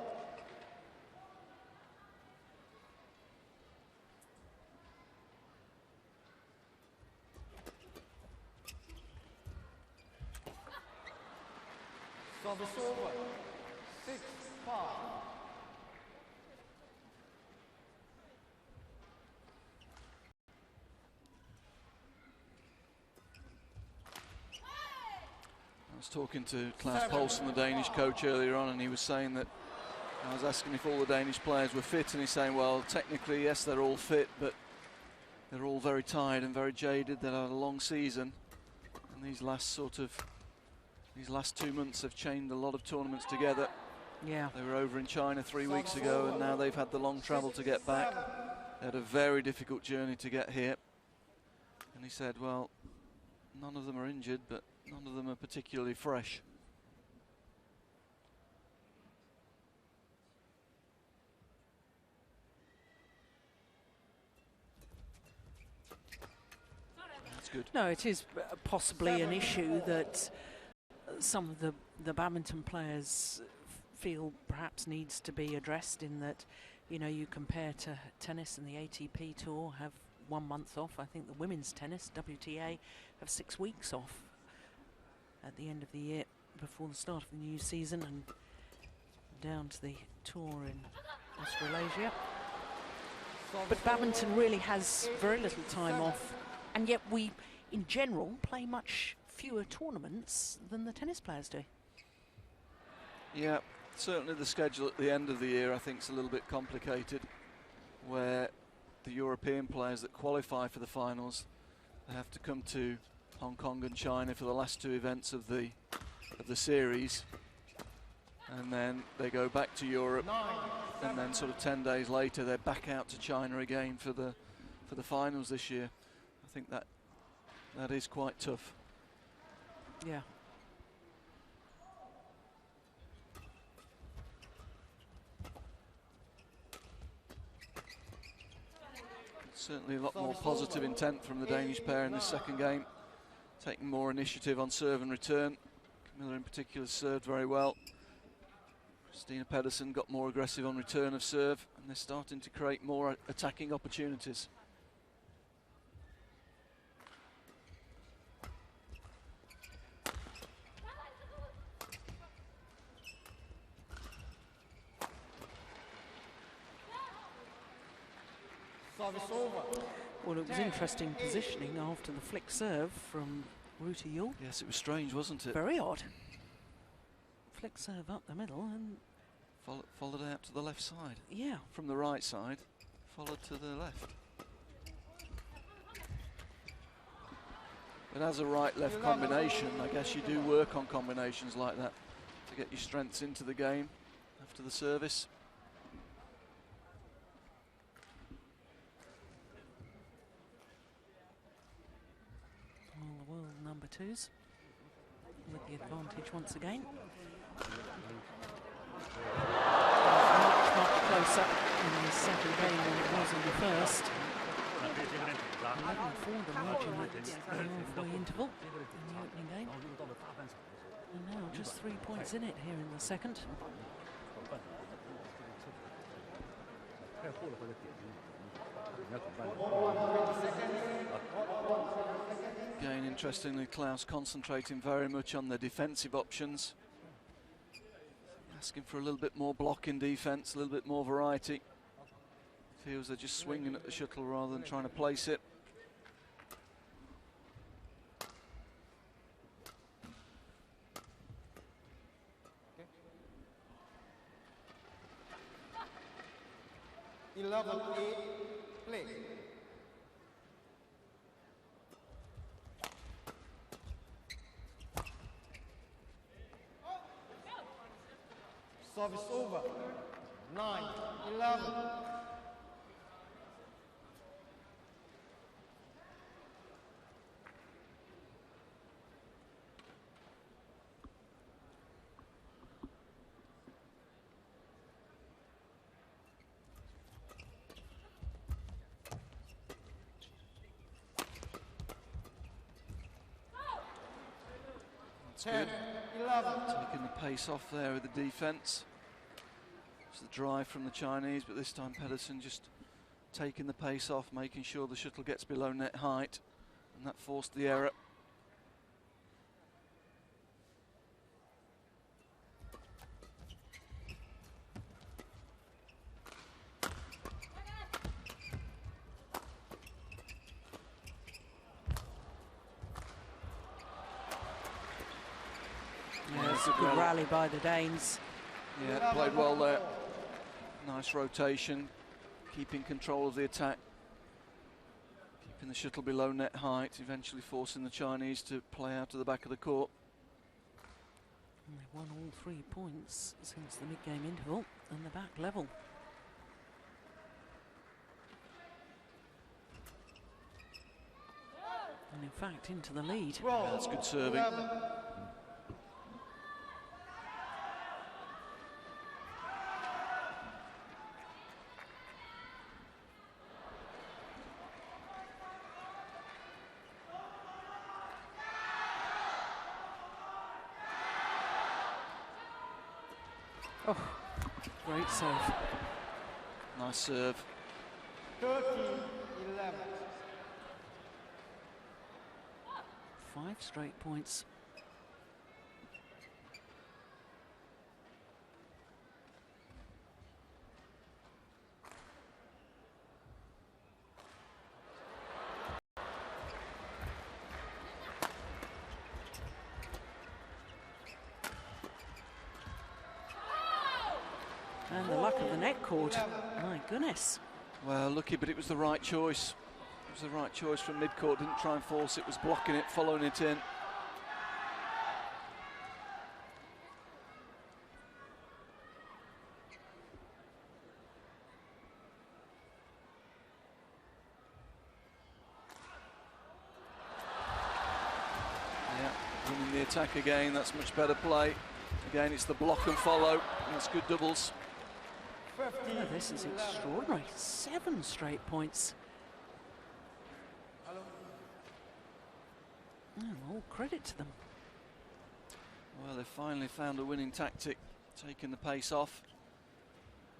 Service over. 6-5. I was talking to Klaus Poulsen, the Danish coach, earlier on, and he was saying that I was asking if all the Danish players were fit, and he's saying, well, technically, yes, they're all fit, but they're all very tired and very jaded. They've had a long season, and these last 2 months have chained a lot of tournaments together. Yeah. They were over in China 3 weeks ago, and now they've had the long travel to get back. They had a very difficult journey to get here. And he said, well, none of them are injured, but none of them are particularly fresh. That's good. No, it is possibly an issue that some of the badminton players feel perhaps needs to be addressed, in that, you know, you compare to tennis and the ATP Tour have 1 month off. I think the women's tennis, WTA, have 6 weeks off at the end of the year before the start of the new season, and down to the tour in Australasia. But badminton really has very little time off, and yet we, in general, play much fewer tournaments than the tennis players do. Yeah, certainly the schedule at the end of the year I think is a little bit complicated, where the European players that qualify for the finals, they have to come to Hong Kong and China for the last 2 events of the series, and then they go back to Europe, and then sort of 10 days later they're back out to China again for the finals this year. I think that is quite tough. Yeah. Certainly a lot more positive intent from the Danish pair in this second game, taking more initiative on serve and return. Camilla in particular served very well. Christina Pedersen got more aggressive on return of serve, and they're starting to create more attacking opportunities. Well, it was interesting positioning after the flick serve from Liuzhou. Yes, it was strange, wasn't it? Very odd. Flick serve up the middle and followed out to the left side. Yeah. From the right side, followed to the left. But as a right-left combination, I guess you do work on combinations like that to get your strengths into the game after the service. All the world number 2s with the advantage once again. Much closer in the second game than it was in the first. 11 for the margin at the halfway interval in the opening game. And now just 3 points in it here in the second. Interestingly, Klaus concentrating very much on the defensive options. Asking for a little bit more blocking defense, a little bit more variety. Feels they're just swinging at the shuttle rather than trying to place it. Okay. 11-8, play. Service over. 9-11. Good. 11. Taking the pace off there with the defense. It's the drive from the Chinese, but this time Pedersen just taking the pace off, making sure the shuttle gets below net height, and that forced the error. It's a good rally by the Danes. Yeah, played well there. Nice rotation, keeping control of the attack. Keeping the shuttle below net height, eventually forcing the Chinese to play out to the back of the court. And they won all 3 points since the mid-game interval and the back level. And in fact, into the lead. Yeah, that's good serving. 11. Oh, great serve. Nice serve. 13-11. 5 straight points. And the luck of the net cord. My goodness. Well, lucky, but it was the right choice. It was the right choice from mid-court. Didn't try and force it, was blocking it, following it in. Yeah, winning the attack again, that's much better play. Again, it's the block and follow, and it's good doubles. Oh, this is extraordinary. 7 straight points. Oh, all credit to them. Well, they finally found a winning tactic, taking the pace off.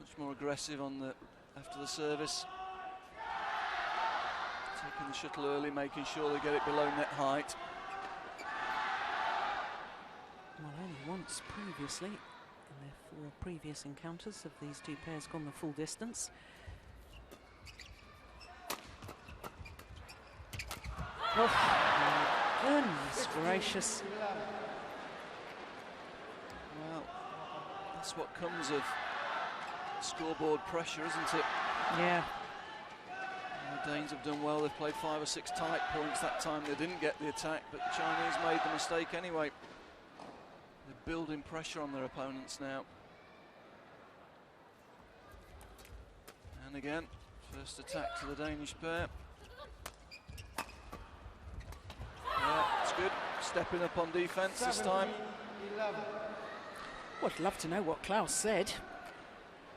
Much more aggressive on the after the service. Taking the shuttle early, making sure they get it below net height. Well, only once previously, in their 4 previous encounters, have these 2 pairs gone the full distance. Oh, my goodness gracious. Well, that's what comes of scoreboard pressure, isn't it? Yeah. The Danes have done well. They've played 5 or 6 tight points that time. They didn't get the attack, but the Chinese made the mistake anyway. They're building pressure on their opponents now. And again, first attack to the Danish pair. Yeah, it's good. Stepping up on defence this time. 11. Well, I'd love to know what Klaus said,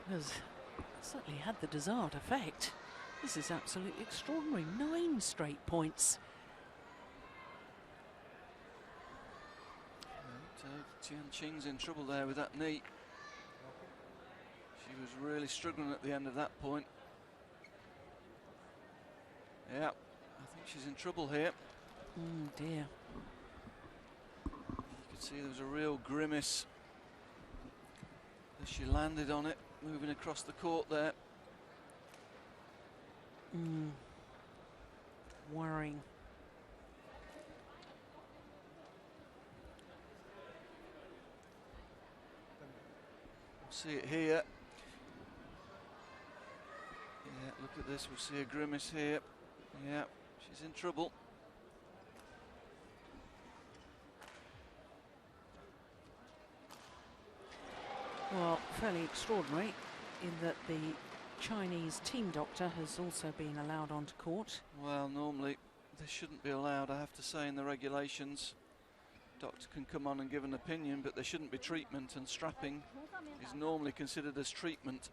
because it certainly had the desired effect. This is absolutely extraordinary. 9 straight points. Tianqing's in trouble there with that knee. She was really struggling at the end of that point. Yeah, I think she's in trouble here. Oh dear. You could see there was a real grimace as she landed on it, moving across the court there. Worrying. See it here. Yeah, look at this, we'll see a grimace here. Yeah, she's in trouble. Well, fairly extraordinary in that the Chinese team doctor has also been allowed onto court. Well, normally they shouldn't be allowed, I have to say, in the regulations. Doctor can come on and give an opinion, but there shouldn't be treatment, and strapping is normally considered as treatment.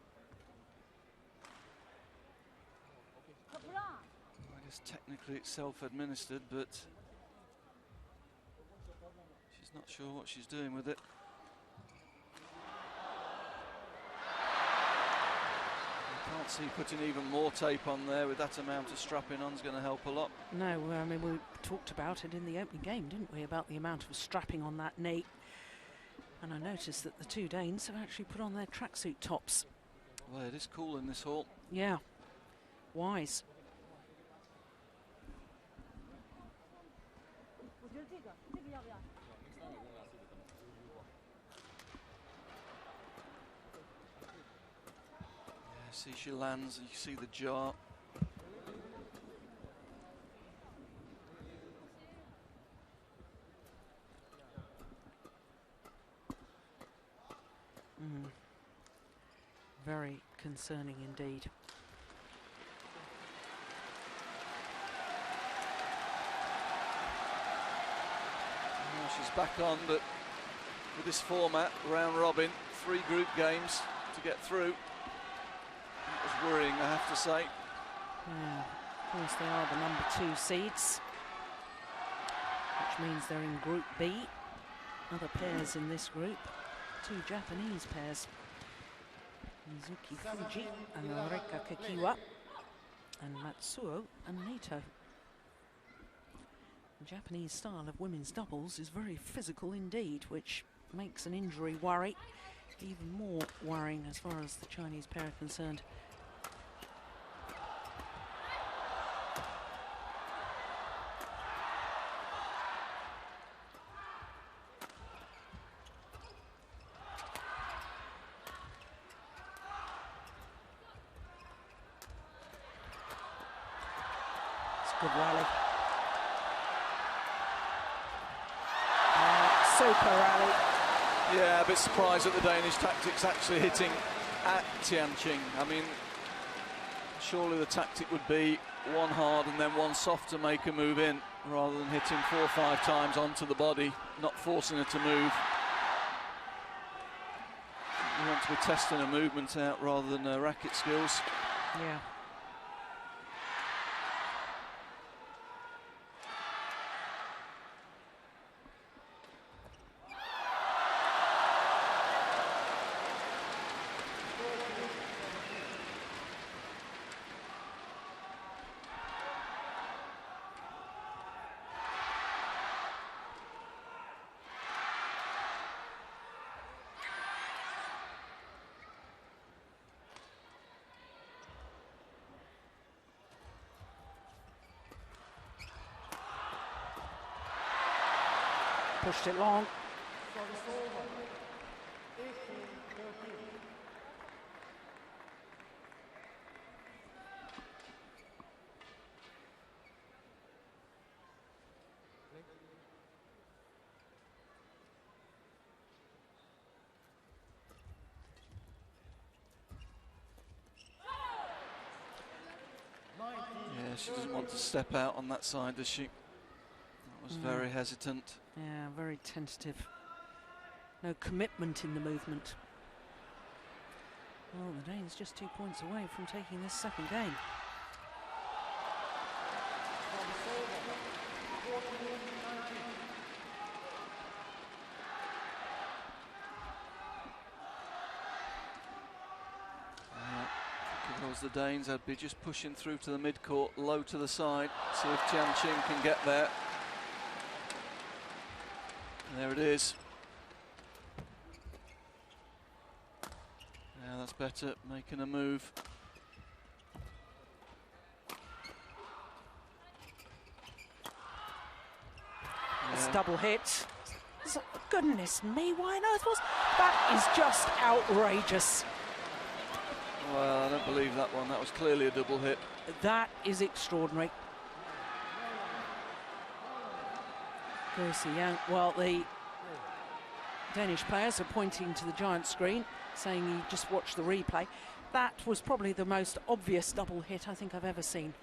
I guess technically it's self-administered, but she's not sure what she's doing with it. I can't see putting even more tape on there with that amount of strapping on is going to help a lot. No, I mean, we talked about it in the opening game, didn't we, about the amount of strapping on that knee. And I noticed that the two Danes have actually put on their tracksuit tops. Well, it is cool in this hall. Yeah, wise. See, she lands, and you see the jar. Very concerning indeed. Well, she's back on, but with this format, round robin, 3 group games to get through. It was worrying, I have to say. Yeah, of course they are the number 2 seeds, which means they're in Group B. Other pairs in this group, 2 Japanese pairs. Mizuki Fuji and Reka Kakiwa, and Matsuo and Nato. The Japanese style of women's doubles is very physical indeed, which makes an injury worry even more worrying as far as the Chinese pair are concerned. Good rally. Super rally. Yeah, a bit surprised at the Danish tactics actually hitting at Tianqing. I mean, surely the tactic would be one hard and then one soft to make a move in, rather than hitting 4 or 5 times onto the body, not forcing her to move. You want to be testing her movement out rather than her racket skills. Yeah. Pushed it long. Yeah, she doesn't want to step out on that side, does she? That was very hesitant. Yeah, very tentative. No commitment in the movement. Well, the Danes just 2 points away from taking this second game. If it was the Danes, I'd be just pushing through to the mid-court, low to the side, see if Tianqing can get there. There it is. Yeah, that's better, making a move. It's a double hit. Goodness me, why on earth was that? Is just outrageous. Well, I don't believe that one. That was clearly a double hit. That is extraordinary. Well, the Danish players are pointing to the giant screen, saying you just watch the replay. That was probably the most obvious double hit I think I've ever seen.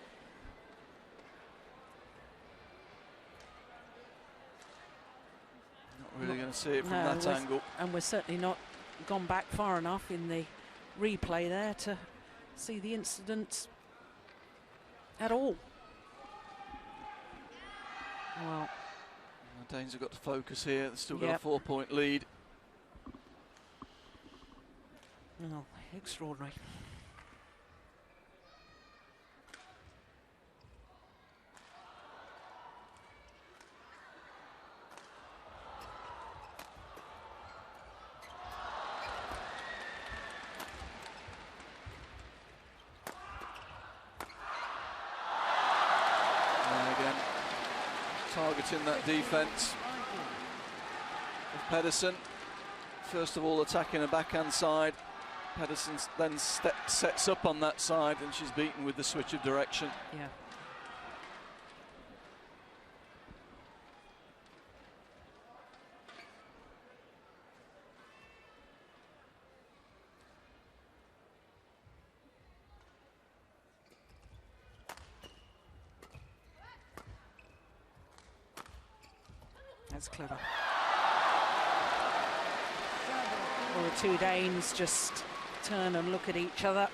Not really going to see it from that angle. And we're certainly not gone back far enough in the replay there to see the incident at all. Well, the Danes have got to focus here. They've still got a 4-point lead. Oh, extraordinary. Targeting that defence of Pedersen. First of all, attacking the backhand side. Pedersen then sets up on that side, and she's beaten with the switch of direction. Yeah. That's clever. Well, the two Danes just turn and look at each other.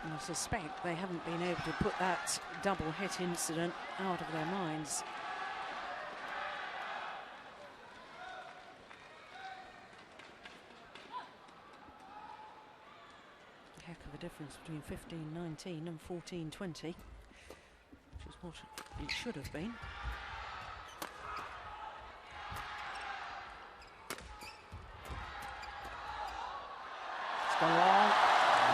And I suspect they haven't been able to put that double hit incident out of their minds. A heck of a difference between 15-19 and 14-20, which is what it should have been. Long.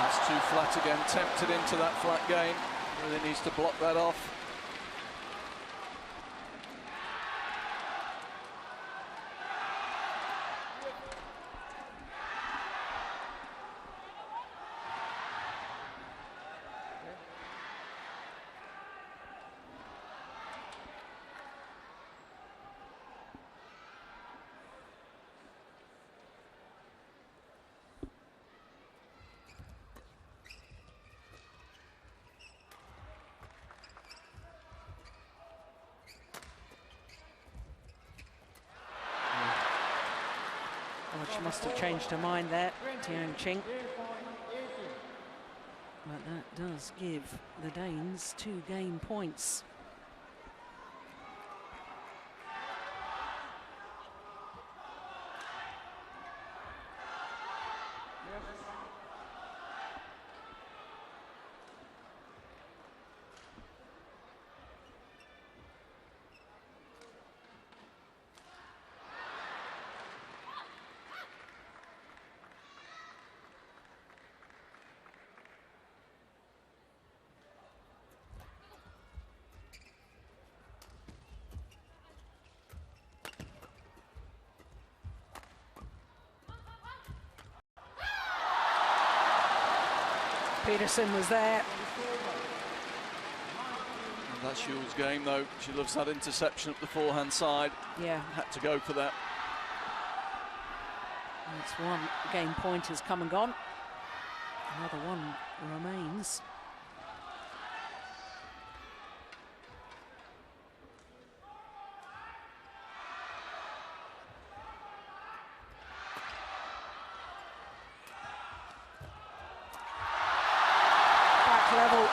That's too flat again, tempted into that flat game. Really needs to block that off. She must have changed her mind there, Tian Qing. But that does give the Danes 2 game points. Pedersen was there. And that's Jules' game, though. She loves that interception up the forehand side. Yeah. Had to go for that. That's one game point has come and gone. Another one remains. Level.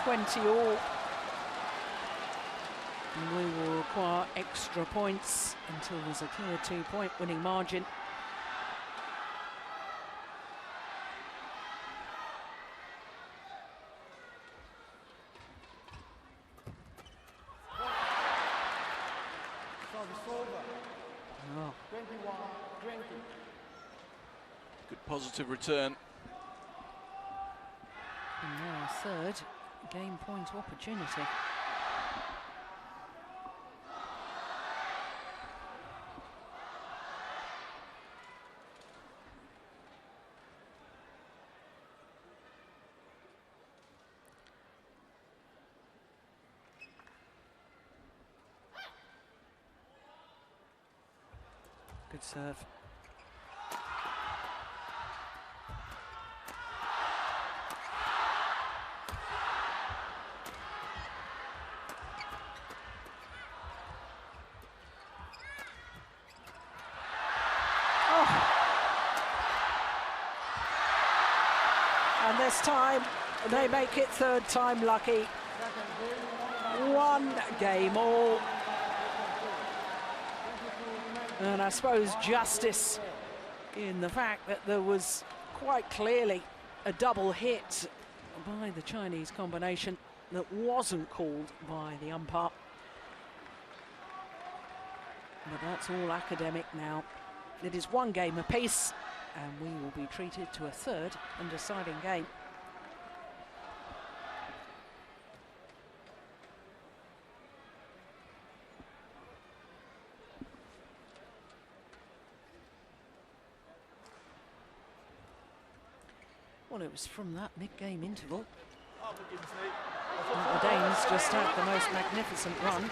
20 all. And we will require extra points until there's a clear 2-point winning margin. over. Oh, 21-20. Good positive return. and now a third game point opportunity. Good serve. And this time they make it third time lucky. One game all. And I suppose justice in the fact that there was quite clearly a double hit by the Chinese combination that wasn't called by the umpire. But that's all academic now. It is one game apiece, and we will be treated to a third and deciding game. Well, it was from that mid-game interval that the Danes just had the most magnificent run.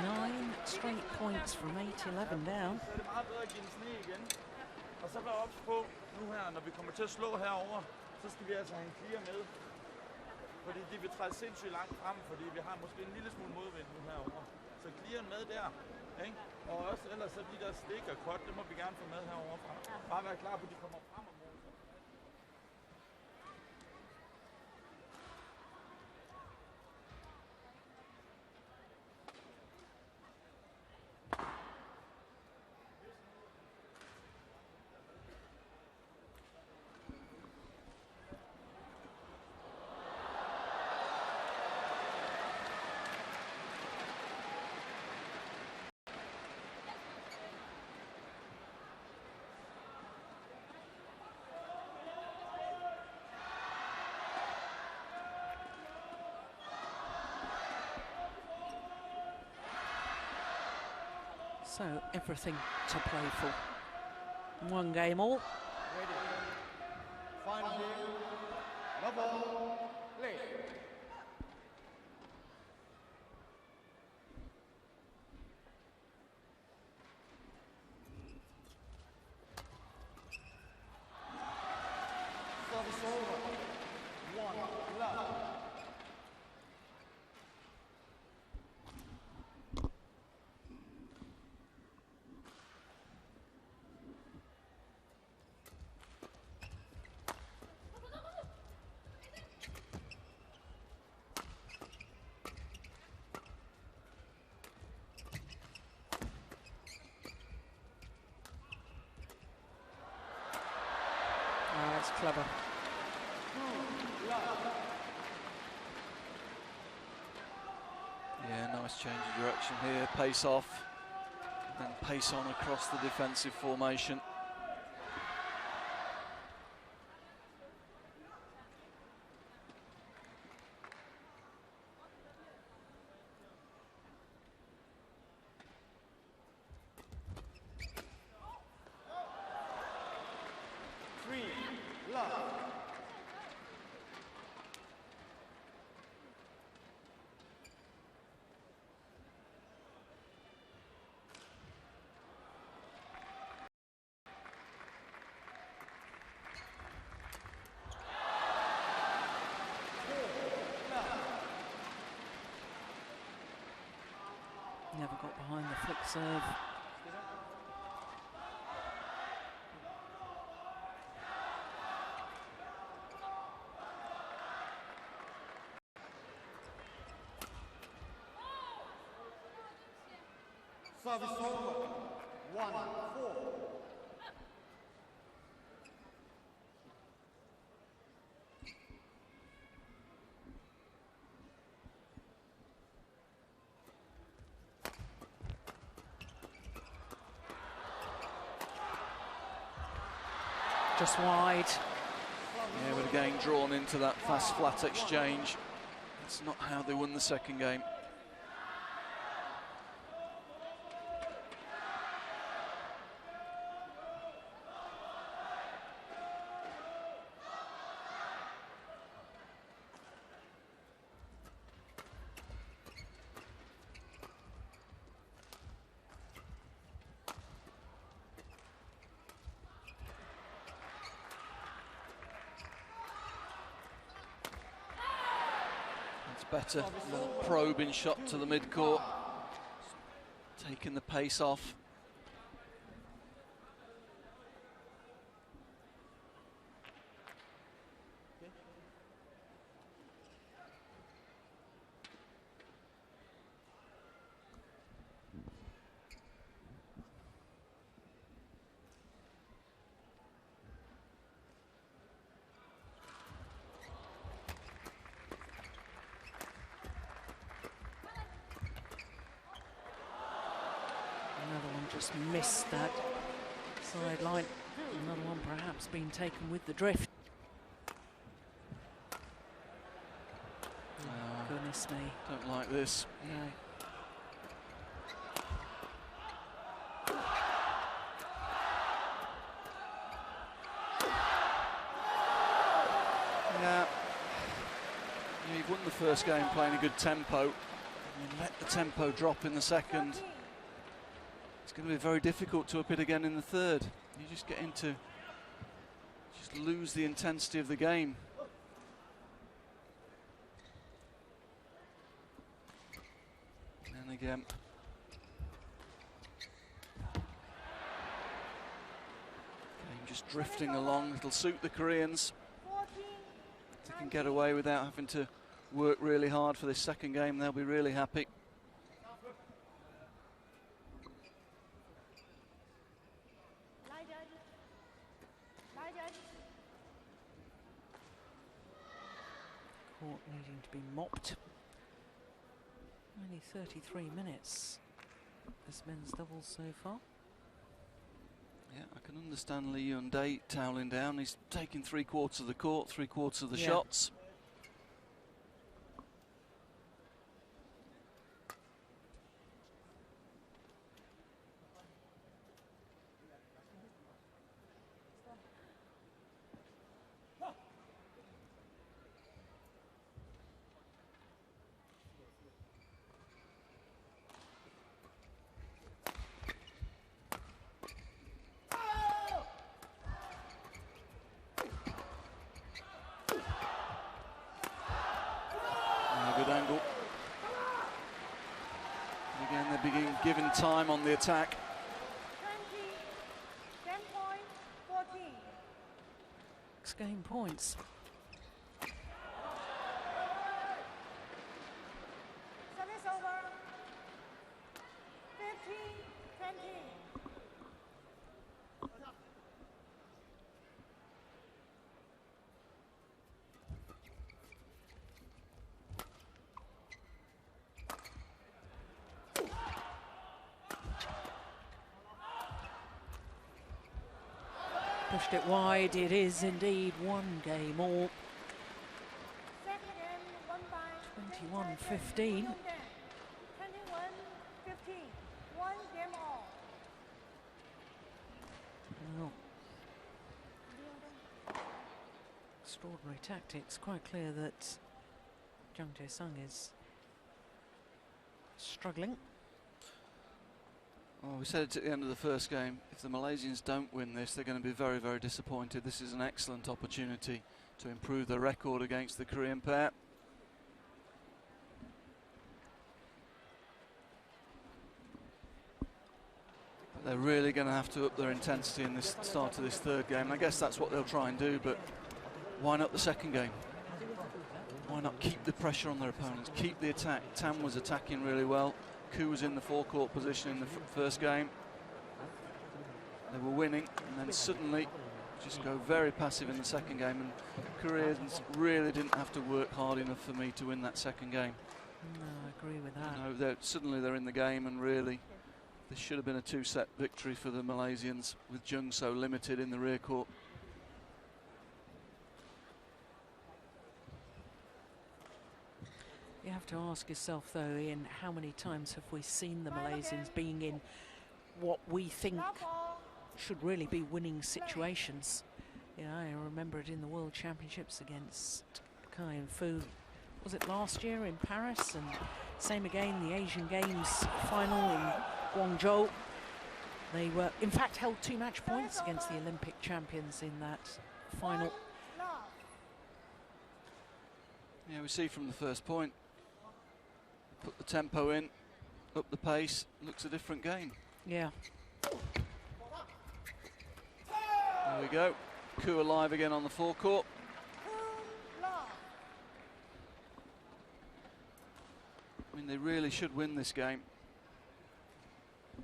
9 straight points from 8-11 down. Så er det meget bedre at give den sne igen. Og så vær ops på nu her, når vi kommer til at slå herover, så skal vi altså have en clear med. Fordi de vil træde sindssygt langt frem, fordi vi har måske en lille smule modvind nu herover. Så clearen med der, ikke? Og også ellers så de der stik og cut, det må vi gerne få med herover fra. Bare være klar på, at de kommer frem og mod. So everything to play for. One game all. Ready. Final game. Love ball. Play. Service over. 1 love. That's clever. Yeah, nice change of direction here. Pace off, then pace on across the defensive formation. Never got behind the flick serve. Service over. 1-4. Just wide. Yeah, but again drawn into that fast flat exchange. That's not how they won the second game. Better, little probing shot to the mid-court, taking the pace off. Just missed that sideline. Another one perhaps being taken with the drift. Goodness me. Don't like this. No. Yeah. You've won the first game playing a good tempo. You let the tempo drop in the second. It's going to be very difficult to up it again in the third. You just get into, just lose the intensity of the game. And again. Game just drifting along. It'll suit the Koreans. If they can get away without having to work really hard for this second game, they'll be really happy. Court needing to be mopped. Only 33 minutes this men's doubles so far. Yeah, I can understand Liuzhou toweling down. He's taking 3/4 of the court, 3/4 of the Yeah. shots. Good angle. And again, they're being given time on the attack. 20, 10 point, 14. 6 game points. Service over. 15, 20. Pushed it wide. It is indeed 1 game all. Second game, 1 by 21-15. 21-15. 1 game all. Well, extraordinary tactics. Quite clear that Jung Jae-sung is struggling. Well, we said it at the end of the first game, if the Malaysians don't win this, they're going to be very, very disappointed. This is an excellent opportunity to improve their record against the Korean pair. But they're really going to have to up their intensity in this start of this third game. I guess that's what they'll try and do, but why not the second game? Why not keep the pressure on their opponents, keep the attack? Tam was attacking really well. Koo was in the forecourt position in the first game. They were winning, and then suddenly just go very passive in the second game, and Koreans really didn't have to work hard enough for me to win that second game. No, I agree with that. You know, suddenly they're in the game, and really this should have been a 2-set victory for the Malaysians with Jung so limited in the rear court. You have to ask yourself, though, Ian, how many times have we seen the Malaysians being in what we think should really be winning situations? You know, I remember it in the World Championships against Kai and Fu. Was it last year in Paris? And same again, the Asian Games final in Guangzhou. They were, in fact, held 2 match points against the Olympic champions in that final. Yeah, we see from the first point, put the tempo in, up the pace, looks a different game. Yeah. There we go. Ku alive again on the forecourt. I mean, they really should win this game.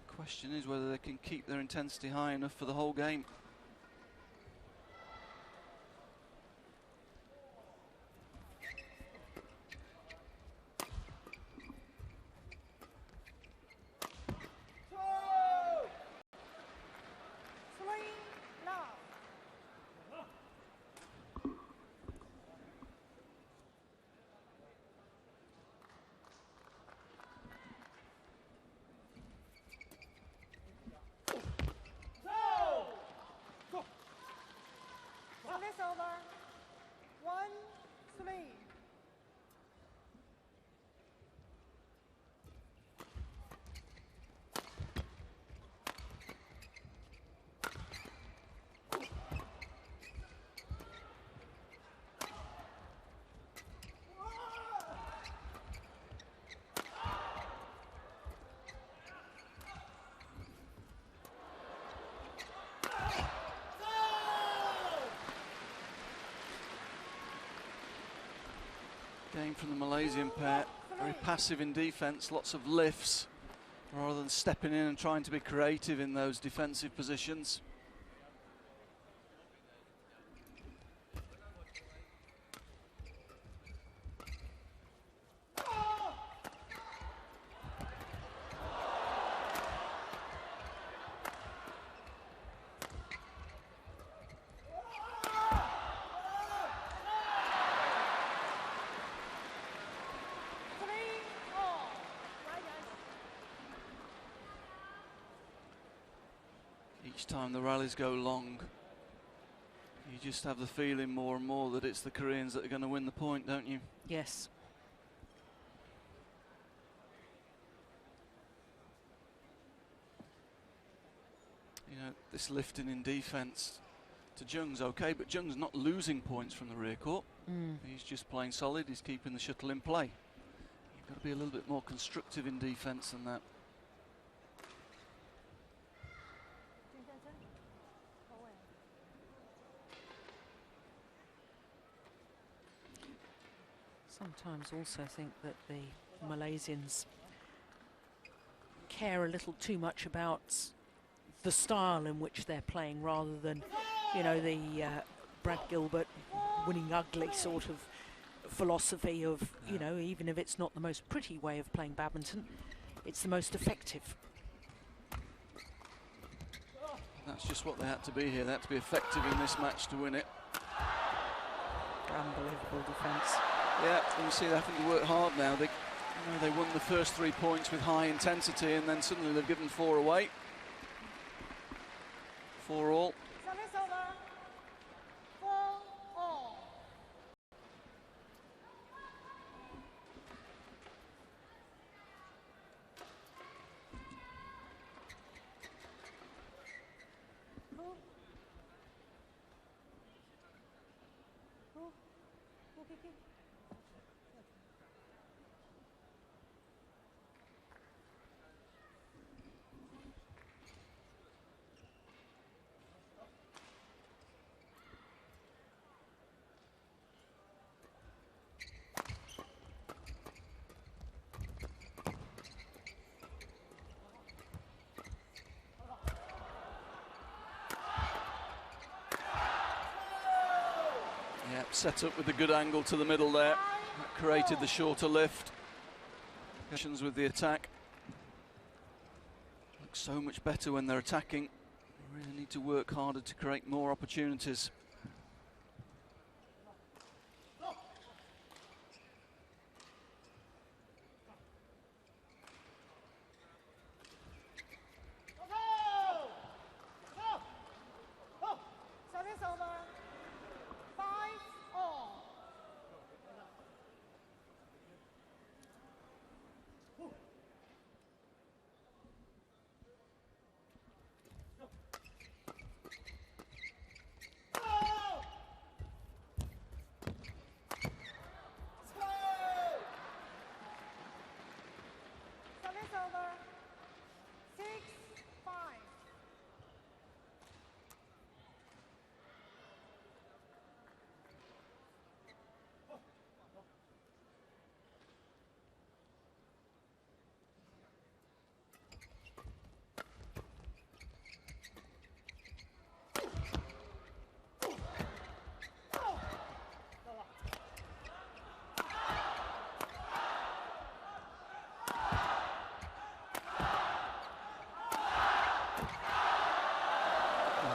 Question is whether they can keep their intensity high enough for the whole game. Service over. 1-3. Game from the Malaysian pair, very passive in defence, lots of lifts, rather than stepping in and trying to be creative in those defensive positions. Each time the rallies go long, you just have the feeling more and more that it's the Koreans that are going to win the point, don't you? Yes. You know, this lifting in defence to Jung's okay, but Jung's not losing points from the rear court. He's just playing solid, he's keeping the shuttle in play. You've got to be a little bit more constructive in defence than that. Sometimes also think that the Malaysians care a little too much about the style in which they're playing rather than, you know, the Brad Gilbert winning ugly sort of philosophy of, you know, even if it's not the most pretty way of playing badminton, it's the most effective. That's just what they had to be here. They had to be effective in this match to win it. Unbelievable defence. Yeah, and you see they're having to work hard now. They, you know, they won the first 3 points with high intensity, and then suddenly they've given 4 away. 4 all. Service over. 4 all. Yeah, set up with a good angle to the middle there. That created the shorter lift. With the attack. Looks so much better when they're attacking. They really need to work harder to create more opportunities.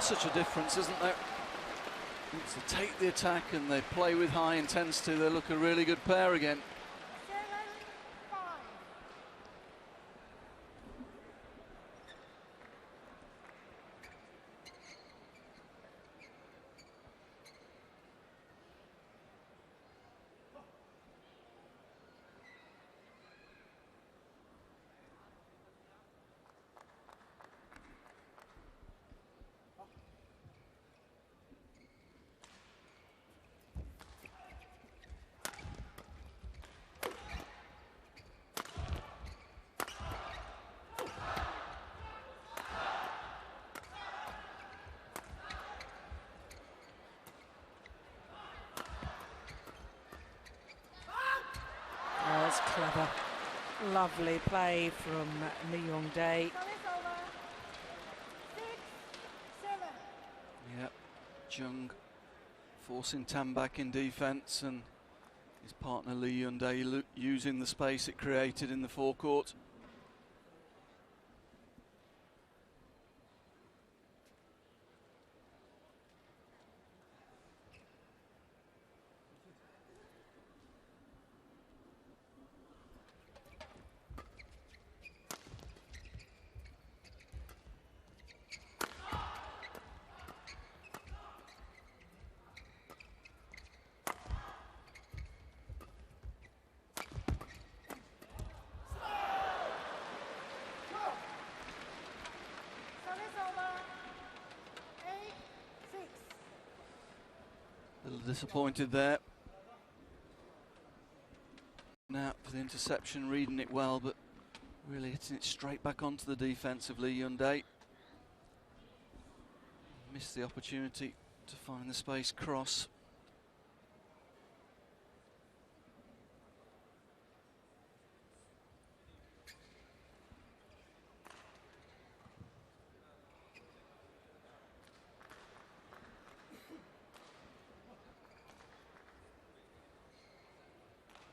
such a difference, isn't there? Once they take the attack and they play with high intensity, they look a really good pair again. 7-5. Oh, that's clever. Lovely play from Li-Ning. Service over. 6-7. Yep, Jung forcing Tam back in defence, and his partner Liuzhou using the space it created in the forecourt. Service over. 8-6. A little disappointed there. Now for the interception, reading it well, but really hitting it straight back onto the defence of Liuzhou. Missed the opportunity to find the space cross.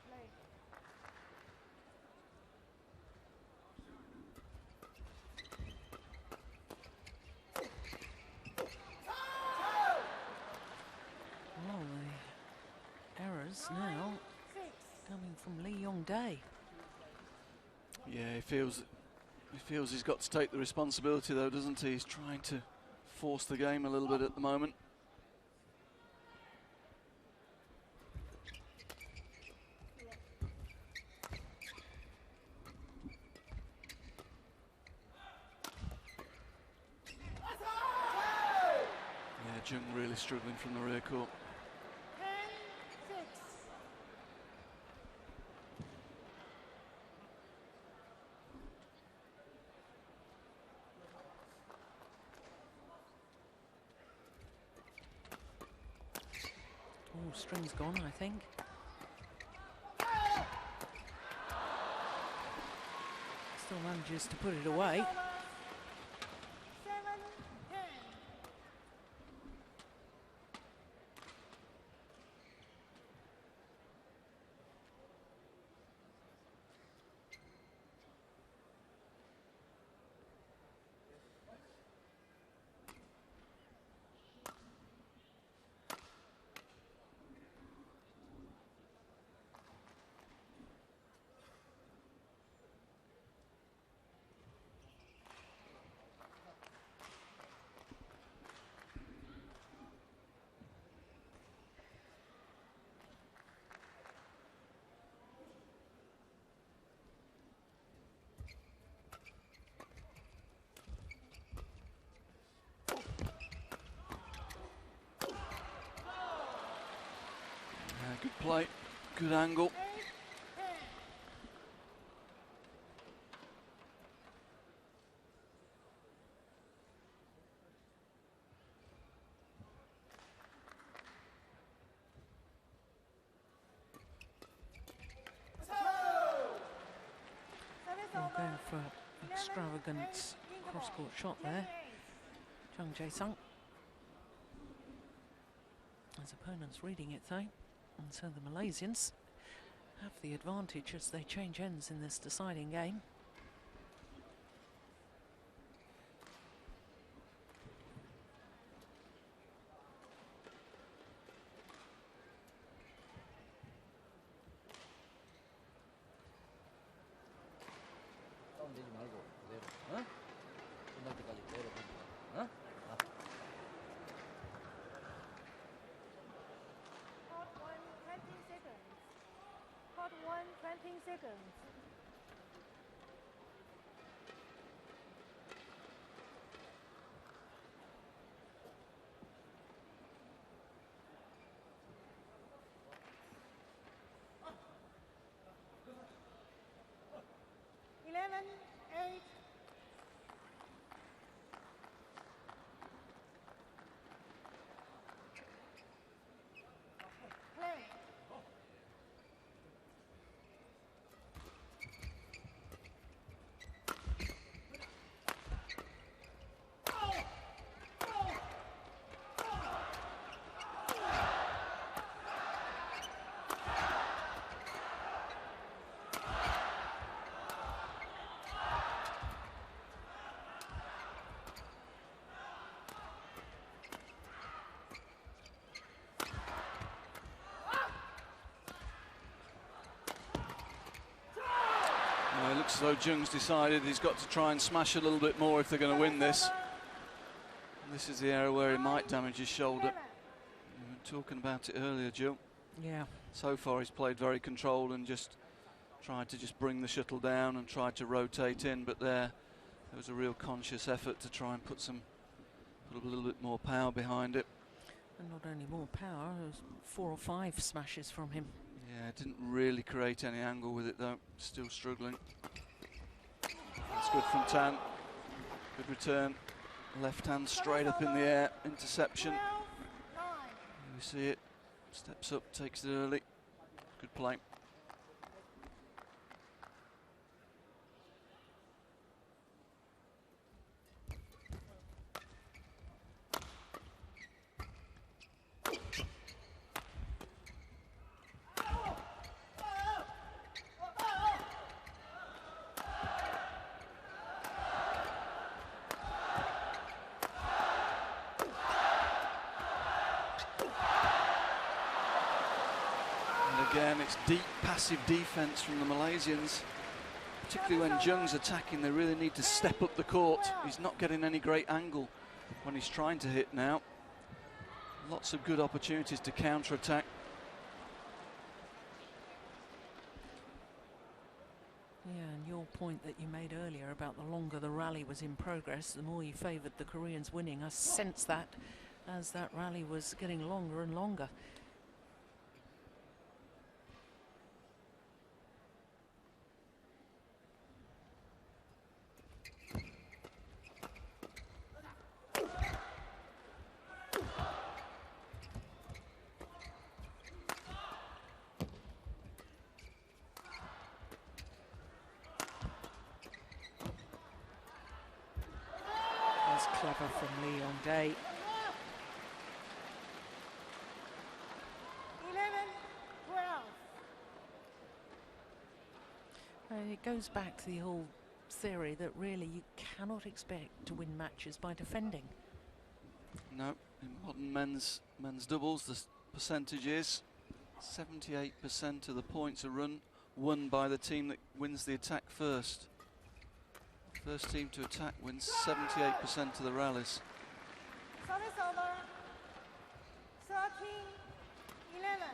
Play. Well, the errors now 6. coming from Liuzhou. Yeah, he feels he's got to take the responsibility though, doesn't he? He's trying to force the game a little bit at the moment. Yeah, Jung really struggling from the rear court. 10-6. Oh, string's gone, I think. Still manages to put it away. 7-10. Good play, good angle. 8-10. Service We'll over. go for extravagant cross-court shot there. Chung Jae-sung. His opponent's reading it though, and so the Malaysians have the advantage as they change ends in this deciding game. 20 seconds. Eleven, 8. Play. It looks as though Jung's decided he's got to try and smash a little bit more if they're going to win this. And this is the area where he might damage his shoulder. We were talking about it earlier, Jill. Yeah. So far he's played very controlled and just tried to just bring the shuttle down and tried to rotate in, but there was a real conscious effort to try and put a little bit more power behind it. And not only more power, there was 4 or 5 smashes from him. Yeah, didn't really create any angle with it though, still struggling. That's good from Tan. Good return. Left hand straight up in the air, interception. 12, 9. You see it, steps up, takes it early. Good play. Again, it's deep, passive defence from the Malaysians. Particularly when Jung's attacking, they really need to step up the court. He's not getting any great angle when he's trying to hit now. Lots of good opportunities to counter-attack. Yeah, and your point that you made earlier about the longer the rally was in progress, the more you favoured the Koreans winning. I sensed that as that rally was getting longer and longer. Clever from Li-Ning. 11, 12. It goes back to the old theory that really you cannot expect to win matches by defending. No, in modern men's doubles, the percentage is 78% of the points are won by the team that wins the attack first. First team to attack wins 78% of the rallies. Service over. 13, 11.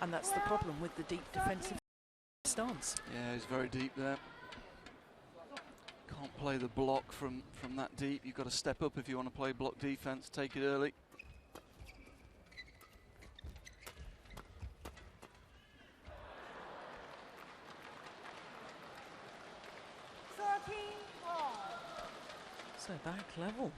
And that's the problem with the deep defensive stance. Yeah, he's very deep there. Can't play the block from that deep. You've got to step up if you want to play block defense, take it early. So back level.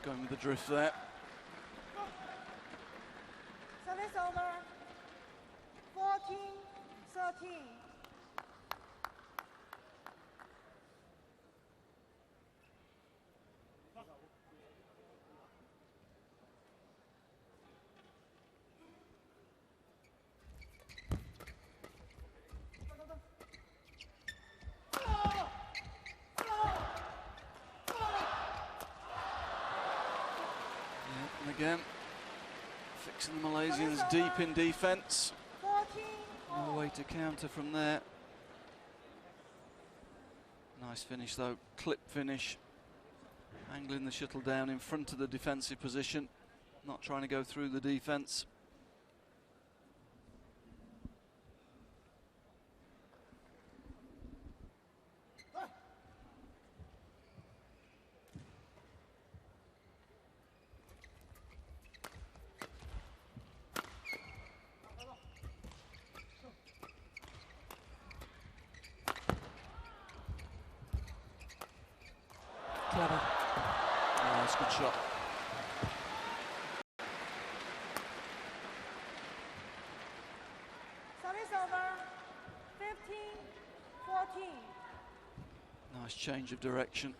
going with the drift there. Service over. 14-13. And again, fixing the Malaysians deep in defence. 14. No way to counter from there. Nice finish though, clip finish. Angling the shuttle down in front of the defensive position, not trying to go through the defence. Clever. Oh, that's a good shot. Service over. 15-14. Nice change of direction.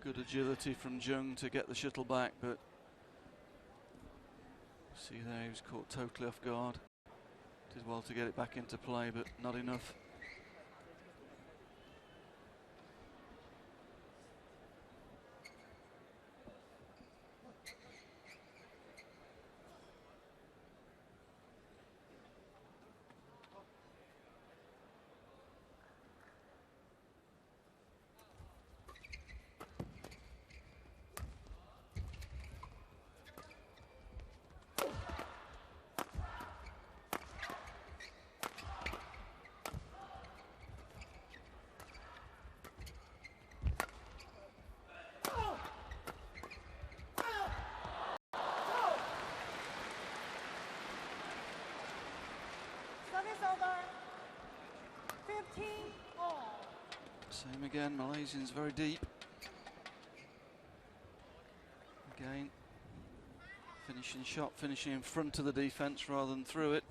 Good agility from Jung to get the shuttle back, but see there, he was caught totally off guard. Did well to get it back into play, but not enough. Service over. 15 all. Same again, Malaysians very deep. Again, finishing shot, finishing in front of the defence rather than through it.